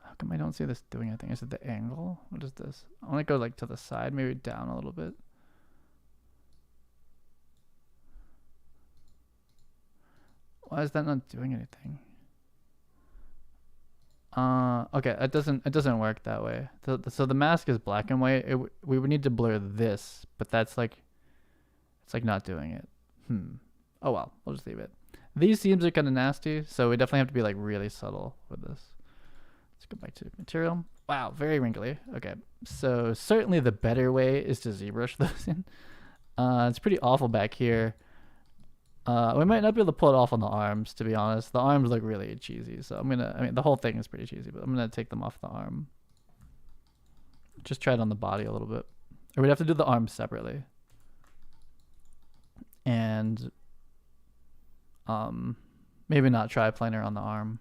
How come I don't see this doing anything? Is it the angle? What is this? I want to go like to the side, maybe down a little bit. Why is that not doing anything? Okay, it doesn't work that way. So the mask is black and white. We would need to blur this, but that's like, it's like not doing it. Oh well, we'll just leave it. These seams are kind of nasty, so we definitely have to be like really subtle with this. Let's go back to material. Wow, very wrinkly. Okay, so certainly the better way is to ZBrush those in. It's pretty awful back here. We might not be able to pull it off on the arms, to be honest. The arms look really cheesy, so I mean, the whole thing is pretty cheesy, but I'm gonna take them off the arm. Just try it on the body a little bit. Or we'd have to do the arms separately. And maybe not triplanar on the arm.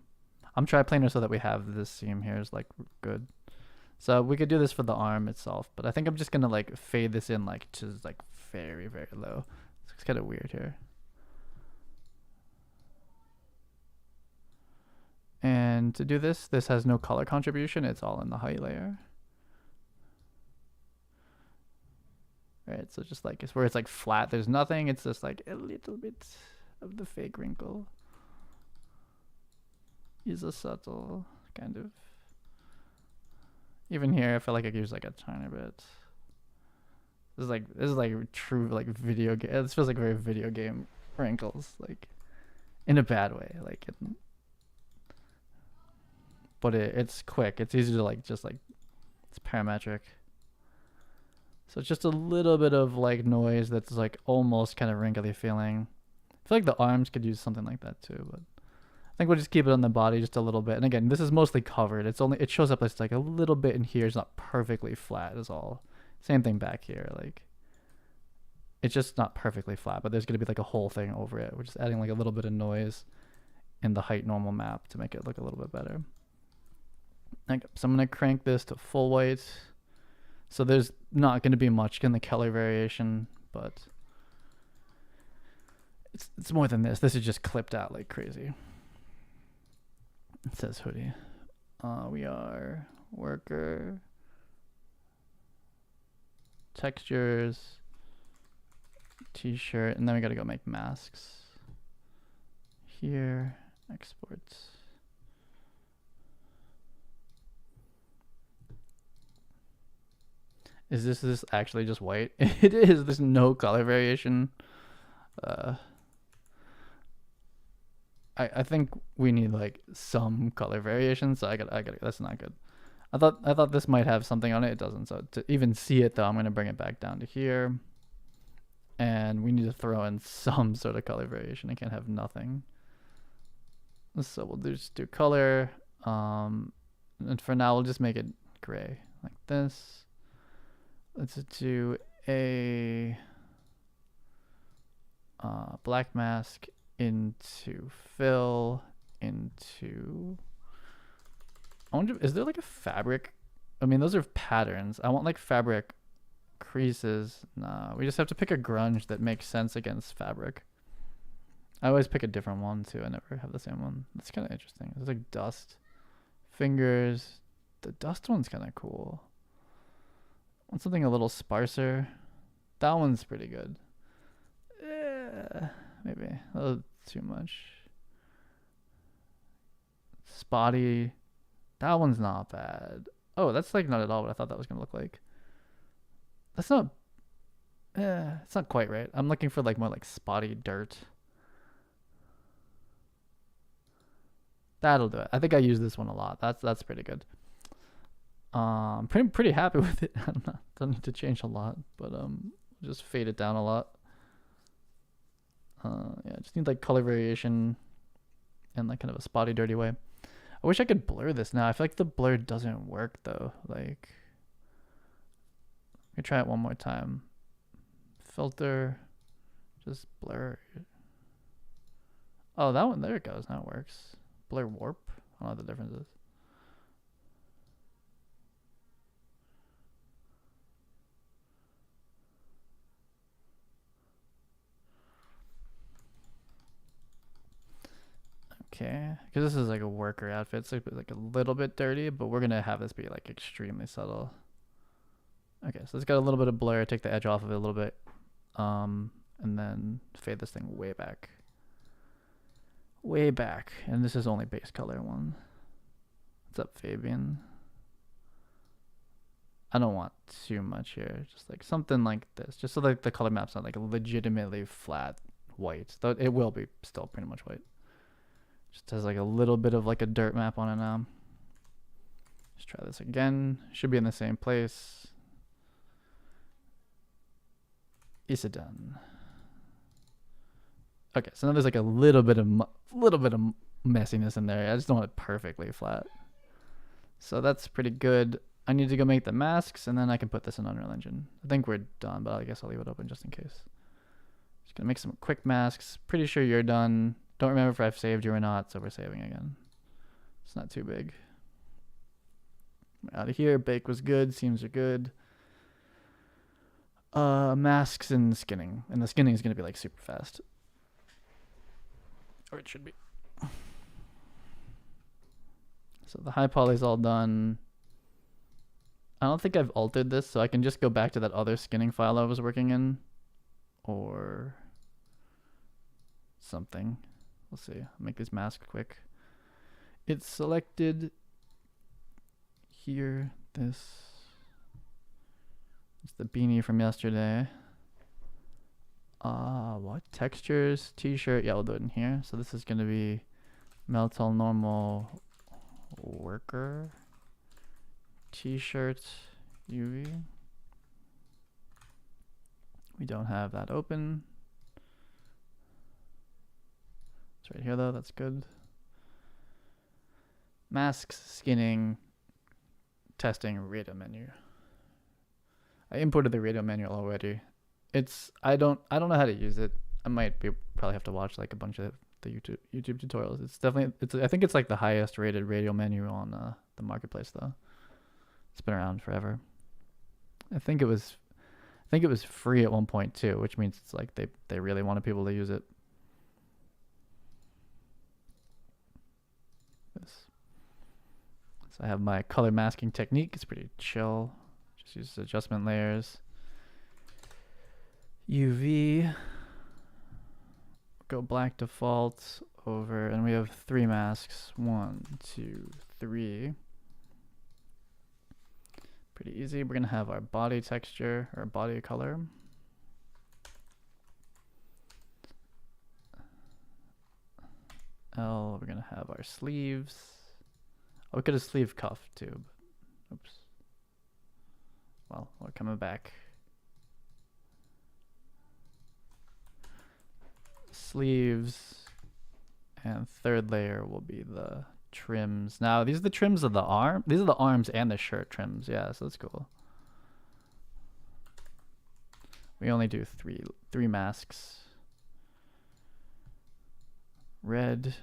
I'm triplanar so that we have this seam here is like good. So we could do this for the arm itself, but I think I'm just gonna like fade this in like to like very, very low. It's kind of weird here. And to do this has no color contribution. It's all in the height layer. Right, so just like it's where it's like flat, there's nothing. It's just like a little bit of the fake wrinkle. Use a subtle kind of. Even here, I feel like I use like a tiny bit. This is like true like video game. This feels like very video game wrinkles, like in a bad way, like. but it's quick. It's easy to like just like it's parametric. So it's just a little bit of like noise that's like almost kind of wrinkly feeling. I feel like the arms could use something like that too, but I think we'll just keep it on the body just a little bit. And again, this is mostly covered. It shows up as like a little bit in here. It's not perfectly flat is all. Same thing back here. Like it's just not perfectly flat, but there's going to be like a whole thing over it. We're just adding like a little bit of noise in the height normal map to make it look a little bit better. Okay, so I'm going to crank this to full white. So there's not going to be much in the color variation, but it's more than this. This is just clipped out like crazy. It says hoodie. We are worker, textures, t-shirt, and then we got to go make masks. Here, exports. Is this actually just white? It is. There's no color variation. I think we need like some color variation. So I got. That's not good. I thought this might have something on it. It doesn't. So to even see it though, I'm gonna bring it back down to here. And we need to throw in some sort of color variation. I can't have nothing. So we'll just do color. And for now, we'll just make it gray like this. Let's do a black mask into fill into. I wonder, is there like a fabric? I mean, those are patterns. I want like fabric creases. Nah, we just have to pick a grunge that makes sense against fabric. I always pick a different one too. I never have the same one. That's kind of interesting. There's like dust, fingers. The dust one's kind of cool. Want something a little sparser. That one's pretty good. Maybe a little too much. Spotty. That one's not bad. Oh, that's like not at all what I thought that was gonna look like. That's not. It's not quite right. I'm looking for like more like spotty dirt. That'll do it. I think I use this one a lot. That's pretty good. Pretty happy with it. Don't need to change a lot, but just fade it down a lot. Yeah, just need like color variation and like kind of a spotty, dirty way. I wish I could blur this now. I feel like the blur doesn't work though. Like, let me try it one more time. Filter, just blur. Oh, that one, there it goes. Now it works. Blur warp. I don't know what the difference is. Okay, because this is like a worker outfit, so it's like a little bit dirty, but we're gonna have this be like extremely subtle. Okay, so it's got a little bit of blur. Take the edge off of it a little bit, and then fade this thing way back, and this is only base color one. What's up, Fabian? I don't want too much here, just like something like this, just so like the color map's not like legitimately flat white, though it will be still pretty much white. Just has like a little bit of like a dirt map on it now. Let's try this again. Should be in the same place. Is it done? Okay, so now there's like a little bit of messiness in there. I just don't want it perfectly flat. So that's pretty good. I need to go make the masks, and then I can put this in Unreal Engine. I think we're done, but I guess I'll leave it open just in case. Just gonna make some quick masks. Pretty sure you're done. Don't remember if I've saved you or not, so we're saving again. It's not too big. Out of here. Bake was good. Seams are good. Masks and skinning. And the skinning is going to be like super fast. Or it should be. So the high poly is all done. I don't think I've altered this, so I can just go back to that other skinning file I was working in. Or something. We'll see. I'll make this mask quick. It's selected here. This. It's the beanie from yesterday. What? Textures, t-shirt. Yeah, we'll do it in here. So this is going to be Meltol normal worker t-shirt UV. We don't have that open. It's right here though, that's good. Masks, skinning, testing, Radial menu. I imported the Radial manual already. I don't know how to use it. I might probably have to watch like a bunch of the YouTube tutorials. It's definitely I think it's like the highest rated Radial menu on the marketplace though. It's been around forever. I think it was free at one point too, which means it's like they really wanted people to use it. So I have my color masking technique. It's pretty chill. Just use adjustment layers. UV. Go black default over, and we have 3 masks. 1, 2, 3. Pretty easy. We're gonna have our body texture or body color. L. We're gonna have our sleeves. Oh, we could have sleeve cuff too. But, oops. Well, we're coming back. Sleeves, and third layer will be the trims. Now these are the trims of the arm. These are the arms and the shirt trims. Yeah, so that's cool. We only do three masks. Red.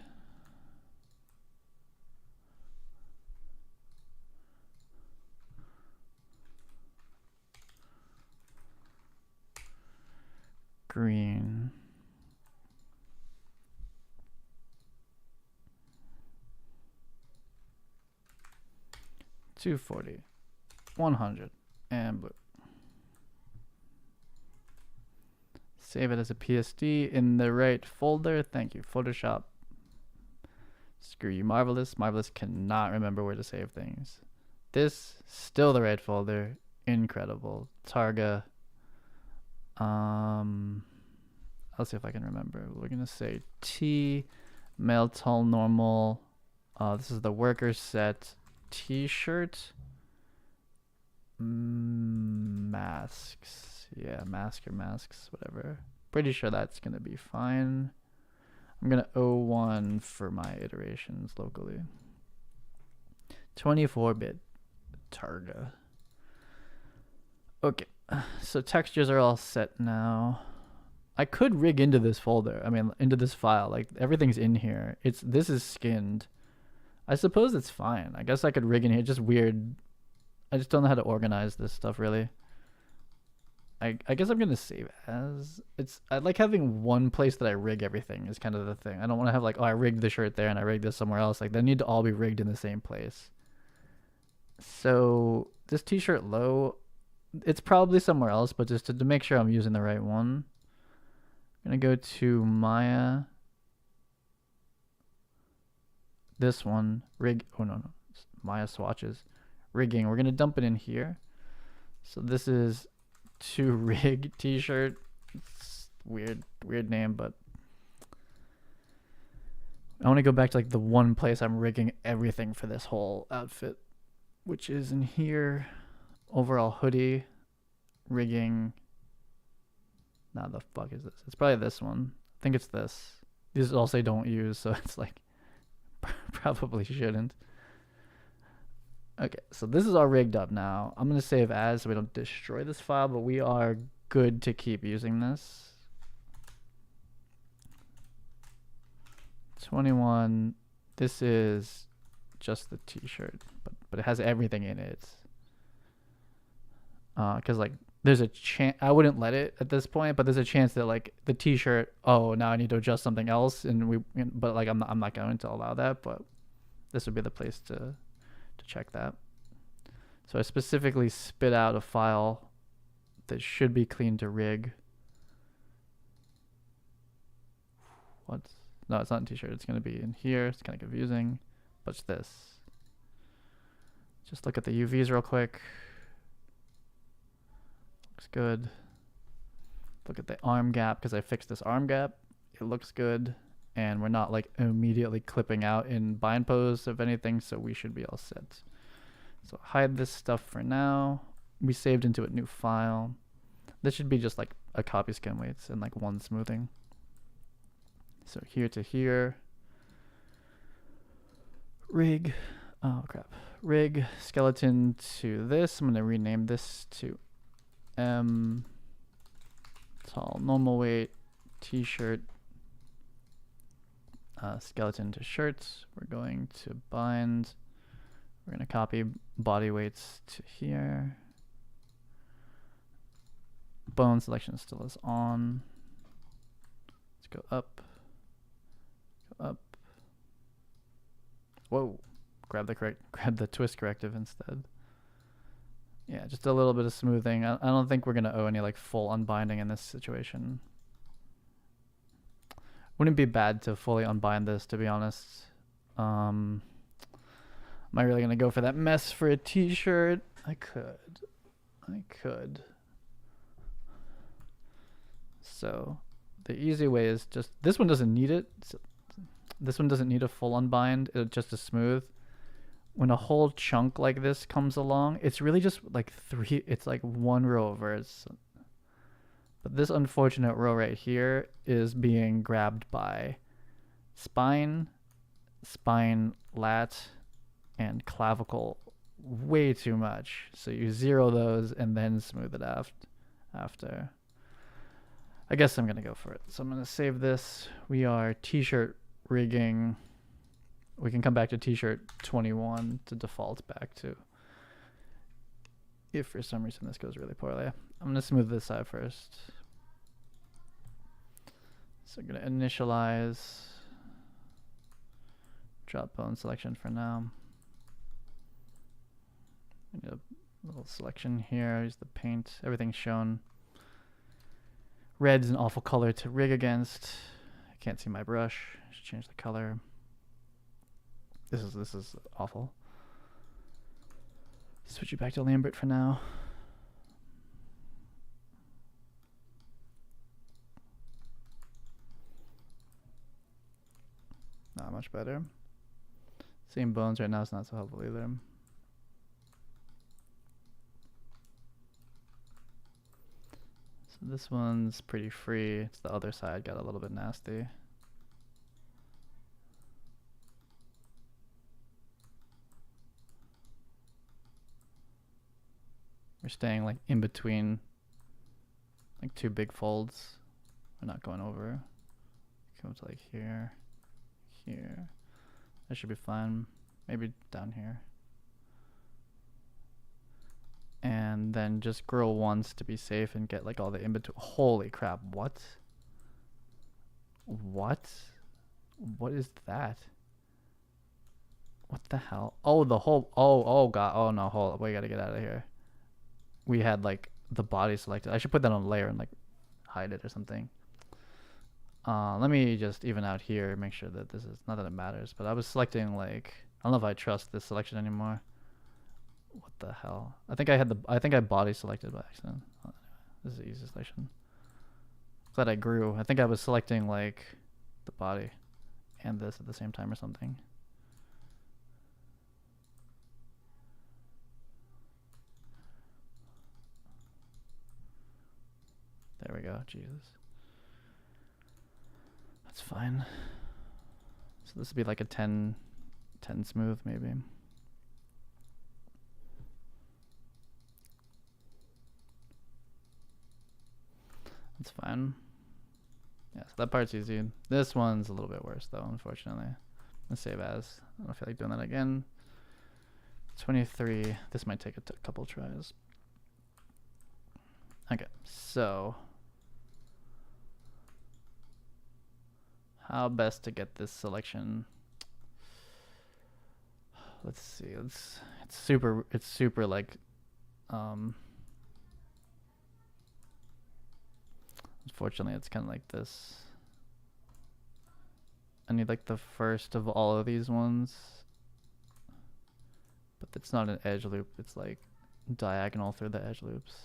Green. $240, $100, and blue. Save it as a PSD in the right folder. Thank you, Photoshop. Screw you, Marvelous. Marvelous cannot remember where to save things. This, still the right folder. Incredible. Targa. I'll see if I can remember. We're gonna say T, Meltol normal. This is the worker set. T-shirt, masks, yeah, mask or masks, whatever. Pretty sure that's gonna be fine. I'm gonna 01 for my iterations locally. 24-bit Targa. Okay, so textures are all set now. I could rig into this folder. I mean, into this file. Like everything's in here. This is skinned. I suppose it's fine. I guess I could rig in here. Just weird. I just don't know how to organize this stuff really. I guess I'm gonna save as. I like having one place that I rig everything is kind of the thing. I don't want to have like, oh, I rigged the shirt there and I rigged this somewhere else. Like they need to all be rigged in the same place. So this t-shirt low, it's probably somewhere else, but just to make sure I'm using the right one, I'm gonna go to Maya. This one, rig, oh no, Maya swatches, rigging. We're gonna dump it in here. So this is to rig t-shirt. It's weird name, but I want to go back to like the one place I'm rigging everything for this whole outfit, which is in here. Overall hoodie, rigging. Nah, the fuck is this? It's probably this one. I think it's this. These all say don't use, so it's like probably shouldn't. Okay, so this is all rigged up now. I'm gonna save as so we don't destroy this file, but we are good to keep using this. 21. This is just the t-shirt, but it has everything in it. Because like there's a chance I wouldn't let it at this point, but there's a chance that like the t-shirt, oh, now I need to adjust something else, but like I'm not going to allow that, but this would be the place to check that. So I specifically spit out a file that should be clean to rig. What? No, it's not in t-shirt. It's going to be in here. It's kind of confusing, but it's this. Just look at the UVs real quick. Looks good. Look at the arm gap because I fixed this arm gap. It looks good. and we're not like immediately clipping out in bind pose of anything, so we should be all set. So hide this stuff for now. We saved into a new file. This should be just like a copy skin weights and like one smoothing. So here to here. Rig, oh crap. Rig skeleton to this. I'm gonna rename this to M tall normal weight t-shirt skeleton to shirts. We're going to bind. We're gonna copy body weights to here. Bone selection still is on. Let's go up. Go up. Whoa. Grab the twist corrective instead. Yeah, just a little bit of smoothing. I don't think we're gonna owe any like full unbinding in this situation. Wouldn't be bad to fully unbind this, to be honest. Am I really gonna go for that mess for a t-shirt? I could. So the easy way is just, this one doesn't need it. So this one doesn't need a full unbind, it's just a smooth. When a whole chunk like this comes along, it's really just like it's like one row of verse. But this unfortunate row right here is being grabbed by spine, lat, and clavicle way too much. So you zero those and then smooth it after. I guess I'm gonna go for it. So I'm gonna save this. We are t-shirt rigging. We can come back to t-shirt 21 to default back to if for some reason this goes really poorly. I'm gonna smooth this side first. So I'm gonna initialize, drop bone selection for now. I need a little selection here, use the paint, everything's shown. Red's an awful color to rig against. I can't see my brush, I should change the color. This is awful. Switch it back to Lambert for now. Not much better. Same bones right now, it's not so helpful either. So this one's pretty free. It's the other side got a little bit nasty. We're staying like in between like two big folds. We're not going over. Come to like here. That should be fine. Maybe down here. And then just grow once to be safe and get like all the in between. Holy crap, what? What is that? What the hell? Oh, the whole, oh god, oh no, hold up, we gotta get out of here. We had like the body selected. I should put that on a layer and like hide it or something. Let me just even out here, make sure that this is, not that it matters, but I was selecting like, I don't know if I trust this selection anymore. What the hell? I think I body selected by accident. Oh, this is the easiest selection. Glad I grew. I think I was selecting like the body and this at the same time or something. There we go. Jesus. That's fine. So this would be like a 10 smooth maybe. That's fine. Yeah, so that part's easy. This one's a little bit worse though, unfortunately. Let's save as. I don't feel like doing that again. 23. This might take a couple tries. Okay, so how best to get this selection? Let's see. It's super like unfortunately it's kind of like this. I need like the first of all of these ones, but it's not an edge loop, it's like diagonal through the edge loops.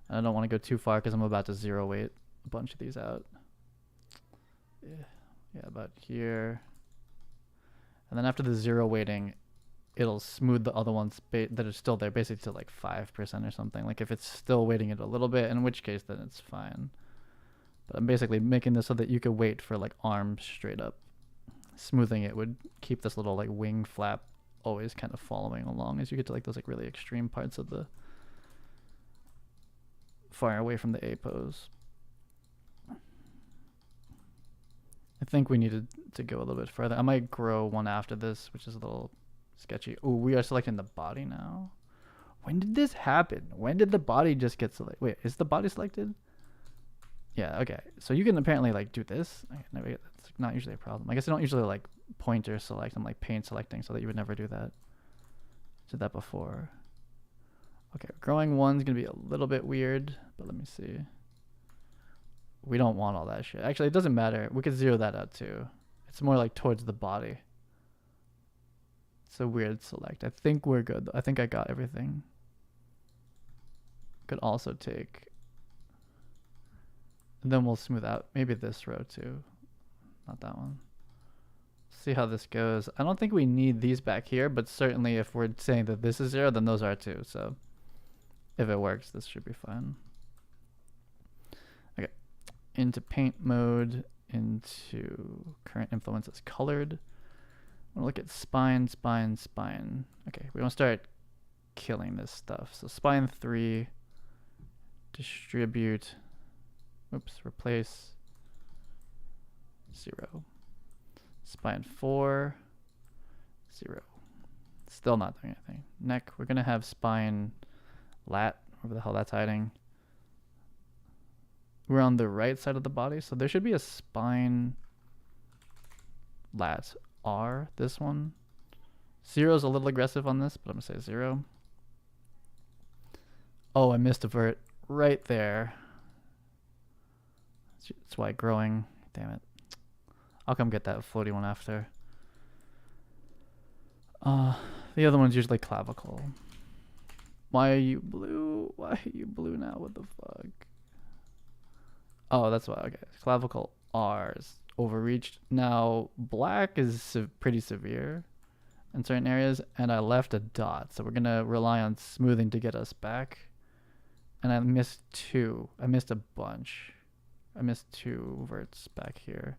And I don't want to go too far because I'm about to zero weight a bunch of these out. Yeah, about here. And then after the 0 weighting, it'll smooth the other ones that are still there, basically to like 5% or something. Like if it's still weighting it a little bit, in which case then it's fine. But I'm basically making this so that you could wait for like arms straight up. Smoothing it would keep this little like wing flap always kind of following along as you get to like those like really extreme parts of the far away from the A pose. I think we needed to go a little bit further. I might grow one after this, which is a little sketchy. Oh, we are selecting the body now. When did this happen? When did the body just get selected? Wait, is the body selected? Yeah, okay. So you can apparently like do this. That's not usually a problem. I guess I don't usually like pointer select. I'm like paint selecting so that you would never do that. Did that before. Okay, growing one's gonna be a little bit weird, but let me see. We don't want all that shit. Actually, it doesn't matter. We could zero that out too. It's more like towards the body. It's a weird select. I think we're good. I think I got everything. Could also take. And then we'll smooth out maybe this row too. Not that one. See how this goes. I don't think we need these back here, but certainly if we're saying that this is 0, then those are too. So if it works, this should be fine. Okay. Into paint mode, into current influence as colored. I'm gonna look at spine, spine, spine. Okay, we want to start killing this stuff. So spine 3, distribute, oops, replace 0. Spine 4, 0. Still not doing anything. Neck, we're gonna have spine lat, wherever the hell that's hiding. We're on the right side of the body, so there should be a spine lat R, this one. 0 is a little aggressive on this, but I'm gonna say 0. Oh, I missed a vert right there. That's why growing, damn it. I'll come get that floaty one after. The other one's usually clavicle. Why are you blue? Why are you blue now? What the fuck? Oh, that's why. Okay, clavicle R is overreached. Now black is pretty severe in certain areas, and I left a dot, so we're gonna rely on smoothing to get us back. And I missed 2. I missed a bunch. I missed 2 verts back here.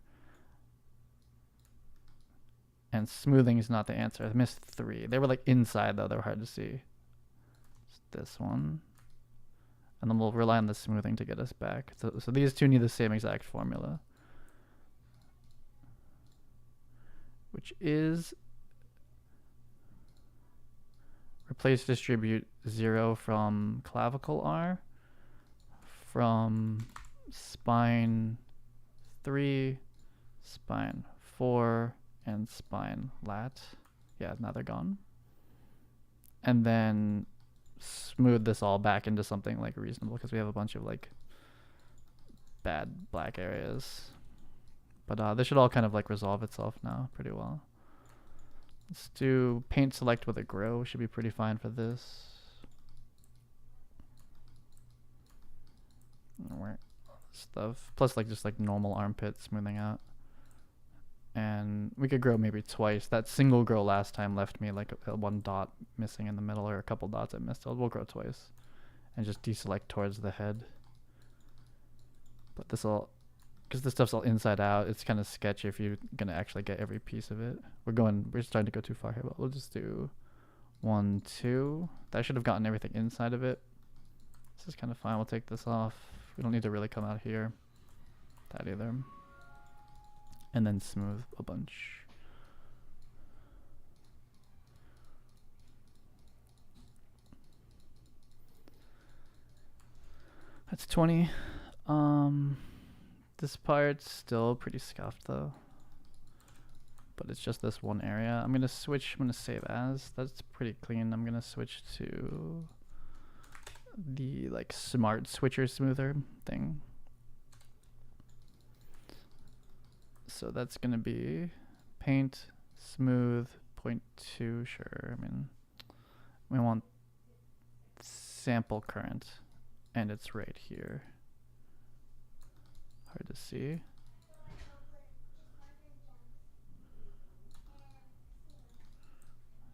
And smoothing is not the answer. I missed 3. They were like inside though. They were hard to see. It's this one. And then we'll rely on the smoothing to get us back. So these two need the same exact formula. Which is replace distribute 0 from clavicle R, from spine 3, spine 4, and spine lat. Yeah, now they're gone. And then smooth this all back into something like reasonable, because we have a bunch of like bad black areas. But this should all kind of like resolve itself now pretty well. Let's do paint select with a grow. Should be pretty fine for this. Stuff. Plus like just like normal armpit smoothing out. And we could grow maybe twice. That single grow last time left me like a 1 dot missing in the middle, or a couple dots I missed. So we'll grow twice. And just deselect towards the head. But this will, because this stuff's all inside out, it's kind of sketchy if you're going to actually get every piece of it. We're starting to go too far here, but we'll just do 1, 2. That should have gotten everything inside of it. This is kind of fine. We'll take this off. We don't need to really come out here. That either. And then smooth a bunch. That's 20. This part's still pretty scuffed though. But it's just this one area. I'm gonna switch, I'm gonna save as. That's pretty clean. I'm gonna switch to the like smart switcher smoother thing. So that's gonna be paint, smooth, 0.2, sure. I mean, we want sample current, and it's right here. Hard to see.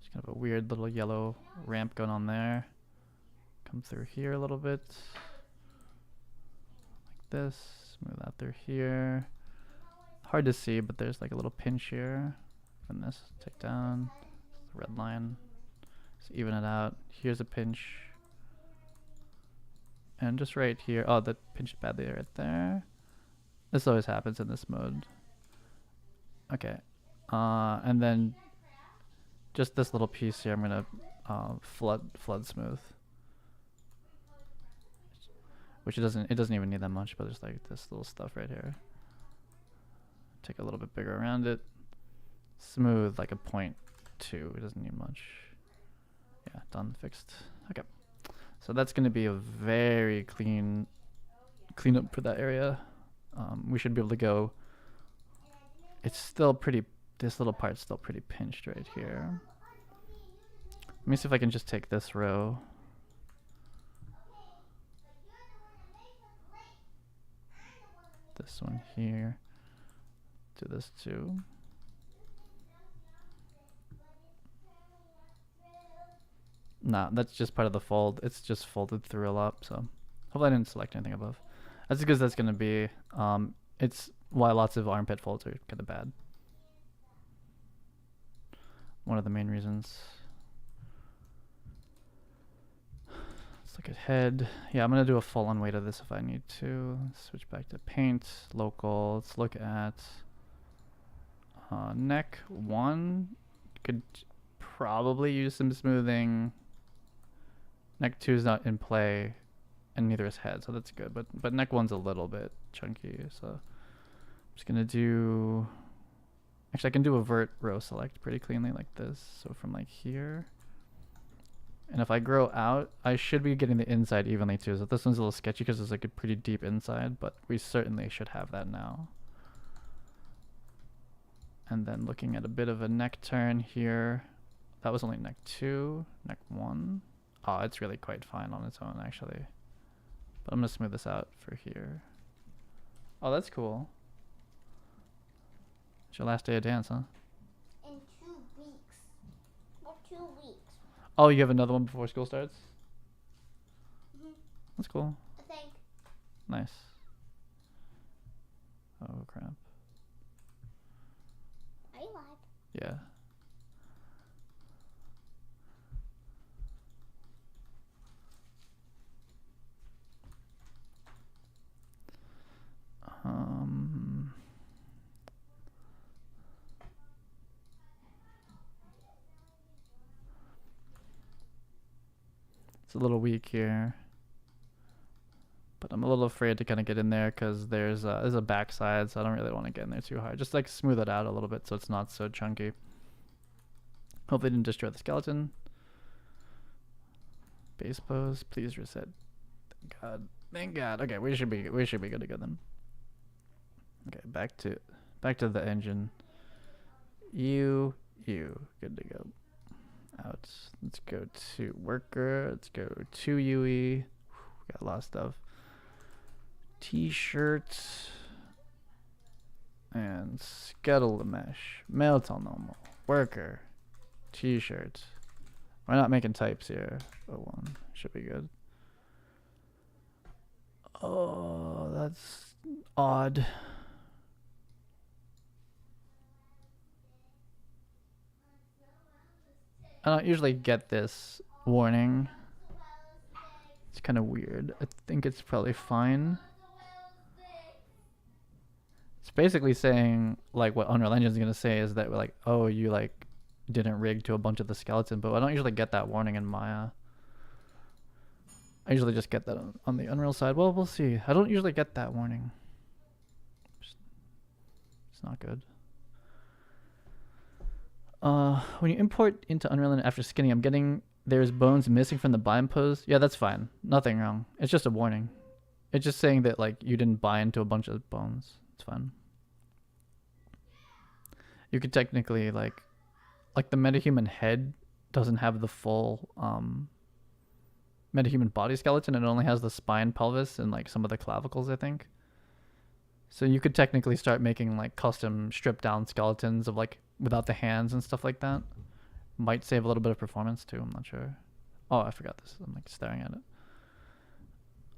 It's kind of a weird little yellow ramp going on there. Come through here a little bit. Like this. Move that through here. Hard to see, but there's like a little pinch here. And this, take down. Red line. Just even it out. Here's a pinch. And just right here. Oh, that pinched badly right there. This always happens in this mode. Okay. And then just this little piece here, I'm gonna flood smooth. Which it doesn't even need that much, but there's like this little stuff right here. Take a little bit bigger around it. Smooth like a 0.2. It doesn't need much. Yeah, done, fixed. Okay. So that's gonna be a very clean cleanup for that area. We should be able to go. It's still pretty, this little part's still pretty pinched right here. Let me see if I can just take this row. This one here. Do this too. Nah, that's just part of the fold. It's just folded through a lot, so hopefully I didn't select anything above. That's because that's gonna be, it's why lots of armpit folds are kind of bad. One of the main reasons. Let's look at head. Yeah, I'm gonna do a full on weight of this if I need to. Switch back to paint, local. Let's look at neck 1. Could probably use some smoothing. Neck 2 is not in play, and neither is head, so that's good. But neck 1's a little bit chunky, so I'm just gonna do. Actually, I can do a vert row select pretty cleanly like this. So from like here, and if I grow out, I should be getting the inside evenly too. So this one's a little sketchy because it's like a pretty deep inside, but we certainly should have that now. And then looking at a bit of a neck turn here. That was only neck 2, neck 1. Oh, it's really quite fine on its own actually. But I'm gonna smooth this out for here. Oh, that's cool. It's your last day of dance, huh? In 2 weeks. Or 2 weeks. Oh, you have another one before school starts? Mm-hmm. That's cool. I think. Nice. Oh, crap. Are you live? Yeah. It's a little weak here, but I'm a little afraid to kind of get in there because there's a backside, so I don't really want to get in there too hard. Just like smooth it out a little bit so it's not so chunky. Hopefully it didn't destroy the skeleton. Base pose, please reset. Thank God. Thank God. Okay, we should be good to go then. Okay, back to the engine. You good to go. Out. Let's go to worker. Let's go to UE. Got a lot of stuff. T-shirt and scuttle mesh. Melton normal. Worker. T-shirt. We're not making types here. Oh, one should be good. Oh, that's odd. I don't usually get this warning. It's kind of weird. I think it's probably fine. It's basically saying, like, what Unreal Engine is going to say is that, like, oh, you, like, didn't rig to a bunch of the skeleton, but I don't usually get that warning in Maya. I usually just get that on the Unreal side. Well, we'll see. I don't usually get that warning. It's not good. When you import into Unreal Engine after skinning, I'm getting there's bones missing from the bind pose. Yeah, that's fine. Nothing wrong. It's just a warning. It's just saying that, like, you didn't bind to a bunch of bones. It's fine. You could technically, like the MetaHuman head doesn't have the full MetaHuman body skeleton. It only has the spine, pelvis, and, like, some of the clavicles, I think. So you could technically start making, like, custom stripped down skeletons of, like, without the hands and stuff like that. Might save a little bit of performance too. I'm not sure. Oh, I forgot this. I'm like staring at it.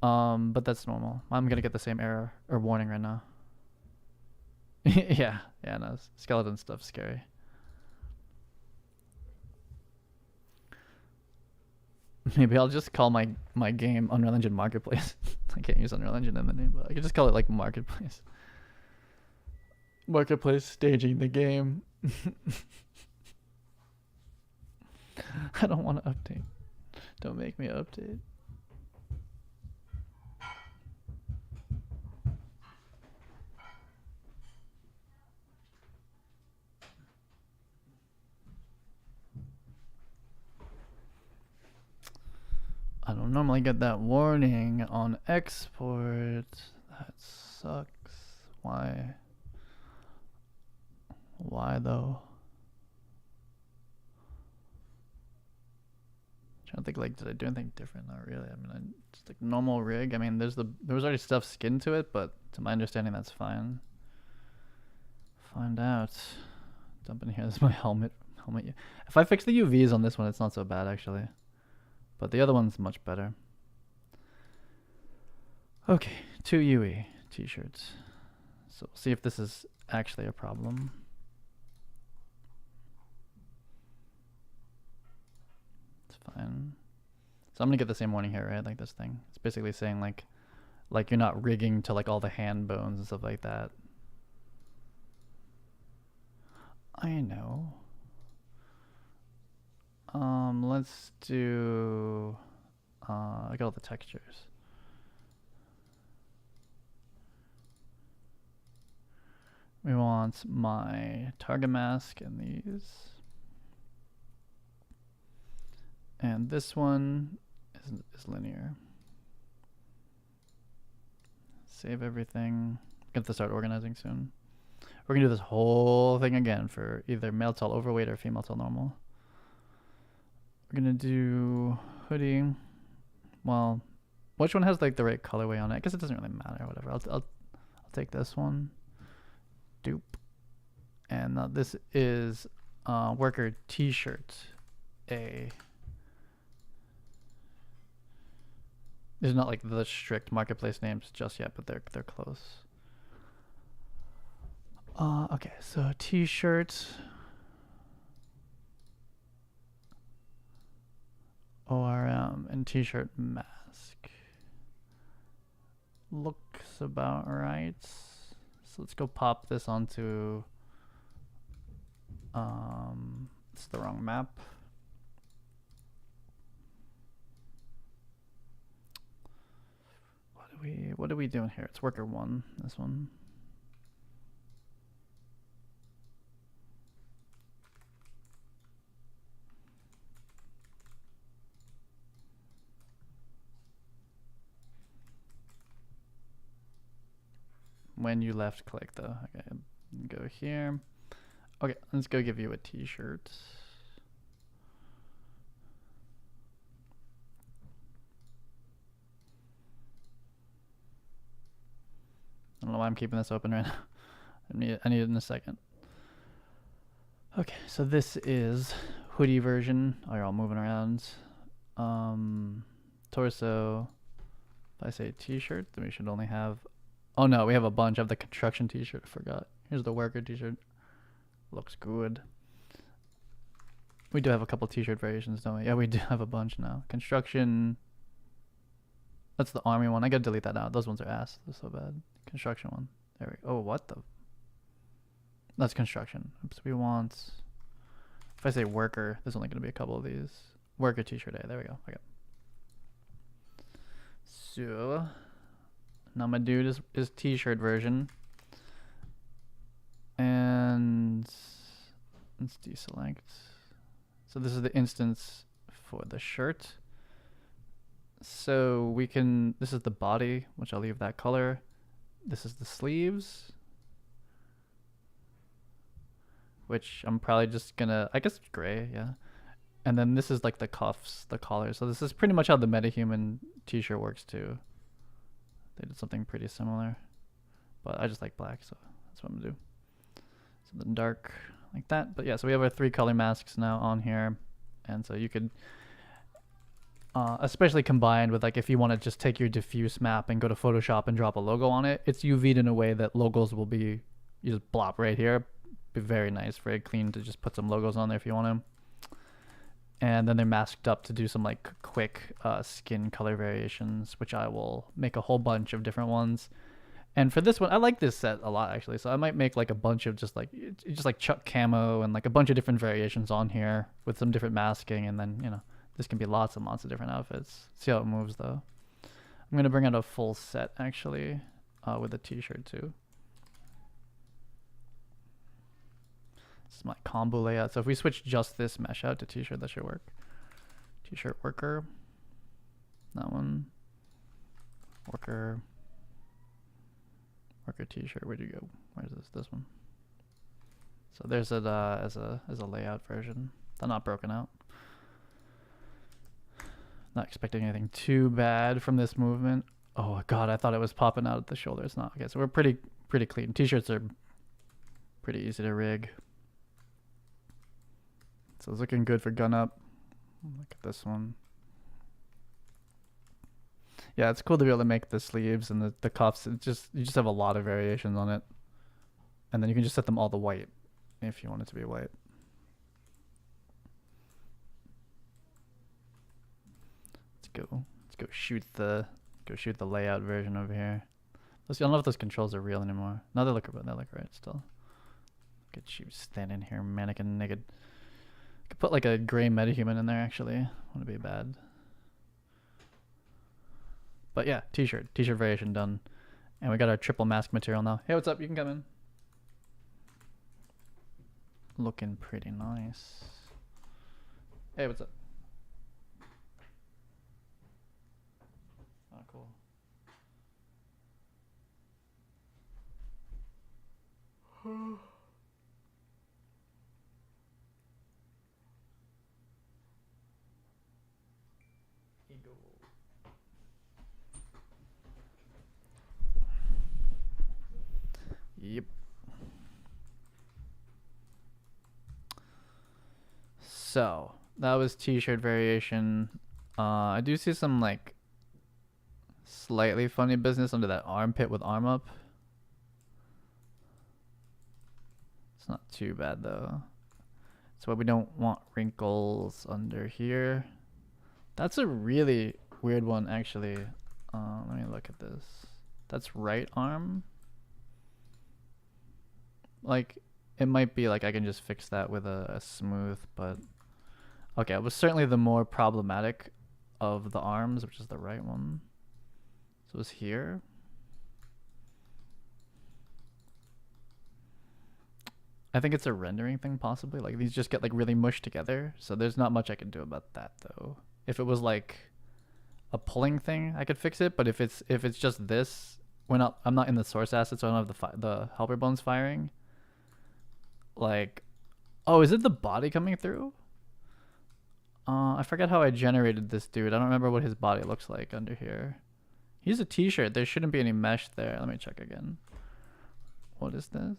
But that's normal. I'm gonna get the same error or warning right now. Yeah, no, skeleton stuff's scary. Maybe I'll just call my game Unreal Engine Marketplace. I can't use Unreal Engine in the name, but I could just call it like Marketplace. Marketplace staging the game. I don't want to update. Don't make me update. I don't normally get that warning on export. That sucks. Why? Why though? Trying to think, like, did I do anything different? Not really. I mean, just like normal rig. I mean, there was already stuff skinned to it, but to my understanding, that's fine. Find out. Dump in here. This is my helmet. If I fix the UVs on this one, it's not so bad actually. But the other one's much better. Okay, 2 UE t-shirts. So we'll see if this is actually a problem. It's fine. So I'm gonna get the same warning here, right? Like this thing. It's basically saying like you're not rigging to like all the hand bones and stuff like that. I know. Let's do I got all the textures. We want my target mask and these. And this one is linear. Save everything. Gonna have to start organizing soon. We're gonna do this whole thing again for either male tall overweight or female tall normal. We're gonna do hoodie. Well, which one has like the right colorway on it? I guess it doesn't really matter. Whatever. I'll take this one. Dupe. And this is worker t-shirt. These are not like the strict marketplace names just yet, but they're close. Okay, so t-shirt. ORM and t-shirt mask. Looks about right. So let's go pop this onto it's the wrong map. What are we doing here? It's worker 1, this one. When you left click though. Okay, go here. Okay, let's go give you a t-shirt. I don't know why I'm keeping this open right now. I need it in a second. Okay, so this is hoodie version. Oh, you're all moving around. Torso. If I say t-shirt, then we should only have... Oh no, we have a bunch. I have the construction t-shirt. I forgot. Here's the worker t-shirt. Looks good. We do have a couple t-shirt variations, don't we? Yeah, we do have a bunch now. Construction. That's the army one. I gotta delete that out. Those ones are ass. They're so bad. Construction one. There we go. Oh, what the? That's construction. Oops, we want... If I say worker, there's only gonna be a couple of these. Worker t-shirt A. There we go. Okay. So... Now my dude is t-shirt version. And let's deselect. So this is the instance for the shirt. So we can, this is the body, which I'll leave that color. This is the sleeves, which I'm probably just gonna, I guess gray, yeah. And then this is like the cuffs, the collar. So this is pretty much how the MetaHuman t-shirt works too. They did something pretty similar, but I just like black, so that's what I'm gonna do. Something dark, like that. But yeah, so we have our 3 color masks now on here, and so you could especially combined with like if you want to just take your diffuse map and go to Photoshop and drop a logo on it, it's UV'd in a way that logos will be, you just blop right here. Be very nice, very clean to just put some logos on there if you want to. And then they're masked up to do some like quick skin color variations, which I will make a whole bunch of different ones. And for this one, I like this set a lot actually, so I might make like a bunch of just like Chuck camo and like a bunch of different variations on here with some different masking, and then, you know, this can be lots and lots of different outfits. See how it moves though. I'm gonna bring out a full set actually with a t-shirt too. This is my combo layout. So if we switch just this mesh out to t-shirt, that should work. T-shirt worker. That one. Worker. Worker t-shirt. Where'd you go? Where's this? This one. So there's it as a layout version. They're not broken out. Not expecting anything too bad from this movement. Oh god, I thought it was popping out at the shoulder. It's not. Okay, so we're pretty clean. T-shirts are pretty easy to rig. So it's looking good for gun up. Look at this one. Yeah, it's cool to be able to make the sleeves and the cuffs. You just have a lot of variations on it. And then you can just set them all to white if you want it to be white. Let's go shoot the layout version over here. I don't know if those controls are real anymore. No, they look right still. Look at you standing here, mannequin naked. Could put like a gray MetaHuman in there actually. Wouldn't be bad. But yeah, t-shirt variation done. And we got our triple mask material now. Hey, what's up? You can come in. Looking pretty nice. Hey, what's up? Oh, cool. Yep. So that was t-shirt variation. I do see some like slightly funny business under that armpit with arm up. It's not too bad though. That's why we don't want wrinkles under here. That's a really weird one actually. Let me look at this. That's right arm. Like, it might be like I can just fix that with a smooth, but okay, it was certainly the more problematic of the arms, which is the right one. So it was here. I think it's a rendering thing possibly. Like these just get like really mushed together, so there's not much I can do about that though. If it was like a pulling thing, I could fix it, but if it's just this, I'm not in the source asset, so I don't have the helper bones firing. Like, oh, is it the body coming through? I forget how I generated this dude. I don't remember what his body looks like under here. He's a t-shirt. There shouldn't be any mesh there. Let me check again. What is this?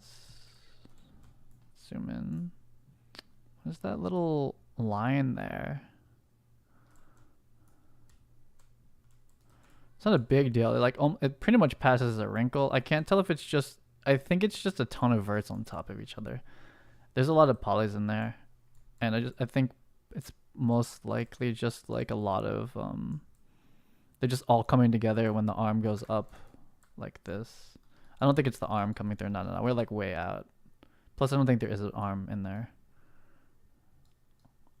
Zoom in. What is that little line there? It's not a big deal. It pretty much passes as a wrinkle. I can't tell if it's just, I think it's just a ton of verts on top of each other. There's a lot of polys in there, and I think it's most likely just like a lot of they're just all coming together when the arm goes up like this. I don't think it's the arm coming through. No, we're like way out. Plus I don't think there is an arm in there.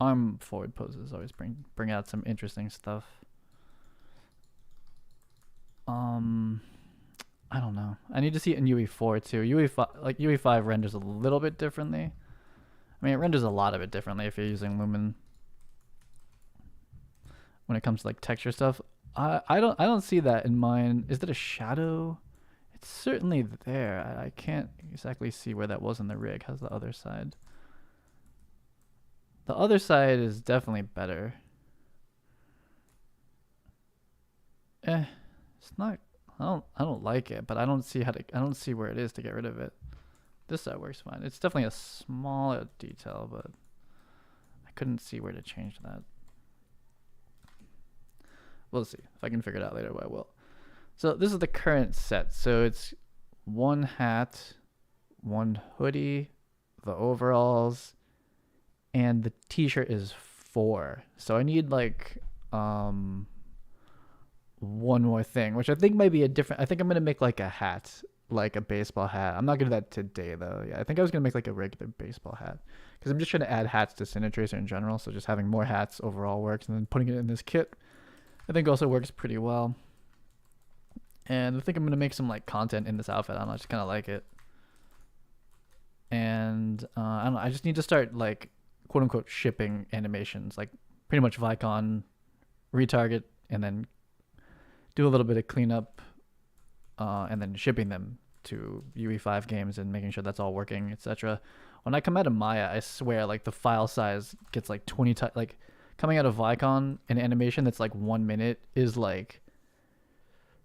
Arm forward poses always bring out some interesting stuff. I don't know. I need to see it in UE4 too. UE5 renders a little bit differently. I mean, it renders a lot of it differently if you're using Lumen. When it comes to like texture stuff, I don't see that in mine. Is that a shadow? It's certainly there. I can't exactly see where that was in the rig. How's the other side? The other side is definitely better. It's not. I don't like it, but I don't see where it is to get rid of it. This side works fine. It's definitely a smaller detail, but I couldn't see where to change that. We'll see. If I can figure it out later, I will. So this is the current set. So it's one hat, one hoodie, the overalls, and the t-shirt is 4. So I need like one more thing, which I think might be a different. I think I'm gonna make like a hat, like a baseball hat. I'm not gonna do that today though. Yeah, I think I was gonna make like a regular baseball hat because I'm just trying to add hats to Cine Tracer in general. So just having more hats overall works, and then putting it in this kit, I think also works pretty well. And I think I'm gonna make some like content in this outfit. I don't know, I just kind of like it. And I don't know. I just need to start like quote unquote shipping animations, like pretty much Vicon, retarget, and then do a little bit of cleanup, and then shipping them to UE5 games and making sure that's all working, etc. When I come out of Maya, I swear like the file size gets like 20 times. Like coming out of Vicon, an animation that's like 1 minute is like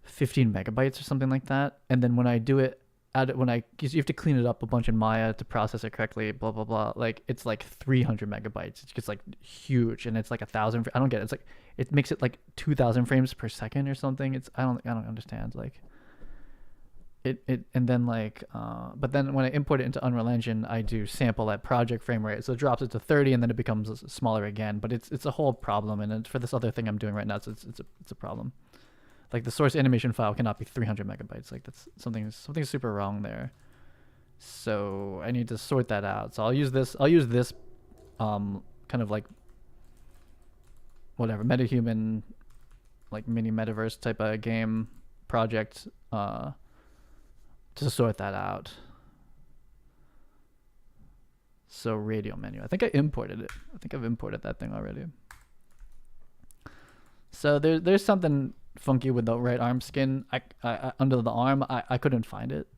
15 megabytes or something like that. And then when I do it, because you have to clean it up a bunch in Maya to process it correctly, blah blah blah. Like it's like 300 megabytes. It gets like huge, and it's like 1,000. I don't get it. It's like it makes it like 2,000 frames per second or something. It's I don't understand. Like it and then like but then when I import it into Unreal Engine, I do sample at project frame rate, so it drops it to 30, and then it becomes smaller again. But it's a whole problem, and for this other thing I'm doing right now, so it's a problem. Like the source animation file cannot be 300 megabytes. Like that's something super wrong there. So I need to sort that out. So I'll use this kind of like whatever MetaHuman, like mini metaverse type of game project to sort that out. So Radial menu. I think I imported it. I think I've imported that thing already. So there's something funky with the right arm skin. I under the arm, I couldn't find it.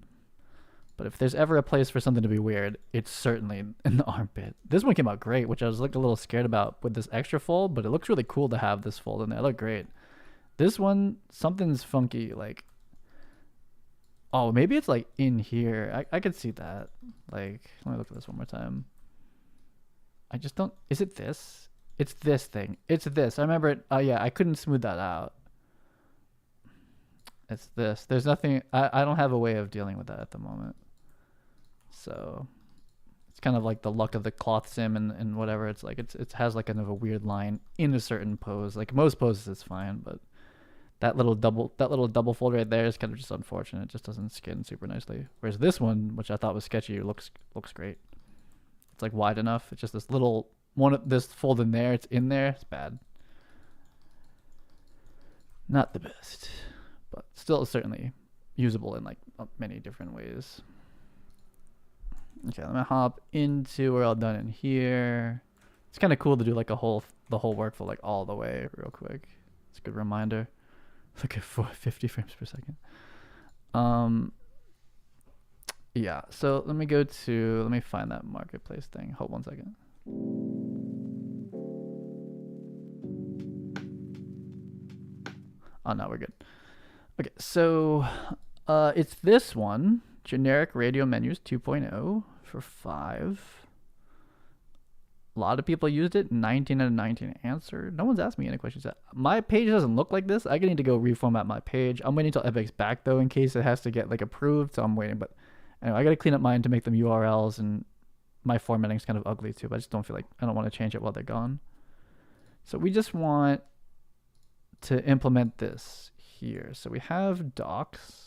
But if there's ever a place for something to be weird, it's certainly in the armpit. This one came out great, which I was like a little scared about with this extra fold, but it looks really cool to have this fold in there. It looked great. This one, something's funky. Like, oh, maybe it's like in here. I could see that. Like, let me look at this one more time. I just don't. Is it this? It's this thing. It's this. I remember it. Oh yeah, I couldn't smooth that out. It's this. There's nothing. I don't have a way of dealing with that at the moment. So it's kind of like the luck of the cloth sim and whatever. It's like it has like kind of a weird line in a certain pose. Like most poses it's fine, but that little double fold right there is kind of just unfortunate. It just doesn't skin super nicely. Whereas this one, which I thought was sketchy, looks great. It's like wide enough. It's just this little one. This fold in there. It's in there. It's bad. Not the best, but still certainly usable in like many different ways. Okay, let me hop into we're all done in here. It's kind of cool to do like the whole workflow like all the way real quick. It's a good reminder. Look at 450 frames per second. Yeah, so let me find that marketplace thing. Hold 1 second. Oh no, we're good. Okay, so it's this one, generic radio menus 2.0 for 5. A lot of people used it. 19 out of 19 answered. No one's asked me any questions yet. My page doesn't look like this. I need to go reformat my page. I'm waiting until Epic's back though, in case it has to get like approved. So I'm waiting. But anyway, I gotta clean up mine to make them URLs, and my formatting's kind of ugly too. But I just don't feel like I don't want to change it while they're gone. So we just want to implement this here. So we have docs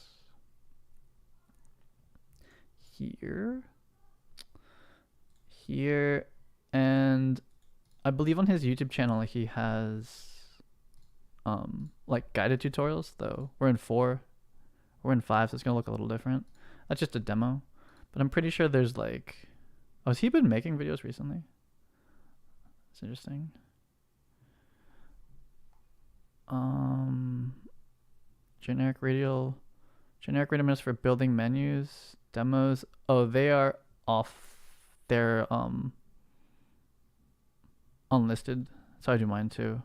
here, and I believe on his YouTube channel he has like guided tutorials, though we're in 4, we're in 5, so it's gonna look a little different. That's just a demo, but I'm pretty sure there's like, oh, has he been making videos recently? It's interesting. Generic radio menus for building menus, demos. Oh, they are off. They're unlisted. So I do mine too.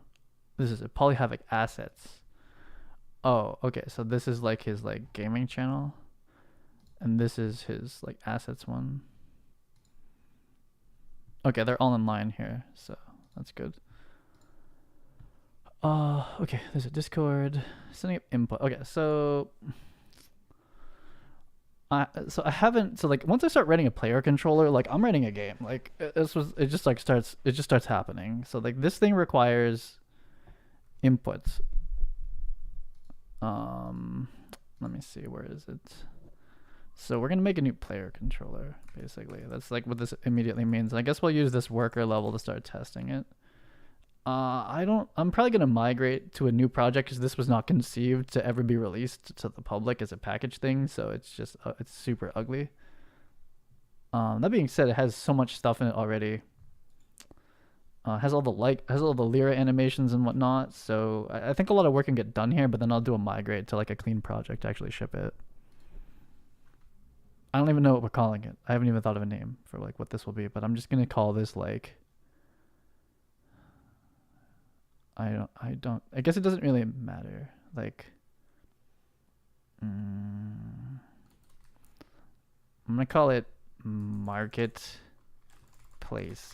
This is a Polyhavoc assets. Oh, okay. So this is like his like gaming channel. And this is his like assets one. Okay, they're all in line here, so that's good. Okay, there's a Discord. Setting up input. Okay, so I haven't, so like once I start writing a player controller, like I'm writing a game. Like it just starts happening. So like this thing requires inputs. Let me see, where is it? So we're gonna make a new player controller, basically. That's like what this immediately means. I guess we'll use this worker level to start testing it. I'm probably gonna migrate to a new project because this was not conceived to ever be released to the public as a package thing. So it's just it's super ugly. That being said, it has so much stuff in it already. Has all the Lyra animations and whatnot. So I think a lot of work can get done here, but then I'll do a migrate to like a clean project to actually ship it. I don't even know what we're calling it. I haven't even thought of a name for like what this will be, but I'm just gonna call this like, I guess it doesn't really matter. Like, I'm gonna call it marketplace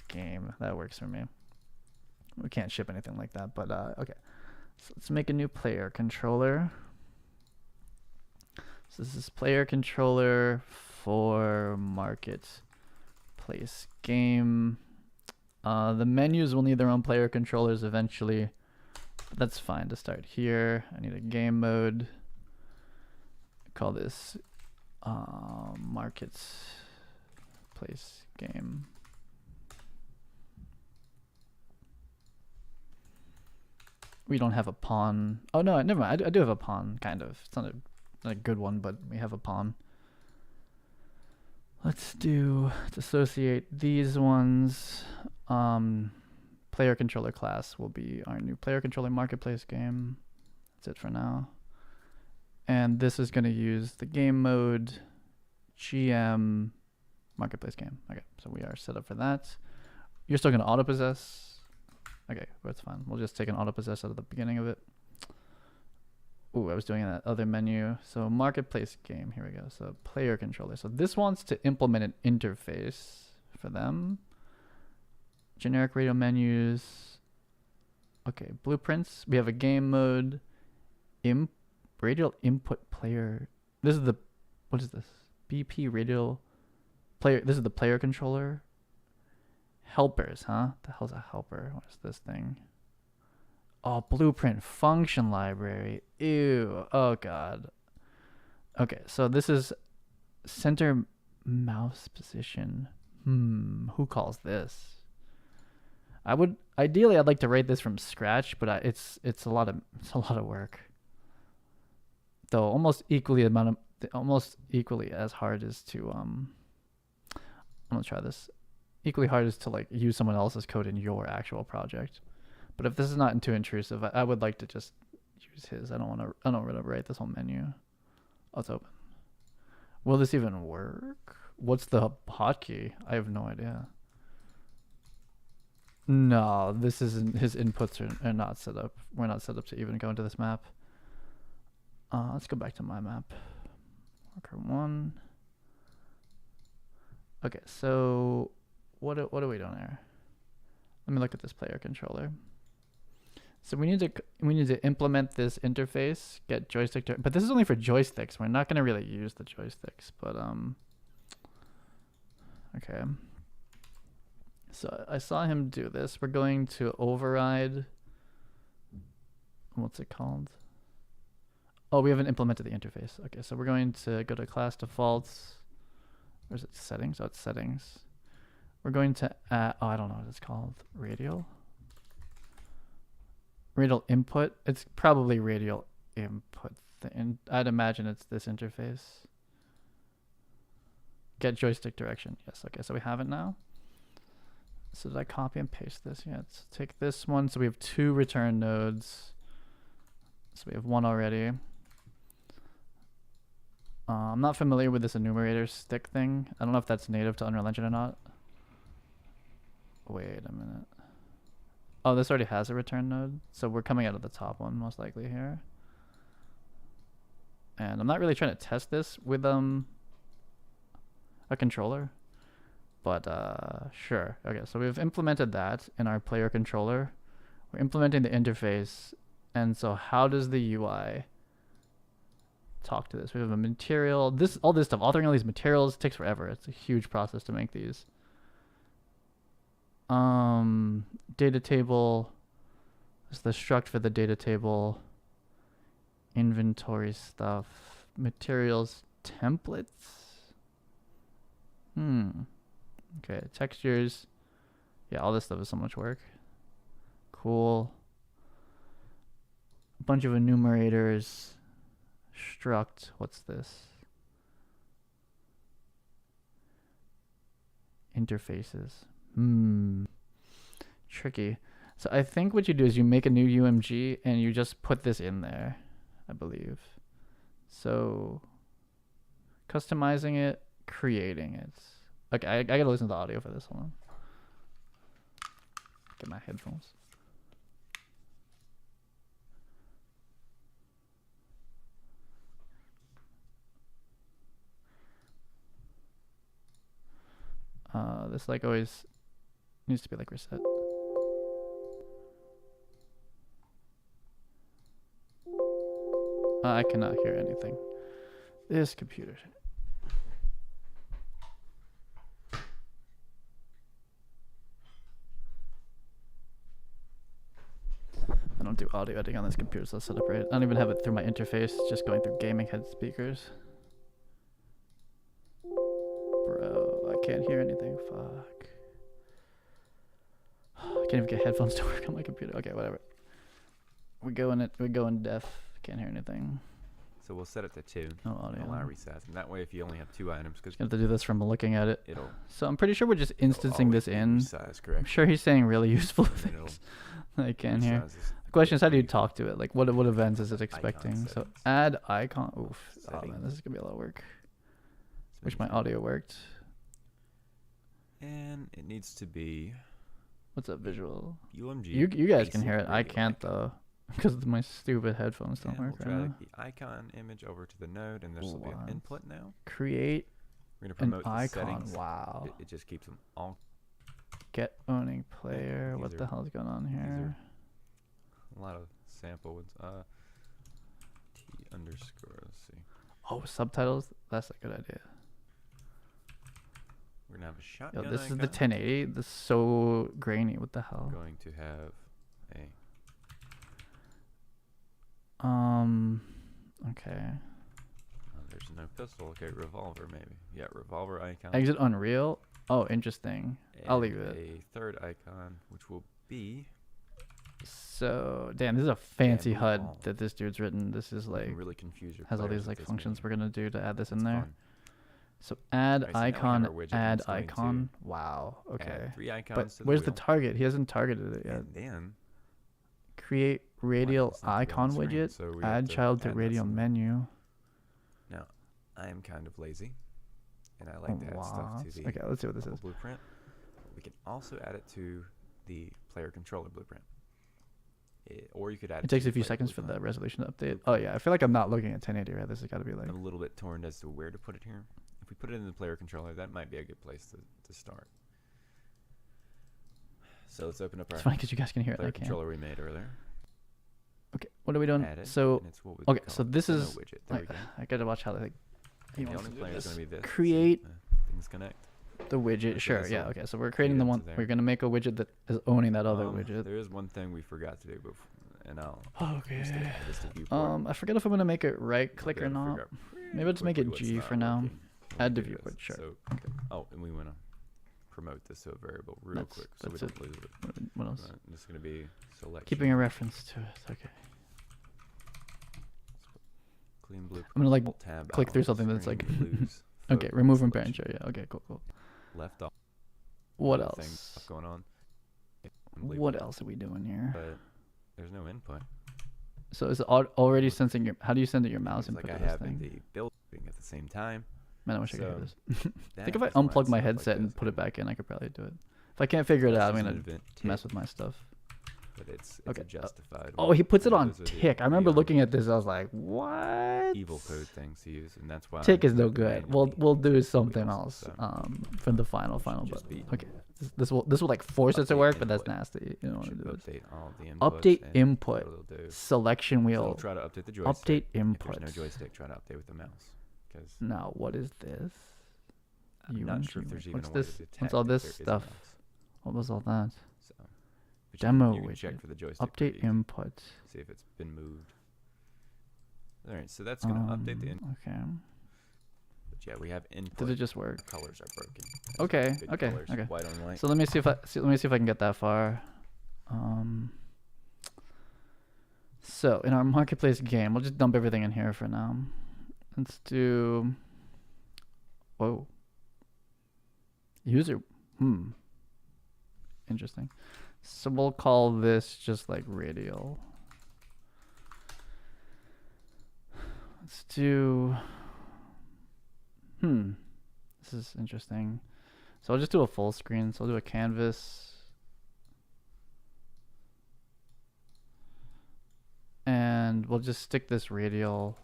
game. That works for me. We can't ship anything like that, but okay. So let's make a new player controller. So this is player controller for marketplace game. The menus will need their own player controllers eventually, but that's fine to start here. I need a game mode. Call this marketplace game. We don't have a pawn. Oh no, never mind. I do have a pawn, kind of. It's not a good one, but we have a pawn. Let's dissociate these ones. Player controller class will be our new player controller marketplace game. That's it for now. And this is going to use the game mode GM marketplace game. Okay, so we are set up for that. You're still going to auto possess. Okay, that's fine. We'll just take an auto possess out of the beginning of it. Ooh, I was doing that other menu. So marketplace game, here we go. So player controller. So this wants to implement an interface for them. Generic radio menus. Okay, blueprints. We have a game mode. Radial input player. This is the, what is this? BP radial player. This is the player controller. Helpers, huh? The hell's a helper? What is this thing? Oh, blueprint function library. Ew. Oh god. Okay, so this is center mouse position. Who calls this? Ideally I'd like to write this from scratch, but it's a lot of work. Though almost equally as hard as to I'm gonna try this. Equally hard is to like use someone else's code in your actual project. But if this is not too intrusive, I would like to just use his. I don't want to write this whole menu. Oh, it's open. Will this even work? What's the hotkey? I have no idea. No, this isn't. His inputs are not set up. We're not set up to even go into this map. Let's go back to my map. Marker 1. Okay, so what are we doing here? Let me look at this player controller. So we need to implement this interface, get joystick but this is only for joysticks. We're not going to really use the joysticks, but okay. So I saw him do this. We're going to override, what's it called? Oh, we haven't implemented the interface. Okay, so we're going to go to class defaults. Where's it? Settings? Oh, it's settings. We're going to add, oh, I don't know what it's called. Radial input. It's probably radial input. And I'd imagine it's this interface. Get joystick direction. Yes. Okay. So we have it now. So did I copy and paste this? Yeah. Let's take this one. So we have 2 return nodes. So we have 1 already. I'm not familiar with this enumerator stick thing. I don't know if that's native to Unreal Engine or not. Wait a minute. Oh, this already has a return node. So we're coming out of the top one most likely here. And I'm not really trying to test this with a controller. But sure. Okay, so we've implemented that in our player controller. We're implementing the interface. And so how does the UI talk to this? We have a material, all this stuff, authoring all these materials takes forever. It's a huge process to make these. Data table. This is the struct for the data table. Inventory stuff. Materials templates. Okay, textures. Yeah, all this stuff is so much work. Cool. A bunch of enumerators. Struct. What's this? Interfaces. Tricky. So I think what you do is you make a new UMG and you just put this in there, I believe. So customizing it, creating it. Okay, I gotta listen to the audio for this one. Get my headphones. This like always needs to be like reset. I cannot hear anything. This computer. I don't do audio editing on this computer, so I'll set up right. I don't even have it through my interface, just going through gaming head speakers. Bro, I can't hear anything. Fuck. I can't even get headphones to work on my computer. Okay, whatever. We're going deaf. Can't hear anything. So we'll set it to 2. No audio. Allow resizing. That way, if you only have 2 items, because You have to do this from looking at it. it'll So I'm pretty sure we're just instancing this in. resize correctly. I'm sure he's saying really useful And it'll things. I can't hear. resize this The question is, how do you correctly. talk to it? Like, what events is it expecting? So settings. add icon. Oof. Oh man, Settings. this is gonna be a lot of work. It's Wish maybe my audio worked. And it needs to be What's up, visual? UMG. You guys can basic hear it. I radio can't icon. though, because my stupid headphones don't And work we'll right drag now. the icon image over to the node, and this will be an What? input now. Create We're gonna an promote the icon. settings. Wow. It just keeps them all. Get owning player. these What are- the hell is going on here? A lot of sample ones. T underscore. Let's see. Oh, subtitles. That's a good idea. We're gonna have a Yo, shotgun. this is the icon. 1080. This is so grainy. What the hell? We're going to have a Okay. there's no pistol. Okay, revolver maybe. Yeah, revolver icon. Exit Unreal. Oh, interesting. I'll leave and it. A third icon, which will be So, damn, this is a fancy move HUD all. that this dude's written. This is you like can really confuse your has all players these with like this functions menu. we're gonna do to add this in It's there. fun. So add Alright, so now we have icon, our widget, and add it's going to icon. Wow. Okay. Add 3 icons But to where's the wheel, target? He hasn't targeted it yet. and then Create radial it's not gonna be on icon the screen, widget. so we have Add to child to add that radial somewhere. menu. Now, I am kind of lazy, and I like to add stuff What? to the Okay, let's see what this whole is. blueprint. We can also add it to the player controller blueprint. Or you could add It takes to a the few player seconds for the blueprint. resolution to update. Oh yeah, I feel like I'm not looking at 1080, right? This has got to be like. I'm a little bit torn as to where to put it here. If we put it in the player controller, that might be a good place to start. So let's open up our It's funny because you guys can hear it. I player can't. controller we made earlier. Okay, what are we doing? Add it, So and it's what we okay, call so this demo is. widget. There we Like, go. I gotta watch how like. He And the wants only to do player is this. going to be this. Create things connect. the widget. so Sure. this Yeah. will Okay. So we're creating feed the into one. there. We're gonna make a widget that is owning that other widget. There is one thing we forgot to do, and I'm Okay. just gonna add this to viewport. I forget if I'm gonna make it right We'll click be or able to not. figure out Maybe I'll just make quickly it what's G not for now. working when Add we to do viewport. this. Sure. So, oh, and we want to promote this to a variable real That's- quick so we that's don't lose it. What else? This is going to be select. Keeping a reference to it. Okay. Clean blue. I'm gonna like tab click out through on the something that's screen, like. lose Okay. focus Remove from selection. parent. Sure. Yeah. Okay. Cool. Cool. Left off. What other thing else? stuff going on. And blue What print, else are we doing here? But there's no input. So is it already sensing your? How do you send it your mouse It's input like I to this have in thing? the building at the same time. Man, I wish I could hear so this. I think That if I is why unplug it's my set up like headset and this. put it back in, I could probably do it. If I can't figure it This out, I'm is an gonna event mess tip. with my stuff. but it's Okay, a justified Oh, one. he puts it And on those are the- tick. I remember the, looking at this. I was like, what? evil code things to use, and that's why Tick is we no have to good. manually We'll do set something wheels, else so for the final should but just be okay. This will like force it to update work, but that's input. nasty. You don't want to should do this. update all of the inputs. Update and input. what it'll do. Selection So wheel. it'll try to update the joystick. Update input. If there's no joystick, try to update with the mouse. Because Now what is this? I'm not sure if there's even What's a way this? to detect What's all if this there is a stuff? mouse. What was all that? So, but Demo you can check widget. for the joystick. Update pretty easy. input. See if it's been moved. All right, so that's gonna update the input. Okay. But yeah, we have input. Did it just work? Colors are broken. Okay. Good Okay. colors, Okay. White on white. So let me see if I can get that far. So in our marketplace game, we'll just dump everything in here for now. Let's do. Whoa. User. Interesting. So we'll call this just like Radial. Let's do. This is interesting. So I'll just do a full screen. So I'll do a canvas. And we'll just stick this Radial.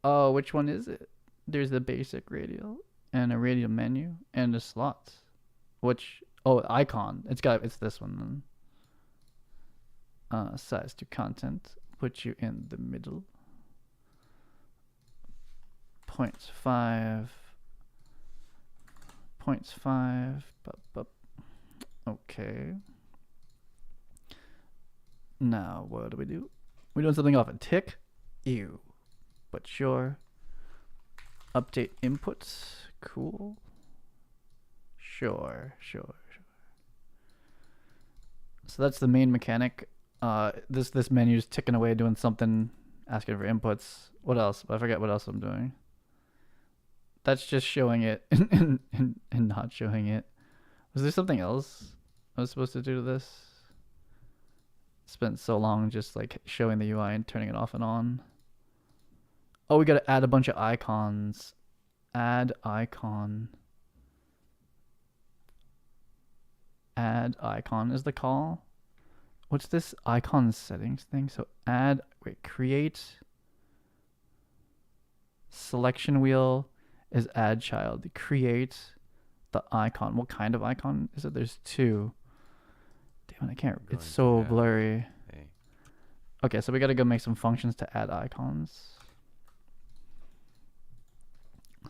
Oh, which one is it? There's the basic Radial and a Radial menu and the slots. Which, icon. It's this one then. Size to content. Put you in the middle. 0.5. 0.5. Okay. Now, what do? We're doing something off a tick? Ew. But sure. Update inputs. Cool. Sure. So that's the main mechanic. This menu's ticking away doing something, asking for inputs. What else? I forget what else I'm doing. That's just showing it and not showing it. Was there something else I was supposed to do to this? Spent so long just like showing the UI and turning it off and on. Oh, we gotta add a bunch of icons. Add icon. Add icon is the call. What's this icon settings thing? So create selection wheel is add child. Create the icon. What kind of icon is it? There's two. Damn it, I can't. It's so blurry. Hey. Okay, so we gotta go make some functions to add icons.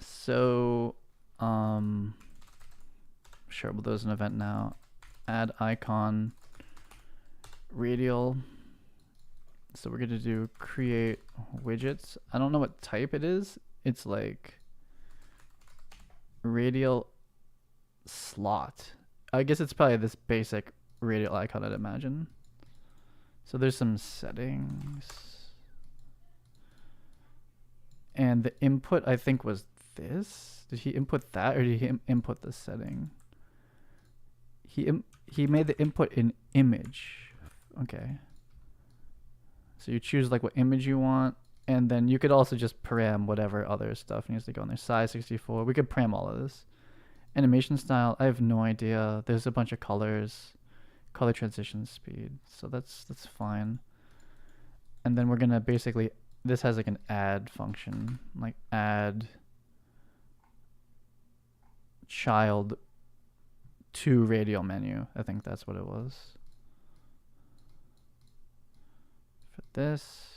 So, sure, we'll do as an event now. Add icon Radial. So we're gonna do create widgets. I don't know what type it is. It's like Radial slot. I guess it's probably this basic Radial icon, I'd imagine. So there's some settings. And the input, I think, was this. Did he input that, or did he input the setting? He made the input in image. Okay. So you choose like what image you want, and then you could also just param whatever other stuff needs to go in there. Size 64. We could param all of this. Animation style, I have no idea. There's a bunch of colors. Color transition speed. So that's fine. And then we're gonna basically, this has like an add function, like add child to Radial menu. I think that's what it was. For this,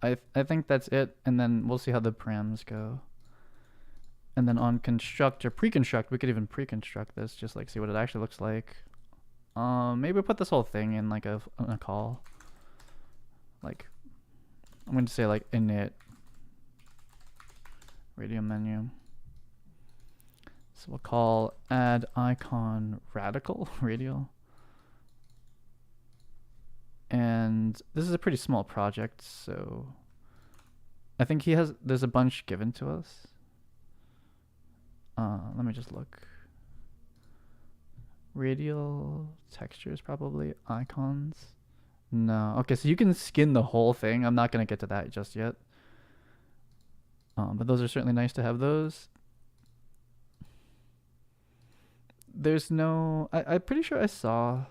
I think that's it, and then we'll see how the params go. And then on construct or pre-construct, we could even pre-construct this, just like see what it actually looks like. Maybe put this whole thing in like a call. Like, I'm going to say like init Radial menu. So we'll call add icon Radial. And this is a pretty small project, so I think there's a bunch given to us. Let me just look. Radial textures, probably icons. No. Okay, so you can skin the whole thing. I'm not going to get to that just yet. But those are certainly nice to have those. there's no. I'm pretty sure I saw.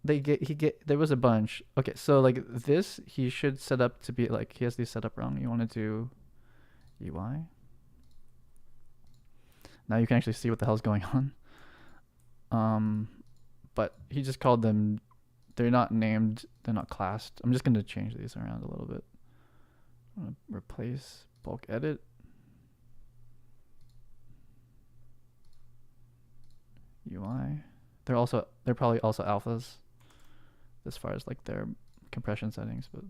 There was a bunch. Okay, so like this, he should set up to be like he has these set up wrong. You want to do UI. Now you can actually see what the hell's going on. But he just called them. They're not named. They're not classed. I'm just gonna change these around a little bit. I'm gonna replace bulk edit. UI. They're probably also alphas as far as like their compression settings, but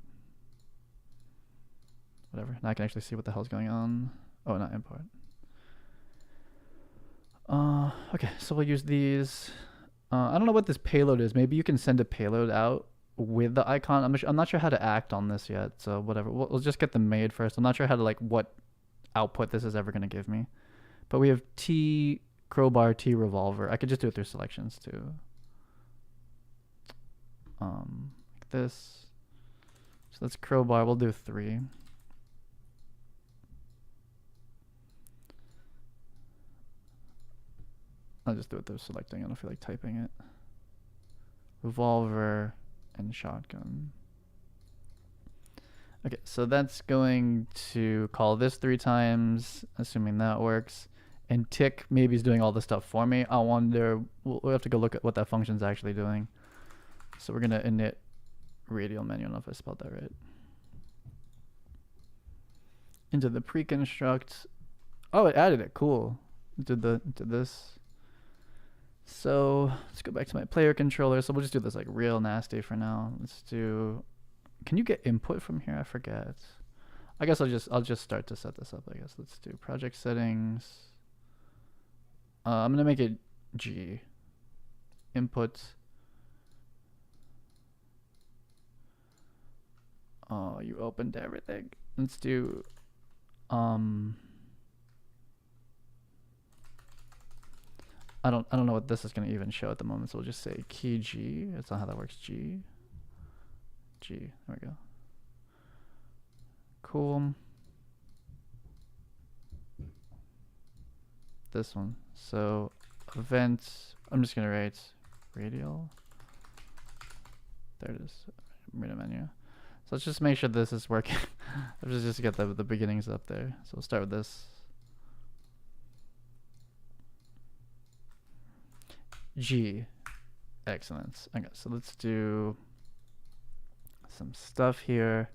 whatever. Now I can actually see what the hell's going on. Oh, not import. Okay, so we'll use these. I don't know what this payload is. Maybe you can send a payload out with the icon. I'm not sure how to act on this yet, so whatever. We'll just get them made first. I'm not sure how to like what output this is ever gonna give me. But we have T crowbar, T revolver. I could just do it through selections too. Like this. So that's crowbar. We'll do 3. I'll just do it through selecting. I don't feel like typing it. Revolver and shotgun. Okay, so that's going to call this 3 times, assuming that works. And tick maybe is doing all the stuff for me. I wonder, we'll have to go look at what that function's actually doing. So we're gonna init radial menu. I don't know if I spelled that right. Into the pre-construct. Oh, it added it. Cool. Did this. So let's go back to my player controller. So we'll just do this like real nasty for now. Let's do. Can you get input from here? I forget. I guess I'll just start to set this up. I guess let's do project settings. I'm gonna make it G. Input. Oh, you opened everything. Let's do. I don't know what this is going to even show at the moment, so we'll just say key G. That's not how that works. G. There we go. Cool. This one. So event. I'm just going to write radial. There it is. Meta menu. So let's just make sure this is working. Let's just get the beginnings up there. So we'll start with this. G. Excellent. Okay, so let's do some stuff here.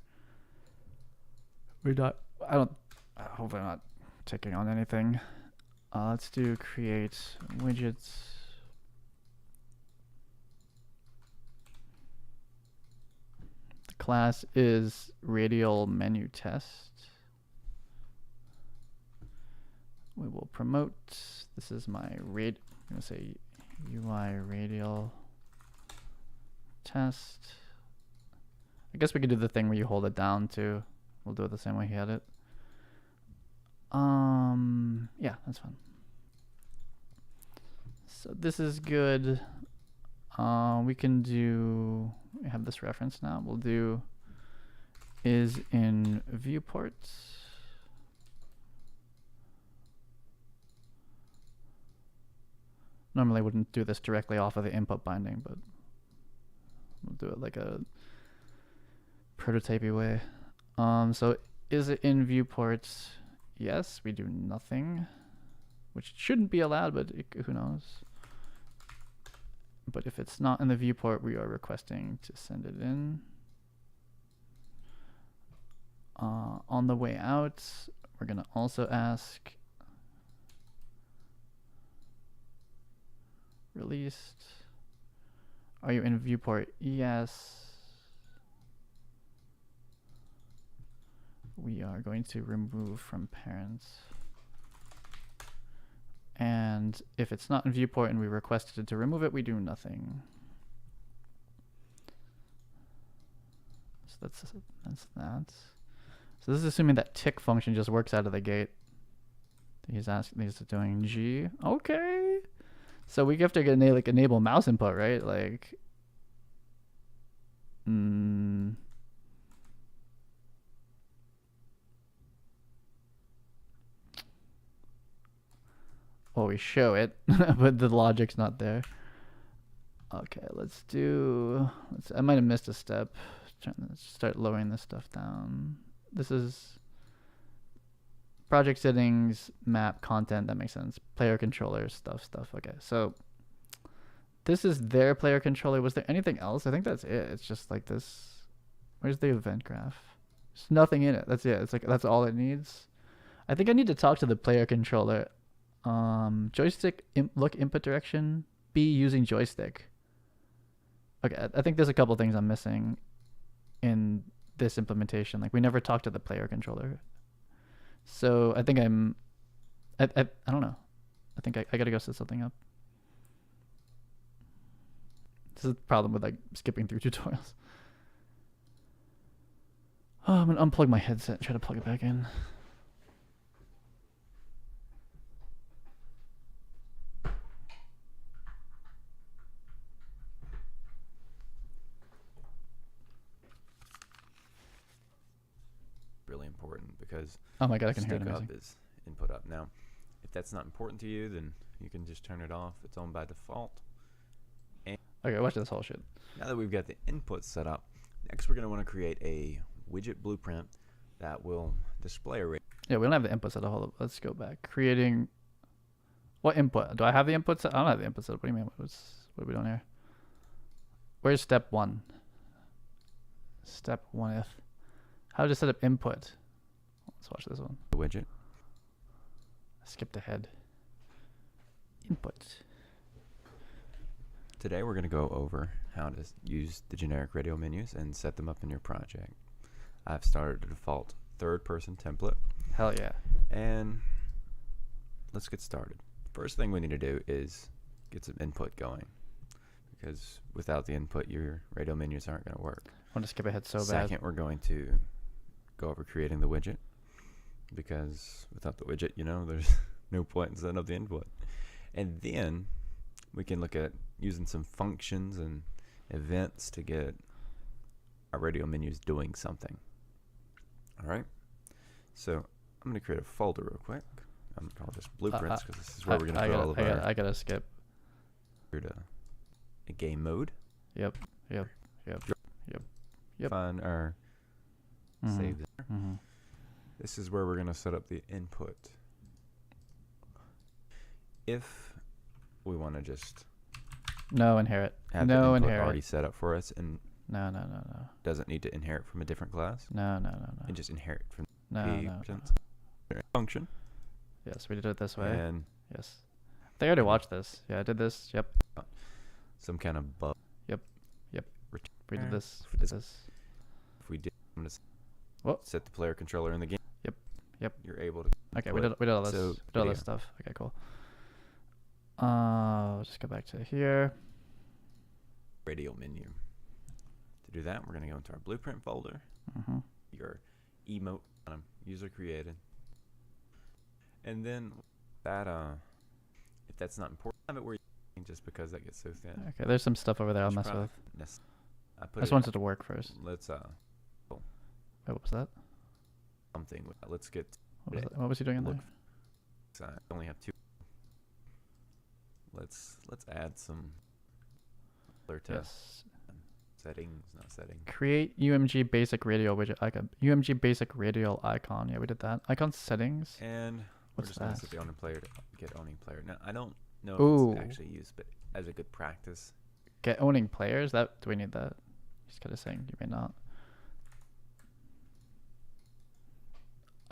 Hopefully I'm not ticking on anything. Let's do create widgets. The class is radial menu test. We will promote. This is my I'm gonna say UI radial test. I guess we could do the thing where you hold it down too. We'll do it the same way he had it. Yeah, that's fine. So this is good. We have this reference now. We'll do is in viewports. Normally I wouldn't do this directly off of the input binding, but we'll do it like a prototypey way. So is it in viewports? Yes, we do nothing, which shouldn't be allowed, but who knows? But if it's not in the viewport, we are requesting to send it in. On the way out, we're gonna also ask released. Are you in viewport? Yes. We are going to remove from parents. And if it's not in viewport and we requested to remove it, we do nothing. So that's that. So this is assuming that tick function just works out of the gate. He's doing G. Okay. So we have to get enable mouse input, right? Like, well, we show it, but the logic's not there. Okay, let's do. I might have missed a step. Trying to start lowering this stuff down. This is project settings, map, content. That makes sense. Player controller stuff. Okay, so this is their player controller. Was there anything else? I think that's it. It's just like this. Where's the event graph? There's nothing in it. That's it. It's like that's all it needs. I think I need to talk to the player controller. Joystick look input direction. B using joystick. Okay, I think there's a couple things I'm missing in this implementation. Like we never talked to the player controller. So I think I don't know. I think I gotta go set something up. This is the problem with like skipping through tutorials. Oh, I'm gonna unplug my headset and try to plug it back in. Really important because Oh my god, I can hear it. stick up Amazing. is input up. Now, if that's not important to you, then you can just turn it off. It's on by default. Okay, watch this whole shit. Now that we've got the input set up, next we're going to want to create a widget blueprint that will display a Yeah, we don't have the input set. Hold up. Let's go back. Creating. What input? Do I have the input set? I don't have the input set. What do you mean? What are we doing here? Where's step 1? Step 1F. How to set up input. Let's watch this one. widget. I skipped ahead. Input. Today we're going to go over how to use the generic Radial menus and set them up in your project. I've started a default third-person template. Hell yeah. And let's get started. First thing we need to do is get some input going, because without the input your Radial menus aren't going to work. I want to skip ahead so bad. Second, we're going to go over creating the widget, because without the widget, there's no point in setting up the input. And then we can look at using some functions and events to get our Radial menus doing something. All right. So I'm going to create a folder real quick. I'm going to call this blueprints, because this is where we're going to put all of our. I gotta skip. Here to a game mode. Yep. Find our save there. Mm-hmm. This is where we're going to set up the input. If we want to just No inherit. have No the input inherit. already set up for us and No. doesn't need to inherit from a different class, No. and just inherit from No. the function. Yes, we did it this way. And Yes. They already watched this. Yeah, I did this. Yep. some kind of bug. We did this. For this. If we did, I'm gonna What? set the player controller in the game. Yep. You're able to. Okay, we did all this. So, we did all this video. stuff. Okay, cool. I'll just go back to here. Radial menu. To do that, we're going to go into our blueprint folder. Mm-hmm. Your emote user created. And then that if that's not important, have it where you just because that gets so thin. Okay, there's some stuff over there I'll Should mess probably with. I I put just it. wanted it to work first. Let's Wait, what was that? something. Let's get. What was he doing in there? I only have 2. Let's add some color to Yes. settings, not settings. Create UMG basic radial widget icon. UMG basic radial icon. Yeah, we did that. Icon settings. And we're What's just going to that? set the owning player to get owning player. Now I don't know Ooh. if it's actually used, but as a good practice. Get owning players. Do we need that? He's kind of saying you may not.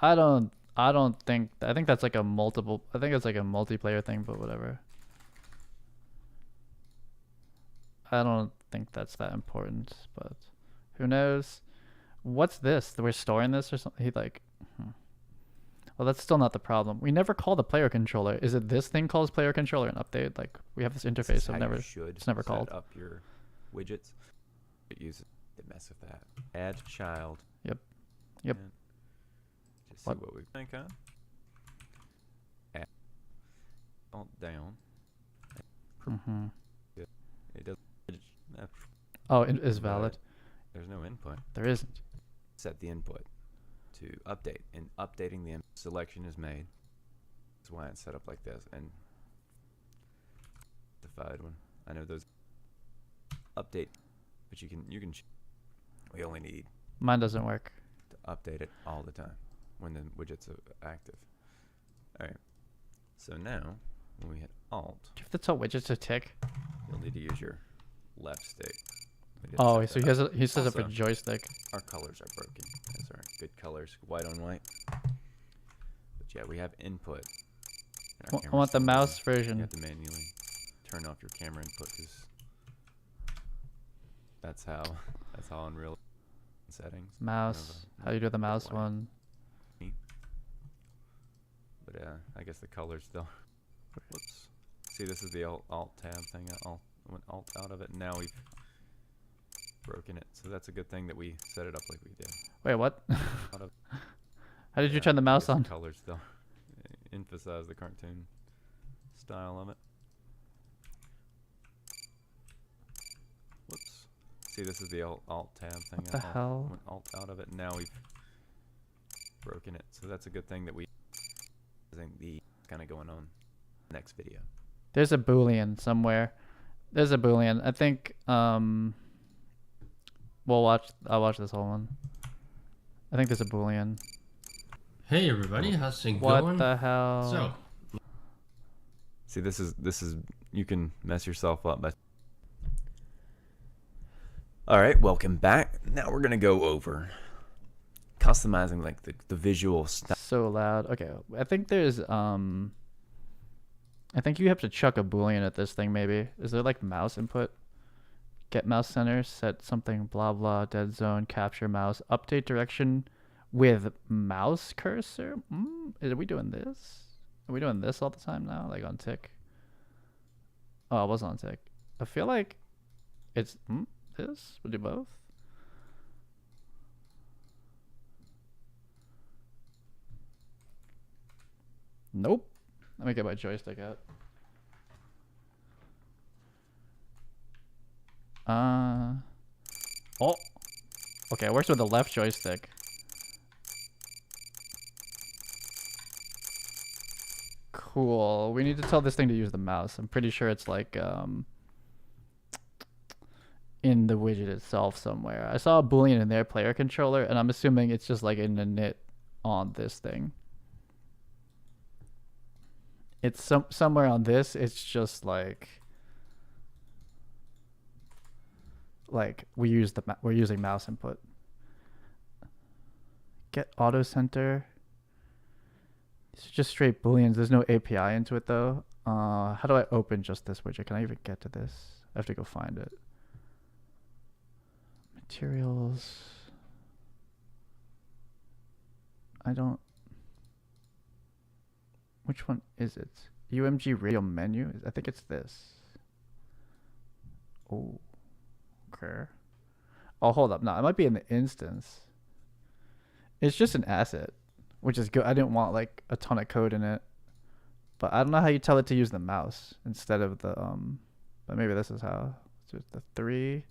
I don't think. I think that's like a multiple. I think it's like a multiplayer thing, but whatever. I don't think that's that important, but who knows? What's this? We're storing this or something? He like. Well, that's still not the problem. We never call the player controller. Is it this thing calls player controller in update? Like we have this This interface is of how never. you should it's never set called. up your widgets. It uses it mess with that. Add child. Yep. And just What? see what we think on. Add alt down. Mm-hmm. It does. Oh, it is But valid. There's no input. There isn't. Set the input to update, and updating the selection is made. That's why it's set up like this. And specified one. I know those update, but you can we only need Mine doesn't work. to update it all the time when the widgets are active. All right. So now when we hit Alt, Do you have to tell widgets to tick? you'll need to use your left stick. We did Oh, set so that up. he says up a Also, joystick. Our colors are broken. Those are good colors, white on white. But yeah, we have input. and our I camera's want the still mouse running. You version. have to manually turn off your camera input because that's how Unreal settings. Mouse. How do you do the mouse white. one? But I guess the colors still. Whoops. See, this is the alt tab thing. I went alt out of it, and now we've broken it. So that's a good thing that we set it up like we did. Wait, what? Out of- How did you Yeah, turn the I mouse guess on? The colors still emphasize the cartoon style of it. Whoops. See, this is the alt tab thing. What the I hell? went alt out of it, and now we've broken it. So that's a good thing that we. I think the kind of going on next video. There's a Boolean somewhere. There's a Boolean. I think I'll watch this whole one. I think there's a Boolean. Hey everybody, how's it What going? the hell? So, See, this is you can mess yourself up by. All right, welcome back. Now we're gonna go over customizing like the visual style. So loud. Okay, I think there's I think you have to chuck a Boolean at this thing maybe. Is there like mouse input? Get mouse center, set something, blah blah, dead zone, capture mouse, update direction with mouse cursor? Are we doing this? Are we doing this all the time now? Like on tick? Oh, it was on tick. I feel like it's this? We'll do both. Nope. Let me get my joystick out. Oh. Okay, it works with the left joystick. Cool. We need to tell this thing to use the mouse. I'm pretty sure it's like in the widget itself somewhere. I saw a Boolean in their player controller, and I'm assuming it's just like in the init on this thing. It's somewhere on this. It's just like we're using mouse input. Get auto center. It's just straight Booleans. There's no API into it though. How do I open just this widget? Can I even get to this? I have to go find it. Materials. I don't. Which one is it? UMG Radial menu? I think it's this. Oh. Okay. Oh, hold up. No, it might be in the instance. It's just an asset, which is good. I didn't want like a ton of code in it. But I don't know how you tell it to use the mouse instead of the but maybe this is how. It's just the 3.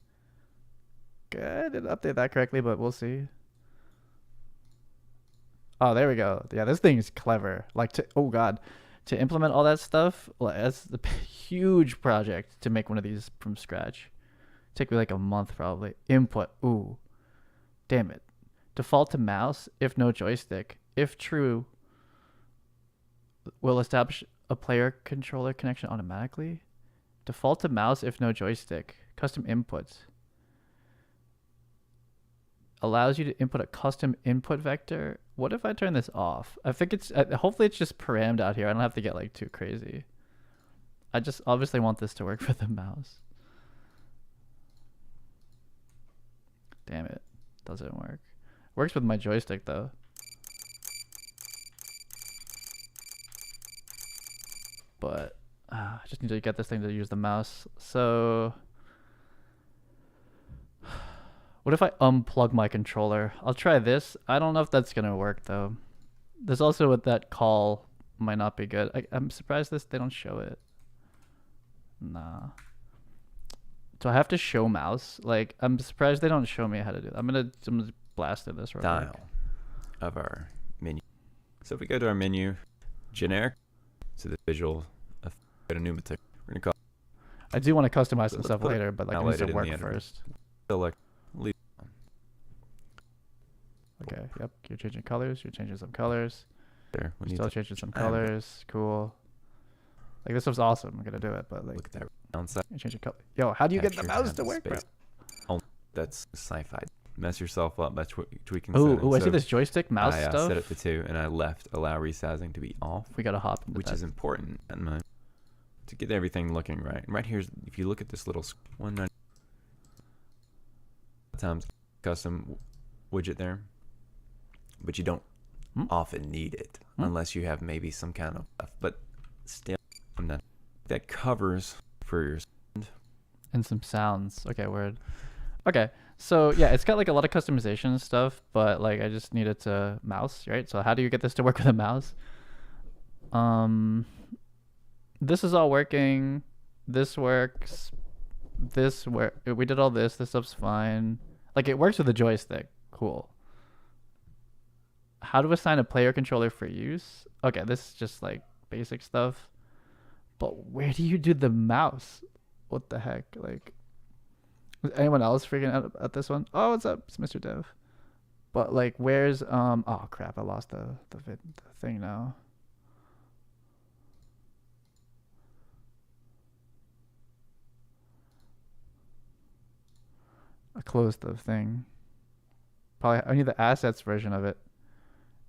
Good. I didn't update that correctly, but we'll see. Oh, there we go. Yeah, this thing is clever. Like oh god, to implement all that stuff, that's a huge project to make one of these from scratch. Take me like a month probably. Input. Ooh. Damn it. Default to mouse if no joystick. If true, will establish a player controller connection automatically. Default to mouse if no joystick. Custom inputs. Allows you to input a custom input vector. What if I turn this off? I think it's hopefully it's just parammed out here. I don't have to get like too crazy. I just obviously want this to work for the mouse. Damn it. Doesn't work. Works with my joystick though. But I just need to get this thing to use the mouse. So what if I unplug my controller? I'll try this. I don't know if that's gonna work though. There's also with that call might not be good. I'm surprised they don't show it. Nah. Do I have to show mouse? Like, I'm surprised they don't show me how to do that. I'm gonna blast through this real quick. Style of our menu. So if we go to our menu, generic, so the visual, go to new material. We're gonna call. I do want to customize some let's stuff put it later, but like it needs highlighted to in work the editor. first. Select. Leave. Okay, yep. You're changing colors. You're changing some colors. There. We need Still to changing some I'm gonna colors. Cool. Like this stuff's awesome. I'm gonna do it, but like look at that downside. you're changing color. Yo, how do you get the Texture mouse has to the work, bro? space. Oh, that's sci-fi. Mess yourself up by tweaking Oh, settings. I see So this joystick mouse I stuff. set it to 2, and I left allow resizing to be off, We gotta hop into which that. is important in my to get everything looking right. And right here's if you look at this little 190 times custom widget there, but you don't often need it unless you have maybe some kind of stuff. But still, that covers for your And some sounds. Okay, word. Okay, so yeah, it's got like a lot of customization and stuff, but like I just needed to mouse, right? So how do you get this to work with a mouse? This is all working. This works. We did all this. This stuff's fine. Like it works with the joystick. Cool. How to assign a player controller for use? Okay, this is just like basic stuff. But where do you do the mouse? What the heck? Like, is anyone else freaking out at this one? Oh, what's up? It's Mr. Dev. But like, where's oh crap! I lost the thing now. I closed the thing. Probably I need the assets version of it.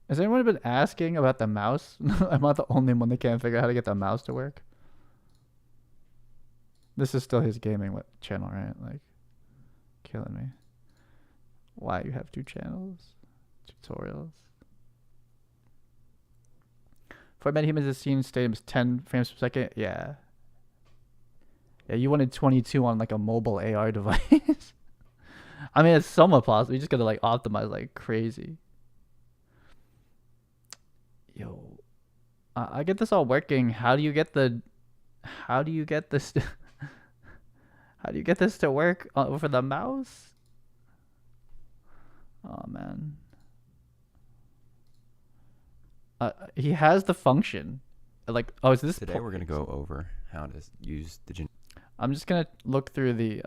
Has anyone been asking about the mouse? I'm not the only one that can't figure out how to get the mouse to work. This is still his gaming channel, right? Like, killing me. Why you have 2 channels? Tutorials. For MetaHuman, the scene stays 10 frames per second. Yeah. Yeah, you wanted 22 on like a mobile AR device. I mean, it's somewhat possible. You just gotta like optimize like crazy. Yo, I get this all working. How do you get this? How do you get this to work for the mouse? Oh man. He has the function. Like, oh, is this Today we're gonna go over how to use the. I'm just gonna look through the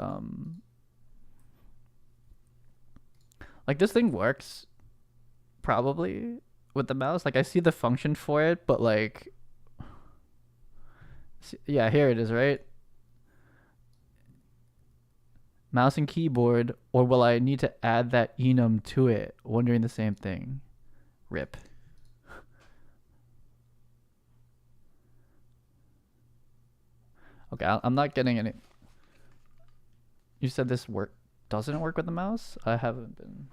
like this thing works probably with the mouse. Like I see the function for it, but like yeah, here it is, right? Mouse and keyboard, or will I need to add that enum to it? Wondering the same thing. Rip. Okay, I'm not getting any. You said this doesn't work with the mouse? I haven't been.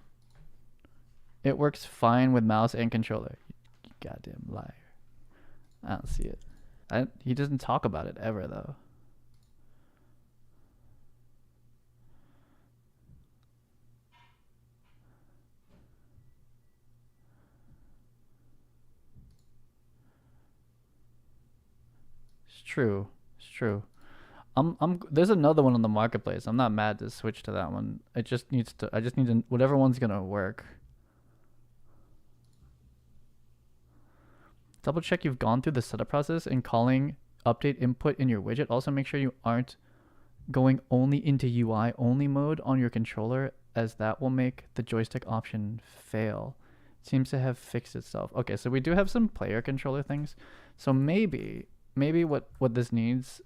It works fine with mouse and controller. You goddamn liar. I don't see it. He doesn't talk about it ever though. It's true. It's true. There's another one on the marketplace. I'm not mad to switch to that one. I just need to whatever one's gonna work. Double check you've gone through the setup process and calling update input in your widget. Also make sure you aren't going only into UI only mode on your controller, as that will make the joystick option fail. It seems to have fixed itself. Okay, so we do have some player controller things. So maybe what this needs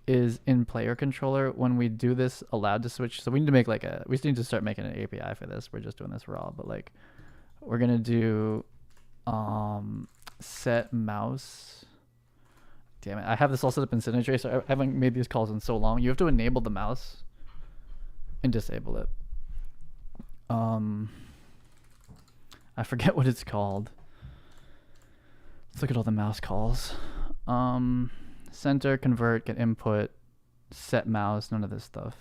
is in player controller when we do this allowed to switch. So we need to make we need to start making an API for this. We're just doing this raw, but like we're gonna do set mouse. Damn it, I have this all set up in Cine Tracer. I haven't made these calls in so long. You have to enable the mouse and disable it. I forget what it's called. Let's look at all the mouse calls. Center, convert, get input, set mouse, none of this stuff.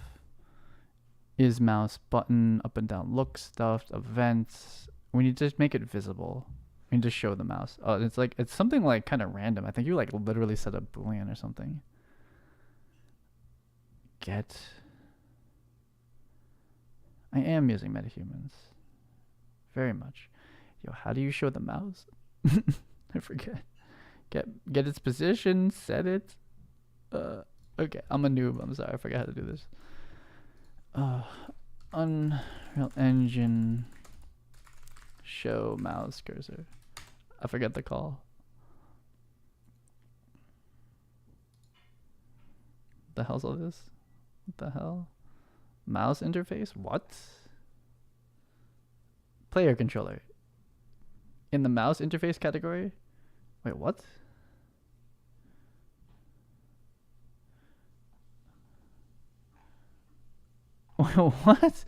Is mouse, button, up and down look stuff, events. We need to make it visible. We need to show the mouse. Oh, it's something like kind of random. I think you like literally set a Boolean or something. Get. I am using MetaHumans. Very much. Yo, how do you show the mouse? I forget. Get its position, set it. Okay, I'm a noob. I'm sorry. I forgot how to do this. Unreal Engine show mouse cursor. I forget the call. The hell's all this? What the hell? Mouse interface? What? Player controller. In the mouse interface category? Wait, what? What?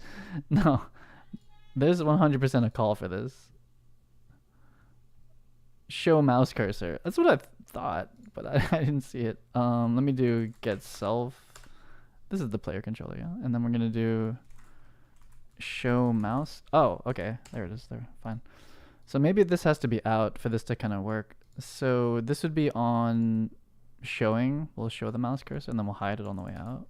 No. There's 100% a call for this. Show mouse cursor. That's what I thought, but I didn't see it. Let me do get self. This is the player controller, yeah. And then we're gonna do show mouse. Oh, okay. There it is. There. Fine. So maybe this has to be out for this to kind of work. So this would be on showing. We'll show the mouse cursor and then we'll hide it on the way out.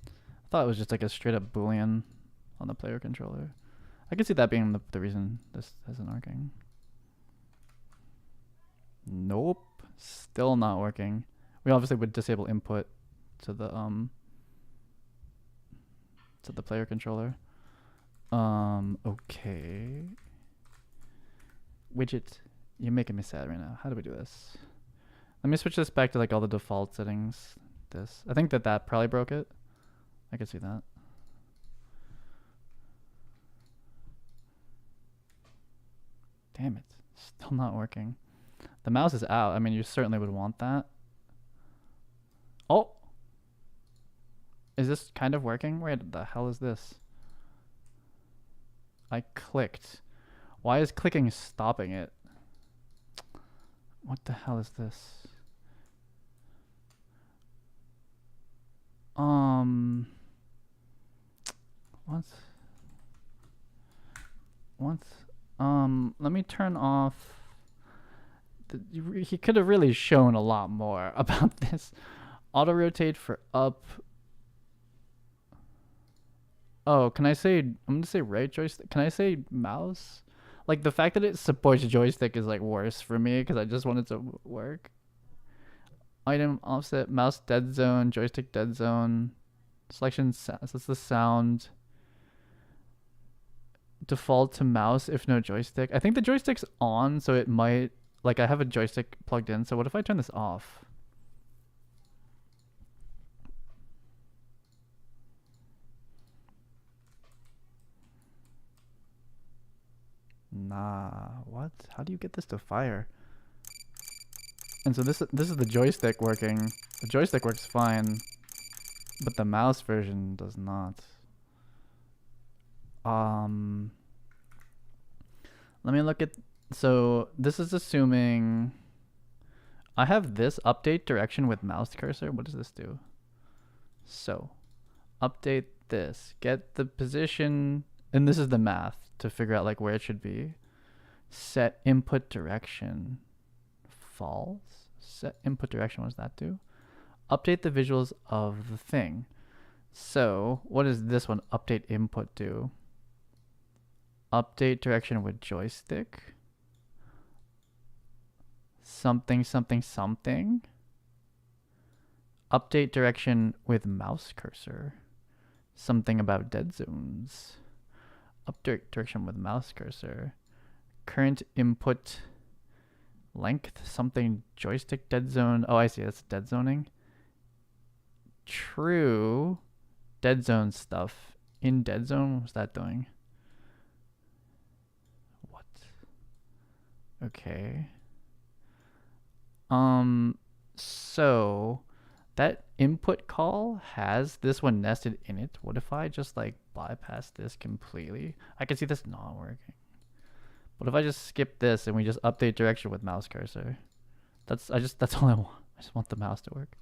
I thought it was just like a straight up Boolean on the player controller. I could see that being the reason this isn't working. Nope. Still not working. We obviously would disable input to the player controller. Okay. Widget. You're making me sad right now. How do we do this? Let me switch this back to like all the default settings. This. I think that probably broke it. I could see that. Damn it. Still not working. The mouse is out. I mean, you certainly would want that. Oh! Is this kind of working? Wait, the hell is this? I clicked. Why is clicking stopping it? What the hell is this? What? Let me turn off. He could have really shown a lot more about this. Auto rotate for up. Oh, can I say, I'm gonna say right joystick. Can I say mouse? Like the fact that it supports joystick is like worse for me because I just want it to work. Item offset, mouse dead zone, joystick dead zone. Selection, so that's the sound. Default to mouse if no joystick. I think the joystick's on, so it might, like I have a joystick plugged in, so what if I turn this off? Nah, what? How do you get this to fire? And so this is the joystick working. The joystick works fine, but the mouse version does not. Let me look at, so this is assuming I have this update direction with mouse cursor. What does this do? So update this, get the position, and this is the math to figure out like where it should be. Set input direction false. Set input direction, what does that do? Update the visuals of the thing. So what does this one update input do? Update direction with joystick. Something, something, something. Update direction with mouse cursor. Something about dead zones. Update direction with mouse cursor. Current input length, something joystick dead zone. Oh, I see. That's dead zoning. True. Dead zone stuff. In dead zone, what's that doing? What? Okay. So that input call has this one nested in it. What if I just like bypass this completely? I can see this not working. What if I just skip this and we just update direction with mouse cursor? That's all I want. I just want the mouse to work.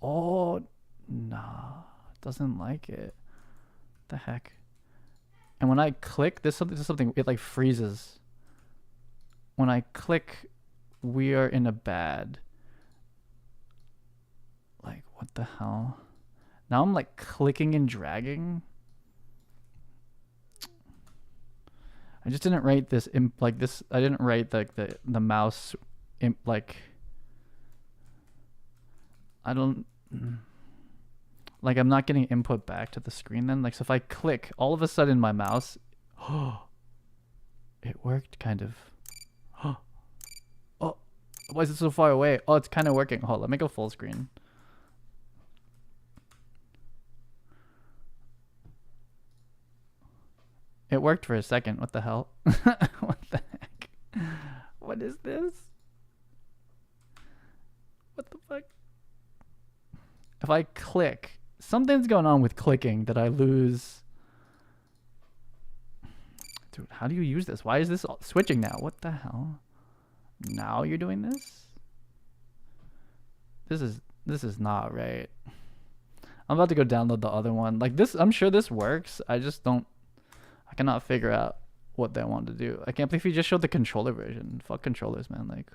Oh, nah, it doesn't like it. The heck? And when I click, this is something, it like freezes. When I click, we are in a bad. Like, what the hell? Now I'm like clicking and dragging. I just didn't write this like this. I didn't write like the mouse like I don't like I'm not getting input back to the screen then. Like so if I click, all of a sudden my mouse it worked kind of. Oh, why is it so far away? Oh, it's kind of working. Hold on, let me go full screen. It worked for a second. What the hell? What the heck? What is this? What the fuck? If I click, something's going on with clicking that I lose. Dude, how do you use this? Why is this switching now? What the hell? Now you're doing this? This is not right. I'm about to go download the other one. Like this, I'm sure this works. I cannot figure out what they want to do. I can't believe you just showed the controller version. Fuck controllers, man. Like,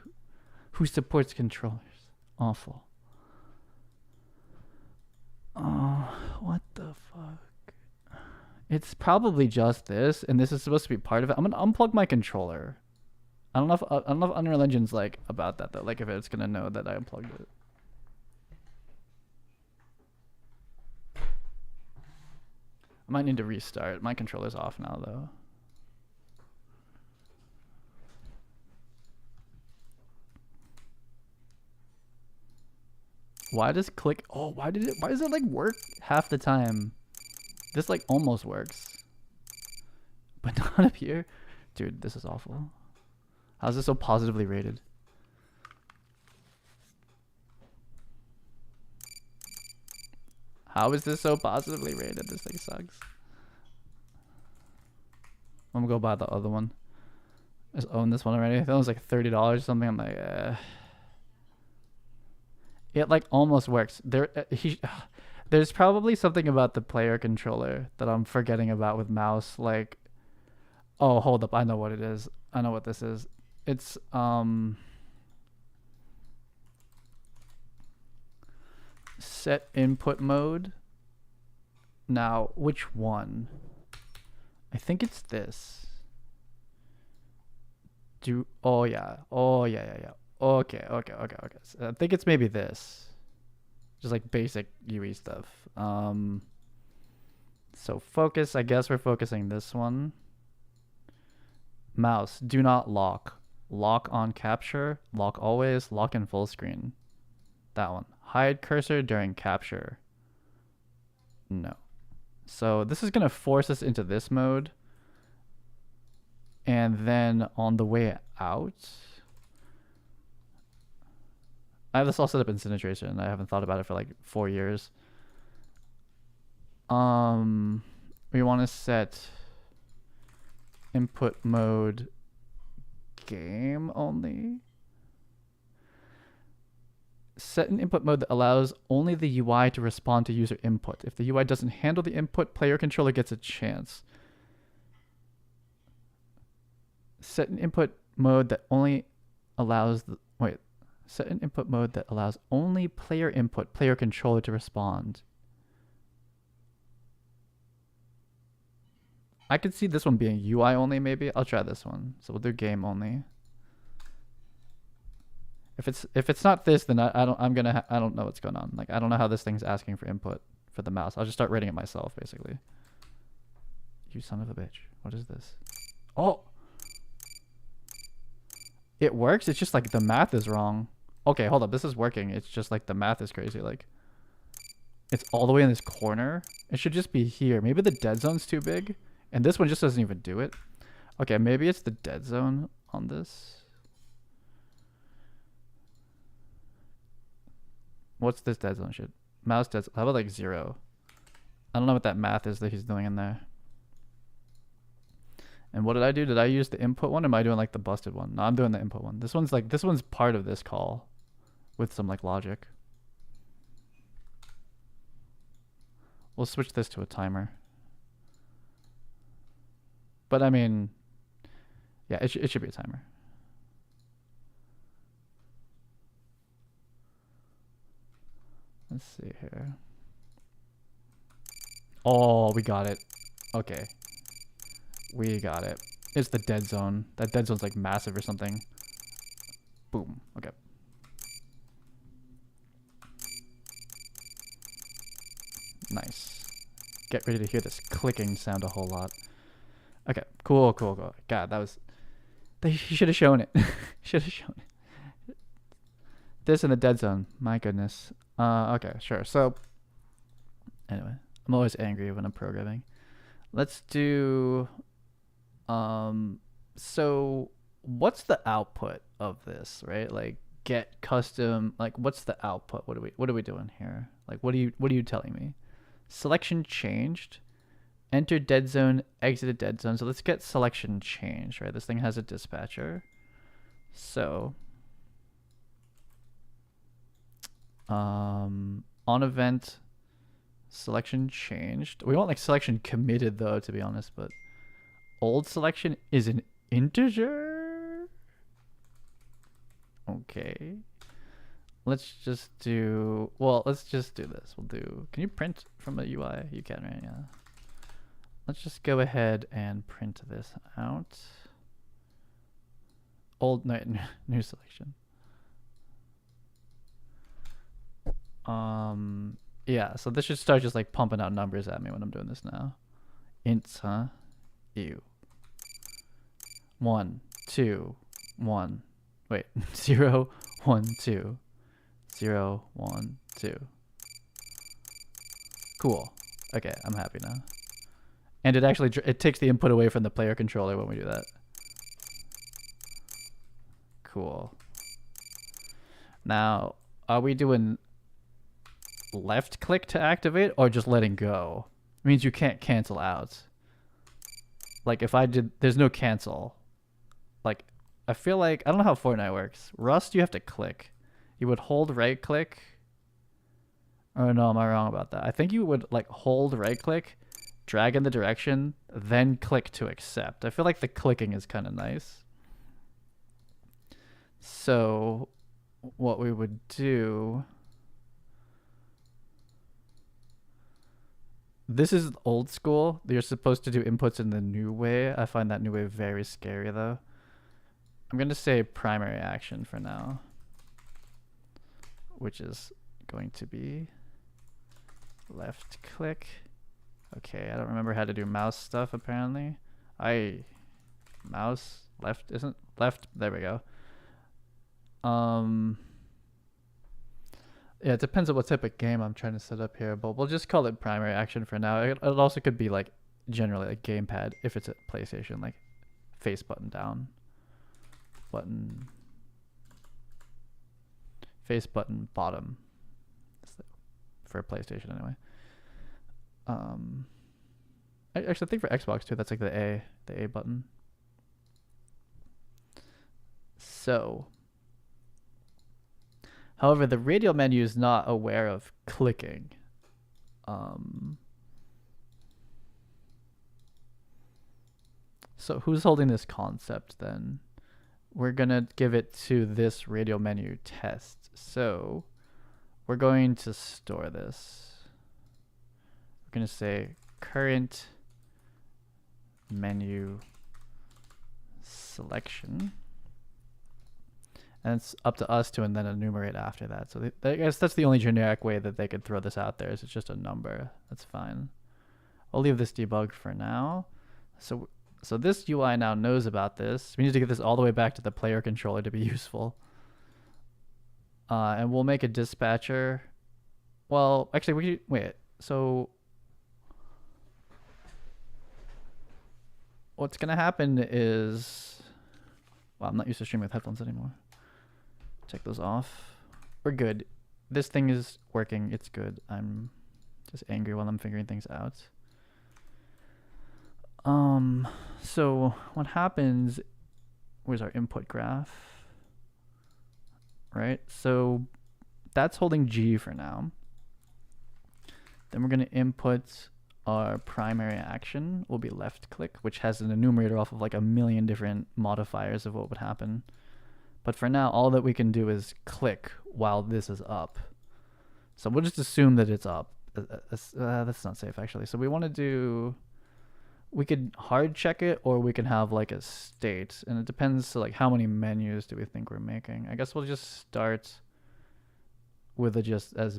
who supports controllers? Awful. Oh, what the fuck? It's probably just this, and this is supposed to be part of it. I'm gonna unplug my controller. I don't know if Unreal Engine's like about that though. Like if it's gonna know that I unplugged it. I might need to restart. My controller's off now though. Why does click? Oh, why does it like work half the time? This like almost works, but not up here. Dude, this is awful. How's this so positively rated? How is this so positively rated? This thing sucks. I'm gonna go buy the other one. I just own this one already. I thought it was like $30 or something. I'm like, It like almost works. There's probably something about the player controller that I'm forgetting about with mouse. Like, oh, hold up. I know what it is. I know what this is. It's set input mode. Now, which one? I think it's this. Oh yeah. Okay. So I think it's maybe this. Just like basic UE stuff. So focus, I guess we're focusing this one. Mouse, do not lock. Lock on capture, lock always, lock in full screen. That one. Hide cursor during capture. No. So this is gonna force us into this mode. And then on the way out, I have this all set up in Cine Tracer and I haven't thought about it for like 4 years. We want to set input mode game only. Set an input mode that allows only the UI to respond to user input. If the UI doesn't handle the input, player controller gets a chance. Set an input mode that only allows set an input mode that allows only player input, player controller to respond. I could see this one being UI only maybe. I'll try this one. So we'll do game only. If it's not this, then I don't know what's going on. Like I don't know how this thing's asking for input for the mouse. I'll just start rating it myself basically. You son of a bitch. What is this? Oh. It works. It's just like the math is wrong. Okay, hold up. This is working. It's just like the math is crazy. Like it's all the way in this corner. It should just be here. Maybe the dead zone's too big. And this one just doesn't even do it. Okay, maybe it's the dead zone on this. What's this dead zone shit? Mouse dead zone. How about like 0? I don't know what that math is that he's doing in there. And what did I do? Did I use the input one? Or am I doing like the busted one? No, I'm doing the input one. This one's part of this call with some like logic. We'll switch this to a timer. But I mean, yeah, it should be a timer. Let's see here. Oh, we got it. Okay. We got it. It's the dead zone. That dead zone's like massive or something. Boom. Okay. Nice. Get ready to hear this clicking sound a whole lot. Okay, cool. God, that was... He should have shown it. Should have shown it. This in the dead zone. My goodness. Okay, sure. So, anyway, I'm always angry when I'm programming. Let's do... So, what's the output of this, right? Like, get custom... Like, what's the output? What are we doing here? Like, what are you telling me? Selection changed. Enter dead zone, exited dead zone. So let's get selection changed, right? This thing has a dispatcher. So on event, selection changed. We want like selection committed though, to be honest, but old selection is an integer. Okay. Let's just do this. We'll do, can you print from a UI? You can, right? Yeah. Let's just go ahead and print this out. New selection. Yeah, so this should start just like pumping out numbers at me when I'm doing this now. Ints, huh? Ew. 1, 2, 1. Wait, 0, 1, 2. 0, 1, 2. Cool. Okay, I'm happy now. And it actually it takes the input away from the player controller when we do that. Cool. Now, are we doing left click to activate or just letting go? It means you can't cancel out. Like if I did, there's no cancel. Like I feel like, I don't know how Fortnite works. Rust, you have to click. You would hold right click. Oh no, am I wrong about that? I think you would like hold right click, drag in the direction, then click to accept. I feel like the clicking is kind of nice. So what we would do, this is old school. You're supposed to do inputs in the new way. I find that new way very scary though. I'm going to say primary action for now, which is going to be left click. Okay, I don't remember how to do mouse stuff apparently. Mouse left isn't left. There we go. Yeah, it depends on what type of game I'm trying to set up here, but we'll just call it primary action for now. It also could be like generally like gamepad if it's a PlayStation, like face button down, button, face button bottom for a PlayStation anyway. I actually think for Xbox too, that's like the A button. So, however, the radial menu is not aware of clicking. So who's holding this concept then? We're gonna give it to this radial menu test. So we're going to store this. We're gonna say current menu selection. And it's up to us to and then enumerate after that. So I guess that's the only generic way that they could throw this out there is it's just a number. That's fine. I'll leave this debugged for now. So this UI now knows about this. We need to get this all the way back to the player controller to be useful. And we'll make a dispatcher. Well, actually, wait. So what's going to happen is... Well, I'm not used to streaming with headphones anymore. Check those off. We're good. This thing is working. It's good. I'm just angry while I'm figuring things out. So what happens, where's our input graph? Right? So that's holding G for now. Then we're going to input our primary action will be left click, which has an enumerator off of like a million different modifiers of what would happen. But for now, all that we can do is click while this is up. So we'll just assume that it's up. That's not safe actually. So we want to do, we could hard check it or we can have like a state, and it depends to like how many menus do we think we're making. I guess we'll just start with it just as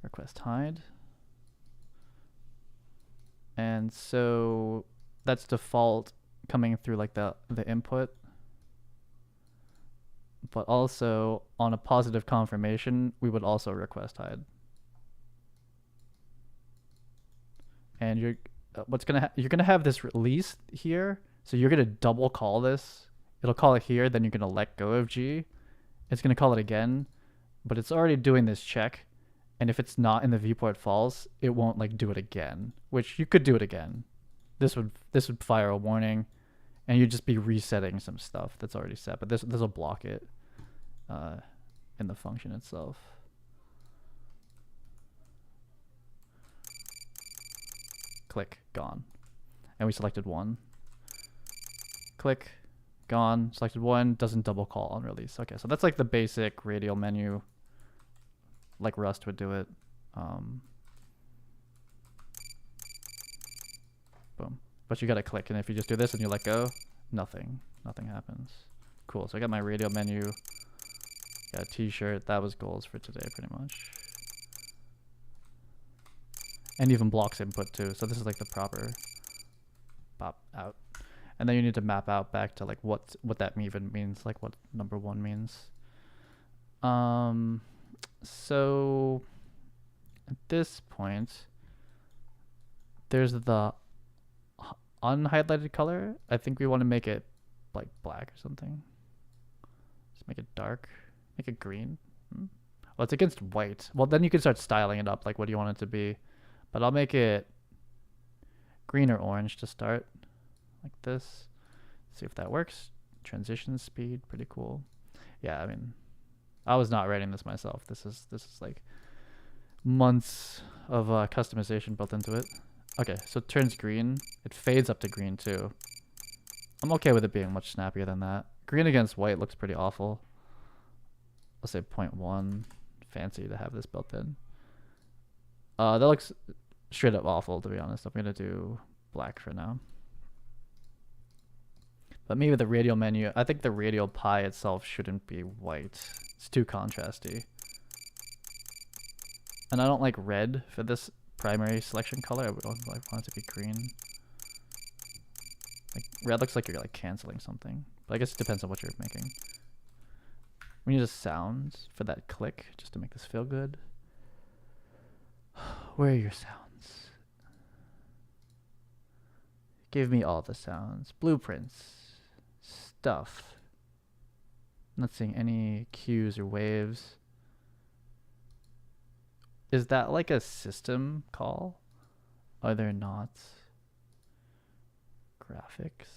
request hide. And so that's default coming through like the input. But also on a positive confirmation, we would also request hide. And you're gonna have this release here, so you're gonna double call this. It'll call it here, then you're gonna let go of G. It's gonna call it again, but it's already doing this check, and if it's not in the viewport false, it won't like do it again. Which you could do it again. This would fire a warning, and you'd just be resetting some stuff that's already set. But this will block it in the function itself. Click, gone. And we selected 1. Click, gone. Selected 1, doesn't double call on release. Okay, so that's like the basic Radial menu, like Rust would do it. Boom. But you gotta click, and if you just do this and you let go, nothing happens. Cool, so I got my Radial menu, got a t-shirt. That was goals for today, pretty much. And even blocks input too. So this is like the proper pop out. And then you need to map out back to like what that even means, like what number 1 means. So at this point, there's the unhighlighted color. I think we want to make it like black or something. Just make it dark. Make it green. Well, it's against white. Well, then you can start styling it up. Like, what do you want it to be? But I'll make it green or orange to start, like this. See if that works. Transition speed, pretty cool. Yeah, I mean, I was not writing this myself. This is like months of customization built into it. Okay, so it turns green. It fades up to green too. I'm okay with it being much snappier than that. Green against white looks pretty awful. I'll say 0.1. Fancy to have this built in. That looks straight up awful, to be honest. I'm gonna do black for now. But maybe the radial menu, I think the radial pie itself shouldn't be white. It's too contrasty. And I don't like red for this primary selection color. I would want it to be green. Like red looks like you're like canceling something. But I guess it depends on what you're making. We need a sound for that click just to make this feel good. Where are your sounds? Give me all the sounds. Blueprints. Stuff. I'm not seeing any cues or waves. Is that like a system call? Are there not? Graphics.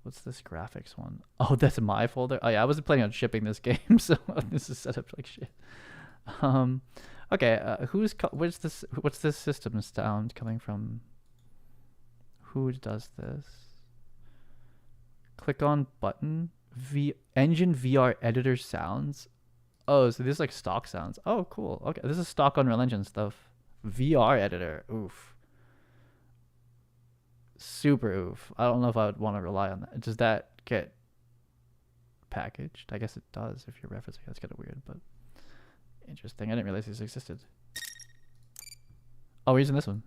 What's this graphics one? Oh, that's my folder. Oh yeah, I wasn't planning on shipping this game, so this is set up like shit. Okay, what's this system sound coming from? Who does this? Click on button. Engine VR editor sounds. Oh, so this is like stock sounds. Oh, cool. Okay, this is stock Unreal Engine stuff. VR editor. Oof. Super oof. I don't know if I would want to rely on that. Does that get packaged? I guess it does if you're referencing. That's kind of weird, but interesting. I didn't realize these existed. Oh, we're using this one.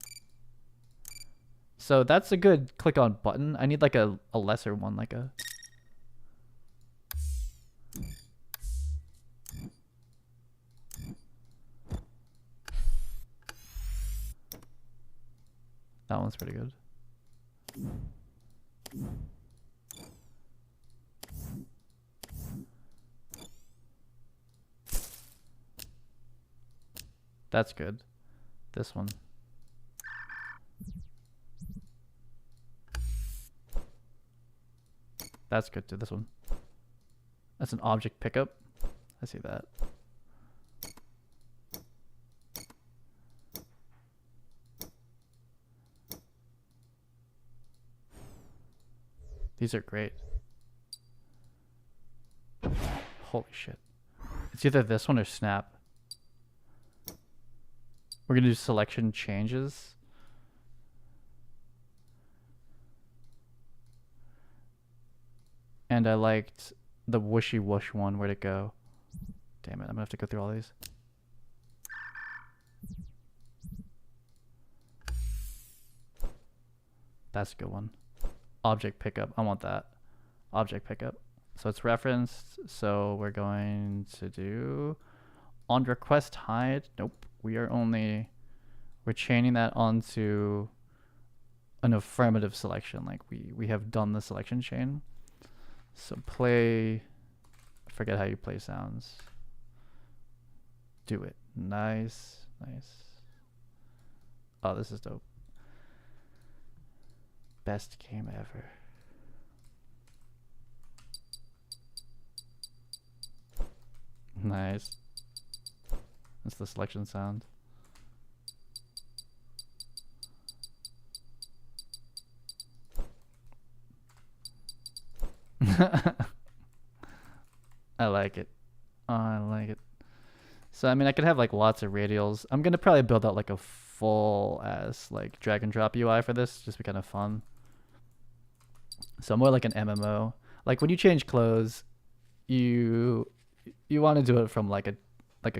So that's a good click on button. I need like a lesser one, like a... That one's pretty good. That's good. This one. That's good too. This one. That's an object pickup. I see that. These are great. Holy shit. It's either this one or snap. We're gonna do selection changes. And I liked the whooshy whoosh one. Where'd it go? Damn it, I'm gonna have to go through all these. That's a good one. Object pickup. I want that. Object pickup. So it's referenced. So we're going to do on request hide. Nope. We're chaining that onto an affirmative selection. Like we have done the selection chain. So play, I forget how you play sounds. Do it. Nice. Oh, this is dope. Best game ever. Nice. That's the selection sound. I like it. Oh, I like it. So I mean, I could have like lots of radials. I'm gonna probably build out like a full ass like drag and drop UI for this, just be kind of fun. So more like an MMO. Like when you change clothes, you want to do it from like a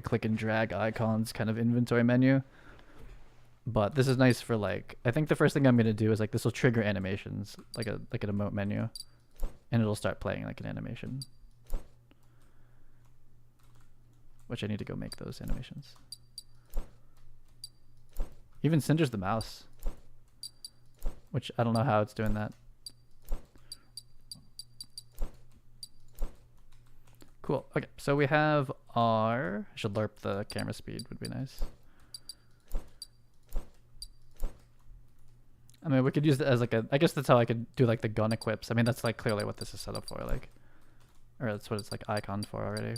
click and drag icons kind of inventory menu. But this is nice for like, I think the first thing I'm gonna do is like this will trigger animations, like an emote menu, and it'll start playing like an animation. Which I need to go make those animations. Even Cinder's the mouse, which I don't know how it's doing that. Cool. Okay, so we have our. I should lerp the camera speed. Would be nice. I mean, we could use it as like a. I guess that's how I could do like the gun equips. I mean, that's like clearly what this is set up for, like, or that's what it's like icon for already.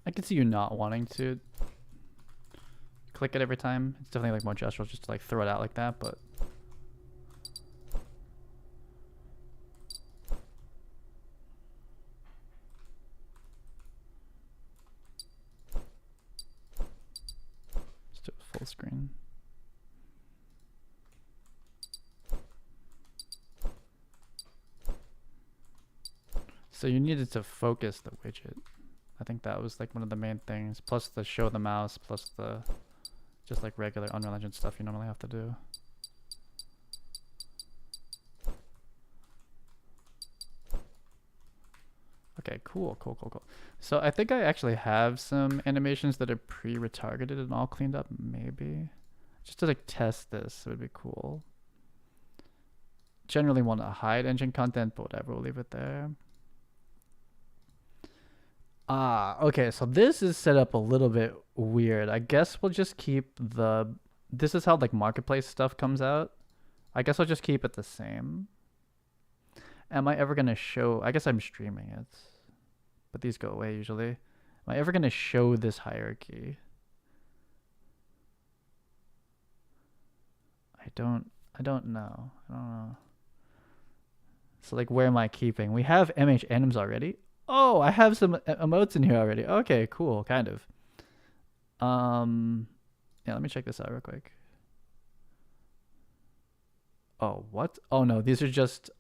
I can see you not wanting to click it every time. It's definitely like more gestural just to like throw it out like that, but let's do it full screen. So you needed to focus the widget. I think that was like one of the main things, plus the show the mouse, plus the just like regular Unreal Engine stuff you normally have to do. Okay, cool. So I think I actually have some animations that are pre-retargeted and all cleaned up, maybe. Just to like test this, it would be cool. Generally want to hide engine content, but whatever, we'll leave it there. Okay, so this is set up a little bit weird. I guess we'll just keep this is how like marketplace stuff comes out. I guess I'll just keep it the same. Am I ever gonna show, I guess I'm streaming it, but these go away usually. Am I ever gonna show this hierarchy? I don't know. So like, where am I keeping? We have MH anims already. Oh, I have some emotes in here already. Okay, cool, kind of. Yeah, let me check this out real quick. Oh, what? Oh no, these are just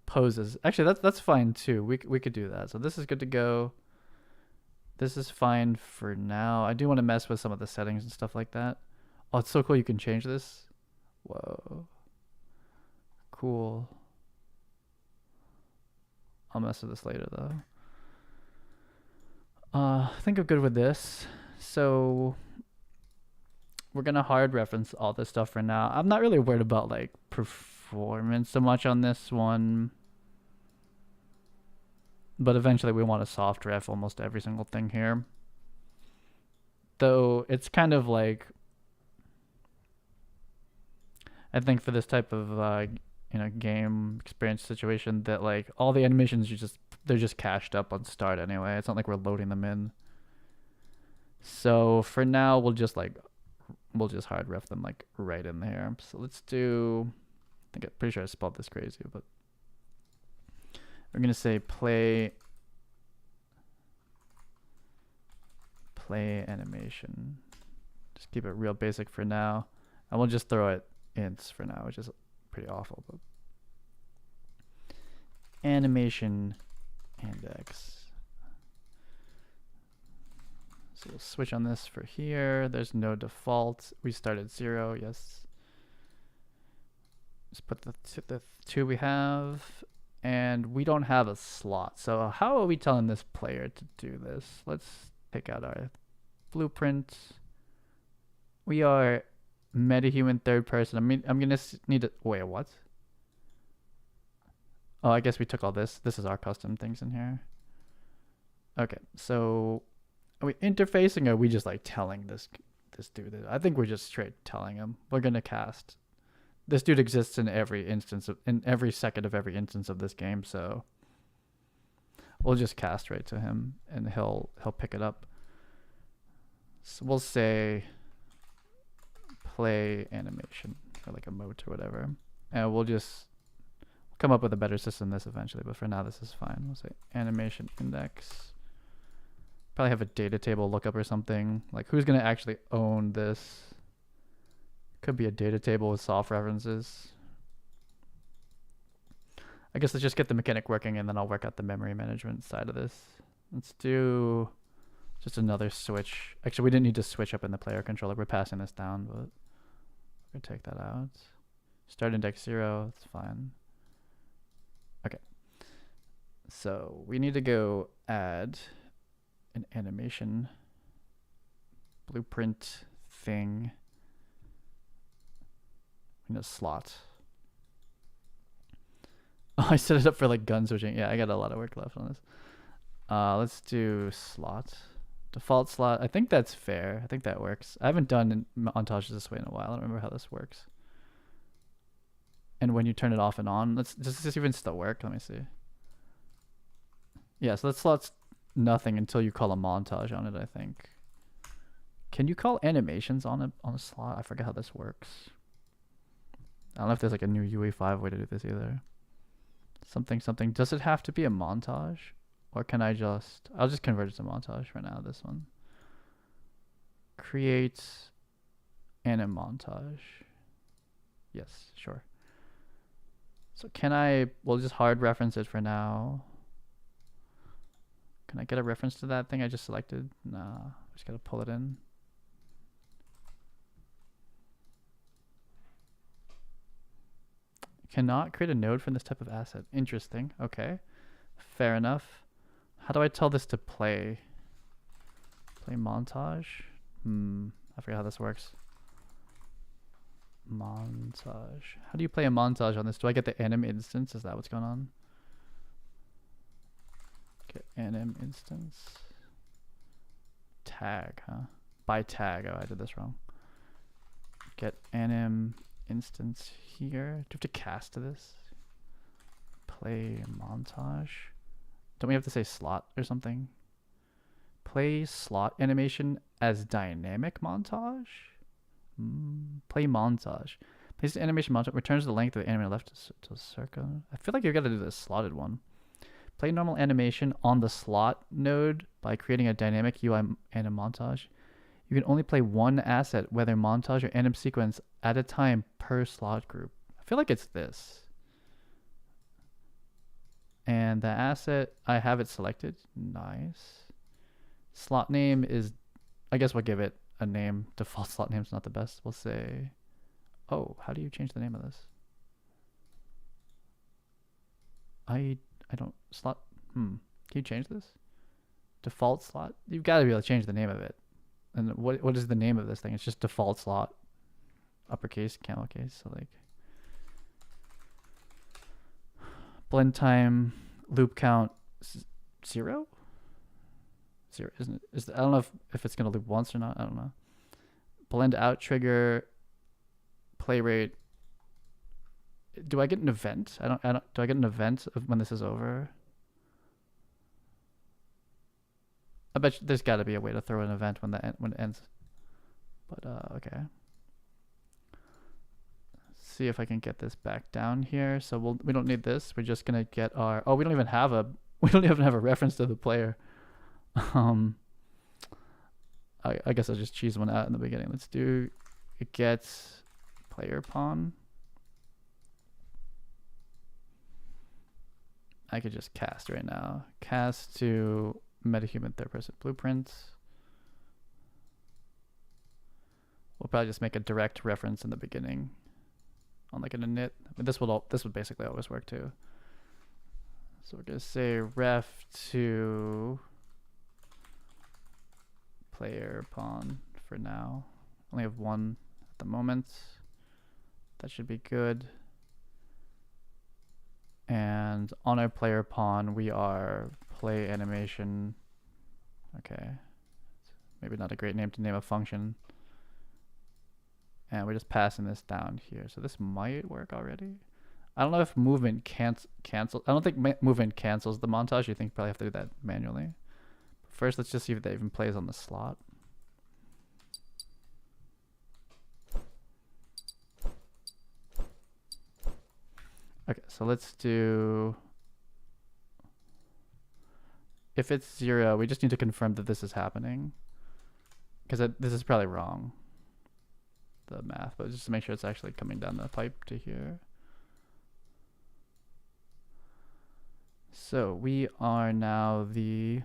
poses. Actually, that's fine too. We could do that. So this is good to go. This is fine for now. I do want to mess with some of the settings and stuff like that. Oh, it's so cool you can change this. Whoa. Cool. I'll mess with this later though. I think I'm good with this. So we're gonna hard reference all this stuff for now. I'm not really worried about like performance so much on this one, but eventually we want to soft ref almost every single thing here. Though it's kind of like, I think for this type of game experience situation, that like all the animations they're just cached up on start anyway. It's not like we're loading them in. So for now we'll just hard ref them like right in there. So let's do, I'm pretty sure I spelled this crazy, but we're gonna say play animation. Just keep it real basic for now, and we'll just throw it ints for now, which is pretty awful, but animation index. So we'll switch on this for here. There's no default. We start at 0. Yes. Just put the 2 we have, and we don't have a slot. So how are we telling this player to do this? Let's take out our blueprint. We are MetaHuman third person. I mean, I'm gonna need to wait. What? Oh, I guess we took all this. This is our custom things in here. Okay, so are we interfacing, or are we just like telling this dude? I think we're just straight telling him we're gonna cast. This dude exists in every instance in every second of every instance of this game, so we'll just cast right to him, and he'll pick it up. So we'll say play animation or like emote or whatever, and we'll just come up with a better system than this eventually, but for now this is fine. We'll say animation index. Probably have a data table lookup or something. Like, who's gonna actually own this? Could be a data table with soft references. I guess let's just get the mechanic working, and then I'll work out the memory management side of this. Let's do just another switch. Actually, we didn't need to switch up in the player controller. We're passing this down, but we'll take that out. Start index 0. That's fine. Okay. So we need to go add an animation blueprint thing in a slot. Oh, I set it up for like gun switching. Yeah, I got a lot of work left on this. Let's do slot. Default slot. I think that's fair. I think that works. I haven't done montages this way in a while. I don't remember how this works. And when you turn it off and on, does this even still work? Let me see. Yeah, so that slot's nothing until you call a montage on it, I think. Can you call animations on a slot? I forget how this works. I don't know if there's like a new UE5 way to do this either. Something. Does it have to be a montage? Or can I'll just convert it to montage for now, this one. Create anim montage. Yes, sure. So we'll just hard reference it for now. Can I get a reference to that thing I just selected? Nah, just gotta pull it in. Cannot create a node from this type of asset. Interesting. Okay. Fair enough. How do I tell this to play? Play montage? I forget how this works. Montage. How do you play a montage on this? Do I get the anim instance? Is that what's going on? Get anim instance. Tag, huh? By tag. Oh, I did this wrong. Get anim instance here. Do you have to cast to this? Play montage. Don't we have to say slot or something? Play slot animation as dynamic montage? Play montage. Plays the animation montage. Returns the length of the animated left to circa. I feel like you've got to do the slotted one. Play normal animation on the slot node by creating a dynamic UI anim montage. You can only play one asset, whether montage or anim sequence, at a time per slot group. I feel like it's this. And the asset, I have it selected. Nice. Slot name is, I guess we'll give it a name. Default slot name's not the best. We'll say, oh, how do you change the name of this? I don't, slot, Can you change this? Default slot? You've got to be able to change the name of it. And what is the name of this thing? It's just default slot. Uppercase, camel case, so like. Blend time, loop count, 0? 0, isn't it? I don't know if it's going to loop once or not. I don't know. Blend out trigger, play rate. Do I get an event? Do I get an event of when this is over? I bet there's got to be a way to throw an event when it ends. But okay. See if I can get this back down here. So we don't need this. We're just gonna get our. Oh, we don't even have a reference to the player. I guess I'll just choose one out in the beginning. Let's do get player pawn. I could just cast right now. Cast to MetaHuman third person blueprint. We'll probably just make a direct reference in the beginning on like an init. I mean, this would basically always work too. So we're gonna say ref to player pawn for now. Only have one at the moment. That should be good. And on our player pawn, we are play animation. Okay. Maybe not a great name to name a function. And we're just passing this down here. So this might work already. I don't know if movement cancels. I don't think movement cancels the montage. You think you probably have to do that manually. But first, let's just see if that even plays on the slot. Okay, so let's do, if it's 0, we just need to confirm that this is happening. Because this is probably wrong, the math, but just to make sure it's actually coming down the pipe to here. So we are now the,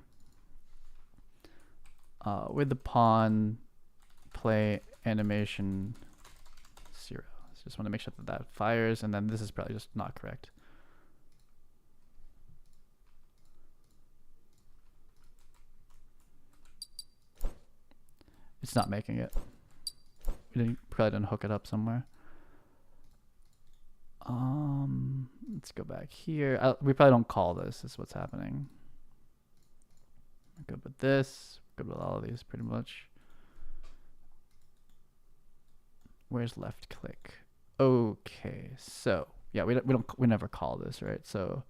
with the pawn play animation 0. Just want to make sure that that fires, and then this is probably just not correct. It's not making it. We probably didn't hook it up somewhere. Let's go back here. We probably don't call this. This is what's happening. We're good with this. We're good with all of these pretty much. Where's left click? Okay, so yeah, we never call this, right? So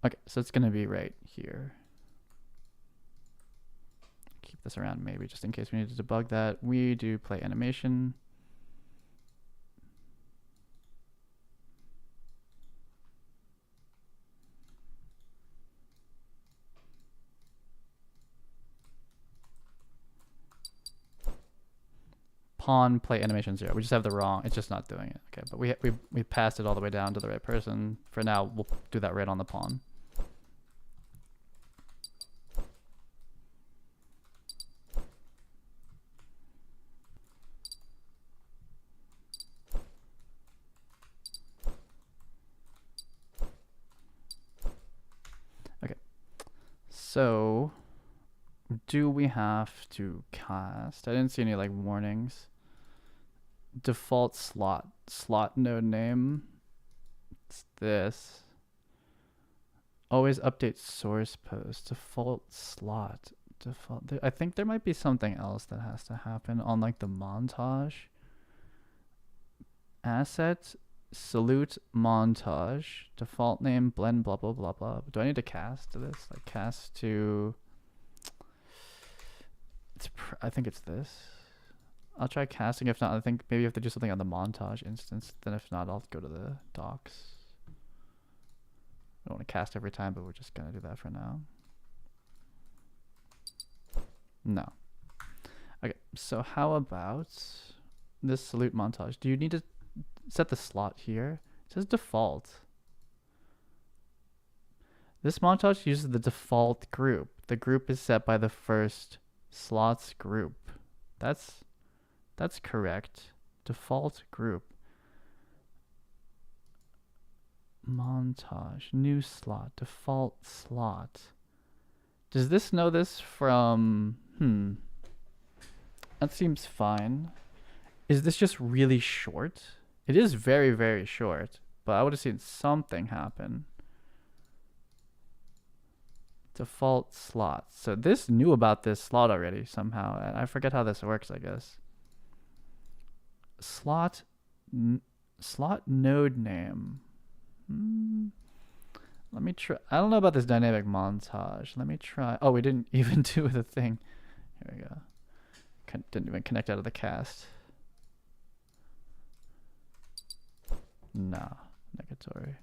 okay, so it's gonna be right here. Keep this around maybe just in case we need to debug that. We do play animation. Pawn play animation 0. We just have the wrong. It's just not doing it. Okay, but we passed it all the way down to the right person. For now, we'll do that right on the pawn. Okay, so do we have to cast? I didn't see any like warnings. Default slot node name. It's this. Always update source post. Default slot. Default. I think there might be something else that has to happen on like the montage. Asset salute montage. Default name blend blah blah blah blah. Do I need to cast to this? Like cast to. I think it's this. I'll try casting. If not, I think maybe you have to do something on the montage instance. Then if not, I'll go to the docs. I don't want to cast every time, but we're just going to do that for now. No. Okay, so how about this salute montage? Do you need to set the slot here? It says default. This montage uses the default group. The group is set by the first slots group. That's correct. Default group. Montage. New slot. Default slot. Does this know this from... That seems fine. Is this just really short? It is very, very short. But I would have seen something happen. Default slot. So this knew about this slot already somehow. And I forget how this works, I guess. Slot node name. Let me try. I don't know about this dynamic montage. Let me try. Oh, we didn't even do the thing. Here we go. Didn't even connect out of the cast. Nah, negatory.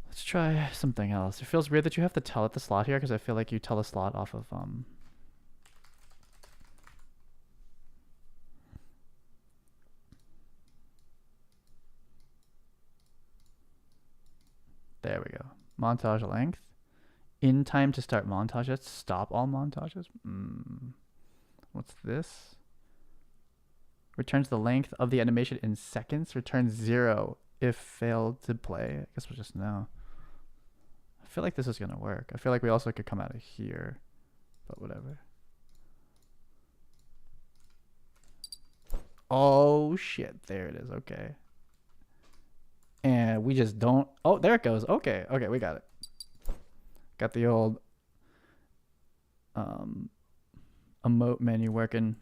Let's try something else. It feels weird that you have to tell it the slot here because I feel like you tell a slot off of There we go. Montage length. In time to start montages. Stop all montages. What's this? Returns the length of the animation in seconds. Returns 0 if failed to play. I guess we'll just know. I feel like this is gonna work. I feel like we also could come out of here, but whatever. Oh shit, there it is. Okay. And we just don't. Oh, there it goes. Okay, okay, we got it. Got the old emote menu working.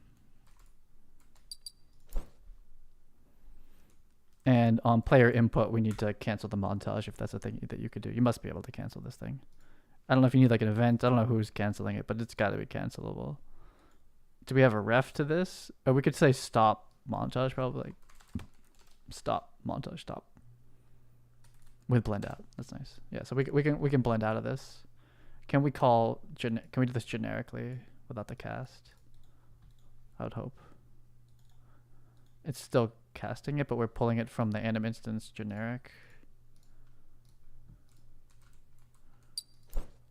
And on player input, we need to cancel the montage if that's a thing that you could do. You must be able to cancel this thing. I don't know if you need like an event. I don't know who's canceling it, but it's got to be cancelable. Do we have a ref to this? Or we could say stop montage, probably. Like, stop montage, stop. With blend out. That's nice. Yeah, so we can blend out of this. Can we can we do this generically without the cast? I would hope. It's still casting it, but we're pulling it from the anim instance generic.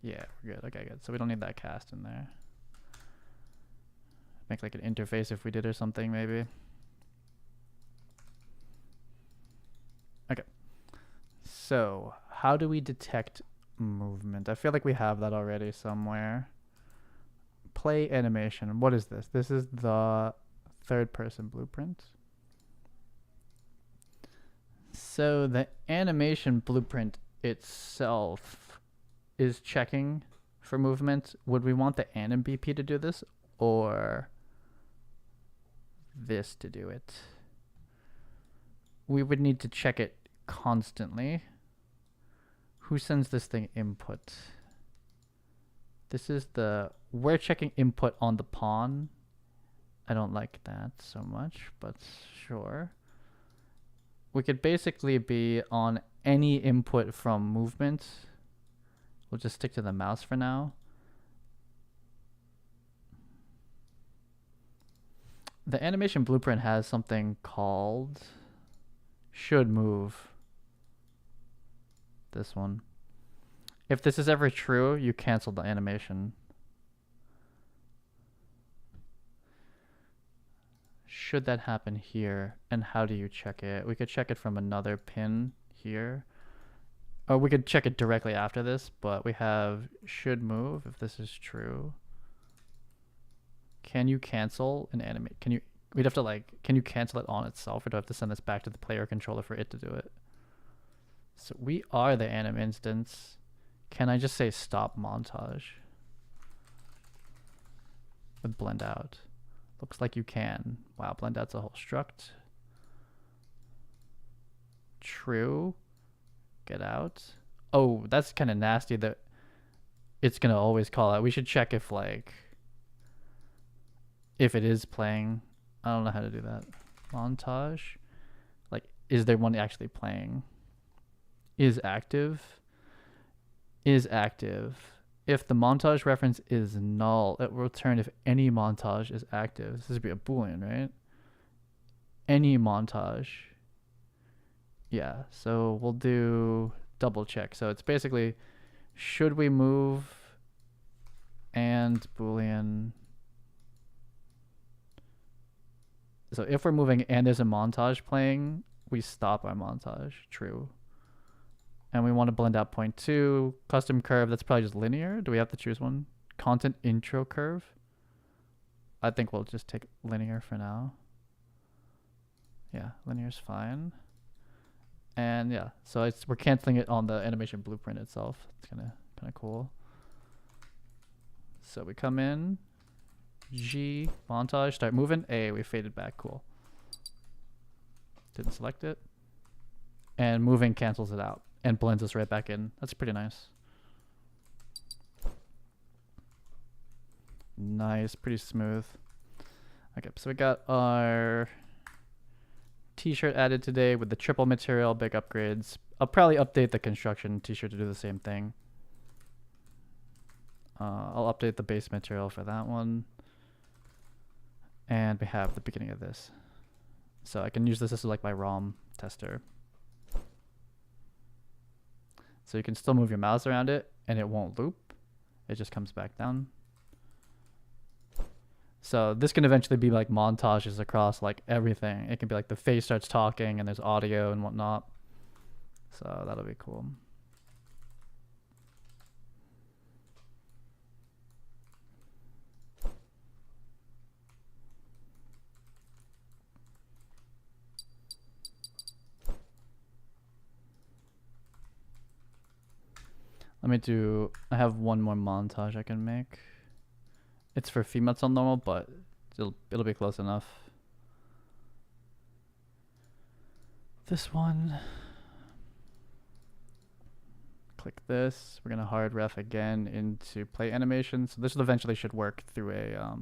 Yeah, we're good. Okay, good. So we don't need that cast in there. Make like an interface if we did or something, maybe. Okay. So how do we detect movement? I feel like we have that already somewhere. Play animation. What is this? This is the third person blueprint. So the animation blueprint itself is checking for movement. Would we want the anim BP to do this or this to do it? We would need to check it constantly. Who sends this thing input? This is we're checking input on the pawn. I don't like that so much, but sure. We could basically be on any input from movement. We'll just stick to the mouse for now. The animation blueprint has something called should move. This one. If this is ever true, you cancel the animation. Should that happen here? And how do you check it? We could check it from another pin here. Or we could check it directly after this, but we have should move if this is true. Can you cancel an animate? We'd have to can you cancel it on itself, or do I have to send this back to the player controller for it to do it? So we are the anim instance. Can I just say stop montage? With blend out. Looks like you can. Wow, blend out's a whole struct. True. Get out. Oh, that's kind of nasty that it's going to always call out. We should check if if it is playing. I don't know how to do that. Montage. Is there one actually playing? Is active. Is active. If the montage reference is null, it will return if any montage is active. This would be a boolean, right? Any montage. Yeah, so we'll do double check. So it's basically, should we move and boolean. So if we're moving and there's a montage playing, we stop our montage, true. And we want to blend out 0.2, custom curve, that's probably just linear. Do we have to choose one? Content intro curve. I think we'll just take linear for now. Yeah, linear is fine. And yeah, so we're canceling it on the animation blueprint itself. It's kind of cool. So we come in, G, montage, start moving, A, we faded back, cool. Didn't select it. And moving cancels it out and blends us right back in. That's pretty nice. Nice, pretty smooth. Okay, so we got our t-shirt added today with the triple material, big upgrades. I'll probably update the construction t-shirt to do the same thing. I'll update the base material for that one. And we have the beginning of this. So I can use this as like my ROM tester. So you can still move your mouse around it and it won't loop. It just comes back down. So this can eventually be like montages across like everything. It can be like the face starts talking and there's audio and whatnot. So that'll be cool. I have one more montage I can make. It's for females on normal, but it'll be close enough. This one. Click this. We're gonna hard ref again into play animation. So this eventually should work through a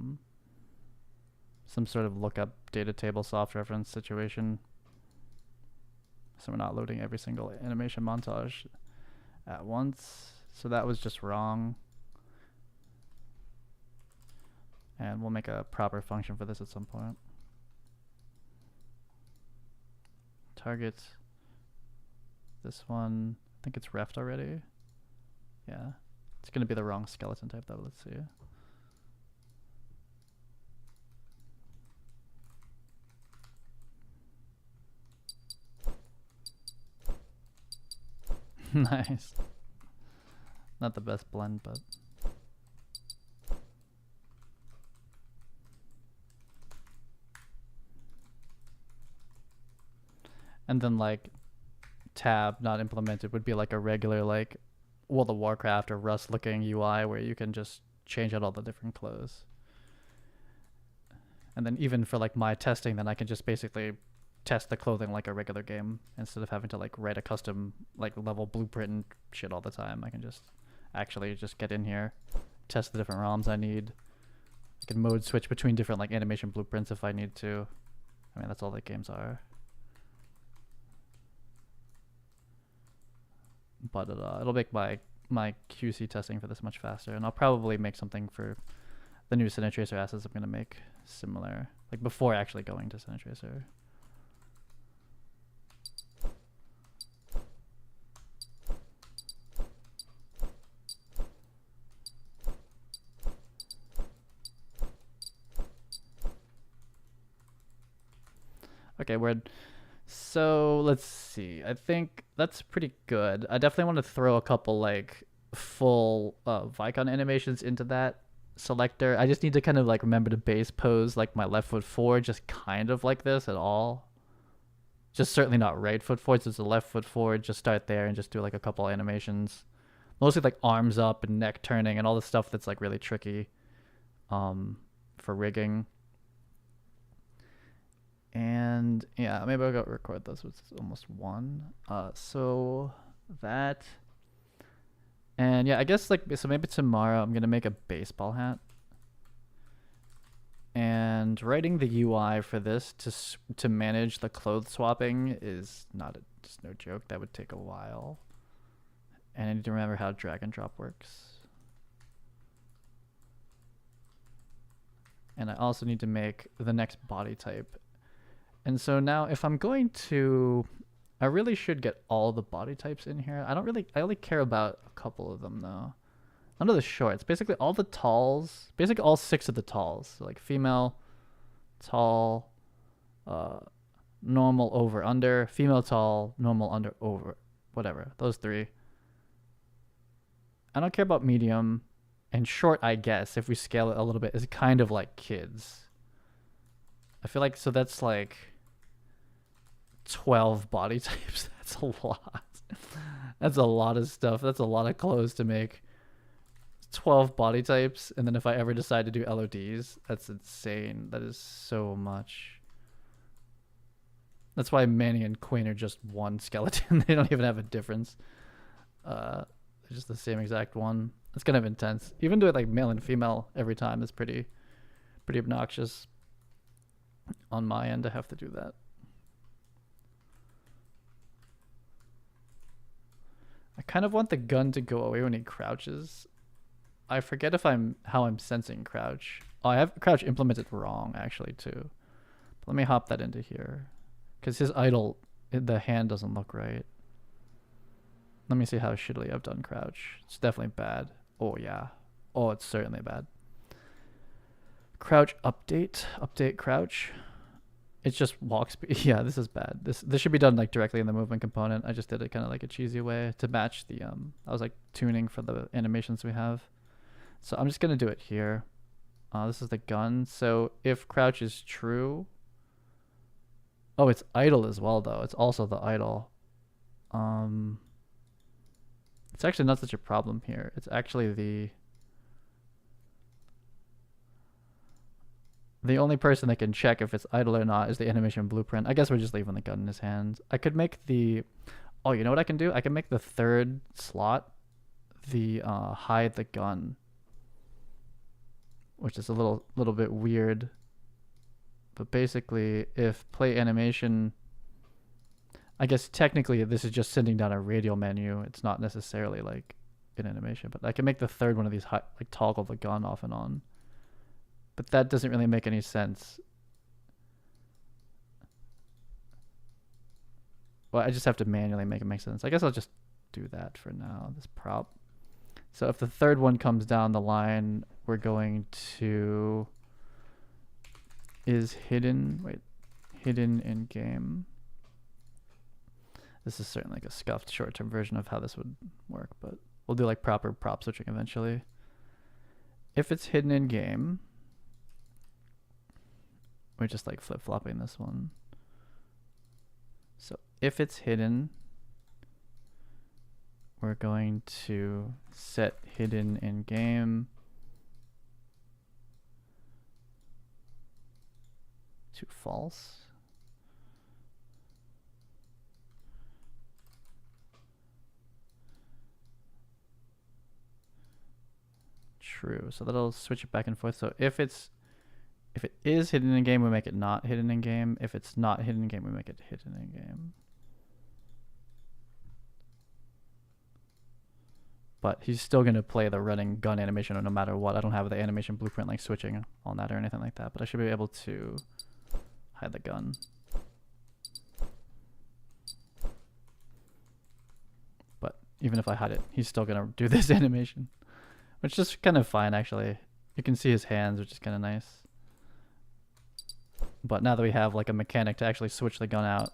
some sort of lookup data table soft reference situation. So we're not loading every single animation montage at once. So that was just wrong. And we'll make a proper function for this at some point. Target. This one, I think it's refed already. Yeah. It's going to be the wrong skeleton type though. Let's see. Nice. Not the best blend, but and then like tab not implemented would be like a regular like World of Warcraft or Rust looking UI where you can just change out all the different clothes. And then even for like my testing, then I can just basically test the clothing like a regular game instead of having to like write a custom like level blueprint and shit all the time. I can just actually just get in here, test the different ROMs I need. I can mode switch between different like animation blueprints if I need to. I mean, that's all the games are. But it'll make my QC testing for this much faster, and I'll probably make something for the new Cine Tracer assets I'm going to make similar, like before actually going to Cine Tracer. Okay, so let's see. I think that's pretty good. I definitely want to throw a couple like full Vicon animations into that selector. I just need to kind of like remember to base pose like my left foot forward, just kind of like this at all. Just certainly not right foot forward. So it's a left foot forward. Just start there and just do like a couple animations. Mostly like arms up and neck turning and all the stuff that's like really tricky for rigging. And yeah, maybe I'll go record those. It's almost one. So that, and yeah, I guess like, so maybe tomorrow I'm gonna make a baseball hat. And writing the UI for this to manage the clothes swapping is just no joke. That would take a while. And I need to remember how drag and drop works. And I also need to make the next body type. And so now if I'm going to, I really should get all the body types in here. I only care about a couple of them though. None of the shorts, basically all the talls, basically all 6 of the talls. So like female, tall, normal, over, under, female, tall, normal, under, over, whatever, those 3. I don't care about medium, and short, I guess, if we scale it a little bit, is kind of like kids. I feel like, so that's like 12 body types. That's a lot. That's a lot of stuff. That's a lot of clothes to make. 12 body types, and then if I ever decide to do LODs, that's insane. That is so much. That's why Manny and Queen are just one skeleton. They don't even have a difference. They're just the same exact one. It's kind of intense. Even doing like male and female every time is pretty obnoxious. On my end, I have to do that. I kind of want the gun to go away when he crouches. I forget how I'm sensing crouch. Oh, I have crouch implemented wrong actually too. But let me hop that into here, because his idle, the hand doesn't look right. Let me see how shittily I've done crouch. It's definitely bad. Oh yeah. Oh, it's certainly bad. Crouch update. Update crouch. It just walk speed. Yeah, this is bad. This should be done like directly in the movement component. I just did it kind of like a cheesy way to match the I was like tuning for the animations we have. So I'm just gonna do it here. This is the gun. So if crouch is true. Oh, it's idle as well though. It's also the idle. It's actually not such a problem here. It's actually the only person that can check if it's idle or not is the animation blueprint. I guess we're just leaving the gun in his hands. I could make the, oh, you know what I can do? I can make the third slot the hide the gun, which is a little bit weird. But basically, if play animation, I guess technically this is just sending down a radial menu. It's not necessarily like an animation, but I can make the third one of these like toggle the gun off and on. But that doesn't really make any sense. Well, I just have to manually make it make sense. I guess I'll just do that for now, this prop. So if the third one comes down the line, we're going to is hidden in game. This is certainly like a scuffed short-term version of how this would work, but we'll do like proper prop switching eventually. If it's hidden in game, we're just like flip-flopping this one. So if it's hidden, we're going to set hidden in game to false. True. So that'll switch it back and forth. So if it is hidden in game, we make it not hidden in game. If it's not hidden in game, we make it hidden in game. But he's still going to play the running gun animation no matter what. I don't have the animation blueprint like switching on that or anything like that, but I should be able to hide the gun. But even if I hide it, he's still going to do this animation, which is kind of fine actually. You can see his hands, which is kind of nice. But now that we have like a mechanic to actually switch the gun out,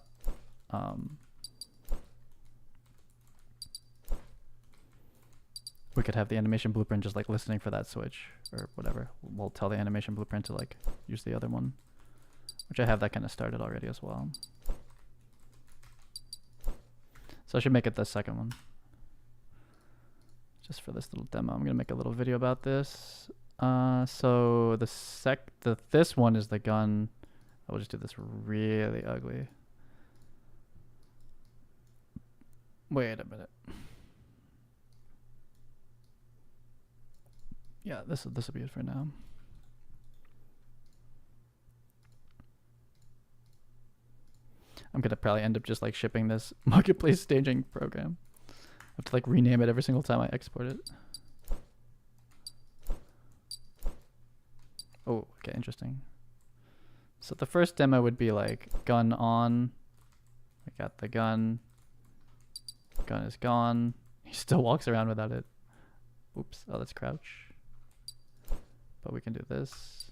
we could have the animation blueprint just like listening for that switch or whatever. We'll tell the animation blueprint to like use the other one, which I have that kind of started already as well. So I should make it the second one. Just for this little demo, I'm gonna make a little video about this. So this one is the gun. I will just do this really ugly. Wait a minute. Yeah, this will be it for now. I'm gonna probably end up just like shipping this marketplace staging program. I have to like rename it every single time I export it. Oh, okay, interesting. So the first demo would be like gun on. I got the gun. Gun is gone. He still walks around without it. Oops. Oh, that's crouch. But we can do this.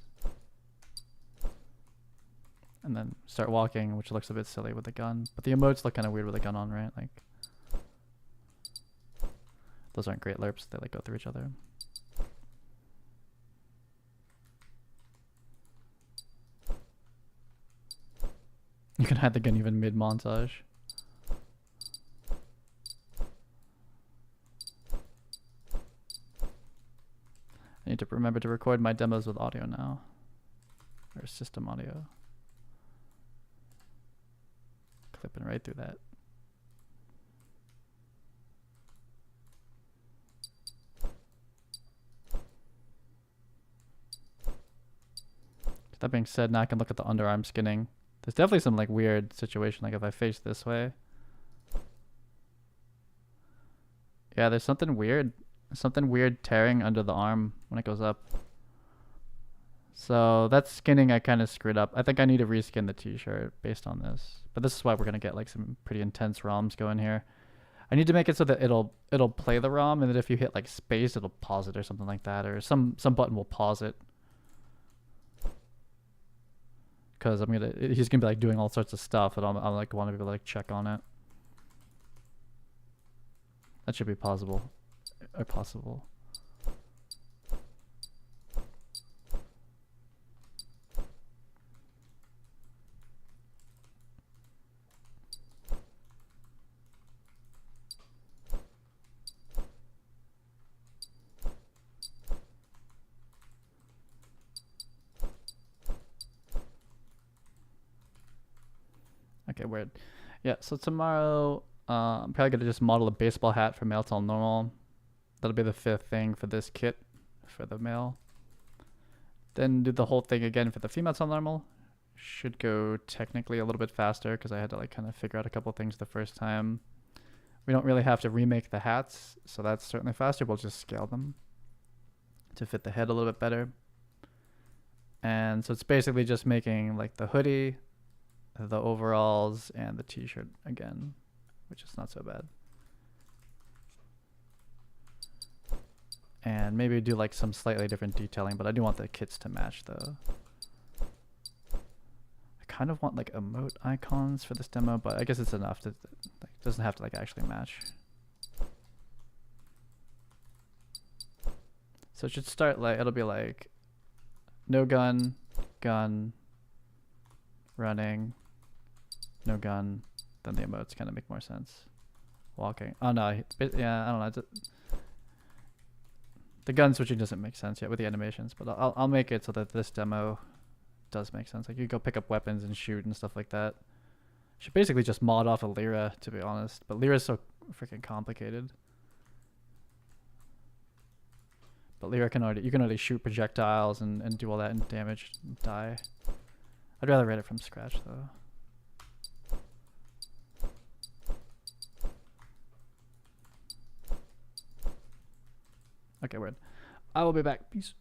And then start walking, which looks a bit silly with the gun. But the emotes look kind of weird with the gun on, right? Like, those aren't great lerps. They like go through each other. You can hide the gun even mid-montage. I need to remember to record my demos with audio now. Or system audio. Clipping right through that. That being said, now I can look at the underarm skinning. There's definitely some like weird situation, like if I face this way. Yeah, there's something weird tearing under the arm when it goes up. So that skinning I kind of screwed up. I think I need to reskin the t-shirt based on this. But this is why we're going to get like some pretty intense ROMs going here. I need to make it so that it'll play the ROM, and that if you hit like space, it'll pause it or something like that, or some button will pause it. Because he's gonna be like doing all sorts of stuff, and I'm like want to be able to like check on it. That should be possible. Okay, weird. Yeah, so tomorrow, I'm probably gonna just model a baseball hat from male till normal. That'll be the 5th thing for this kit for the male. Then do the whole thing again for the female till normal. Should go technically a little bit faster because I had to like kind of figure out a couple things the first time. We don't really have to remake the hats, so that's certainly faster. We'll just scale them to fit the head a little bit better. And so it's basically just making like the hoodie, the overalls, and the t-shirt again, which is not so bad. And maybe do like some slightly different detailing, but I do want the kits to match though. I kind of want like emote icons for this demo, but I guess it's enough to like, doesn't have to like actually match. So it should start like, it'll be like no gun, gun, running, no gun, then the emotes kind of make more sense. Walking. Oh no, yeah, I don't know. The gun switching doesn't make sense yet with the animations, but I'll make it so that this demo does make sense. Like you go pick up weapons and shoot and stuff like that. Should basically just mod off of Lyra, to be honest, but Lyra's so freaking complicated. But Lyra you can already shoot projectiles and do all that and damage and die. I'd rather write it from scratch though. Okay, weird. I will be back. Peace.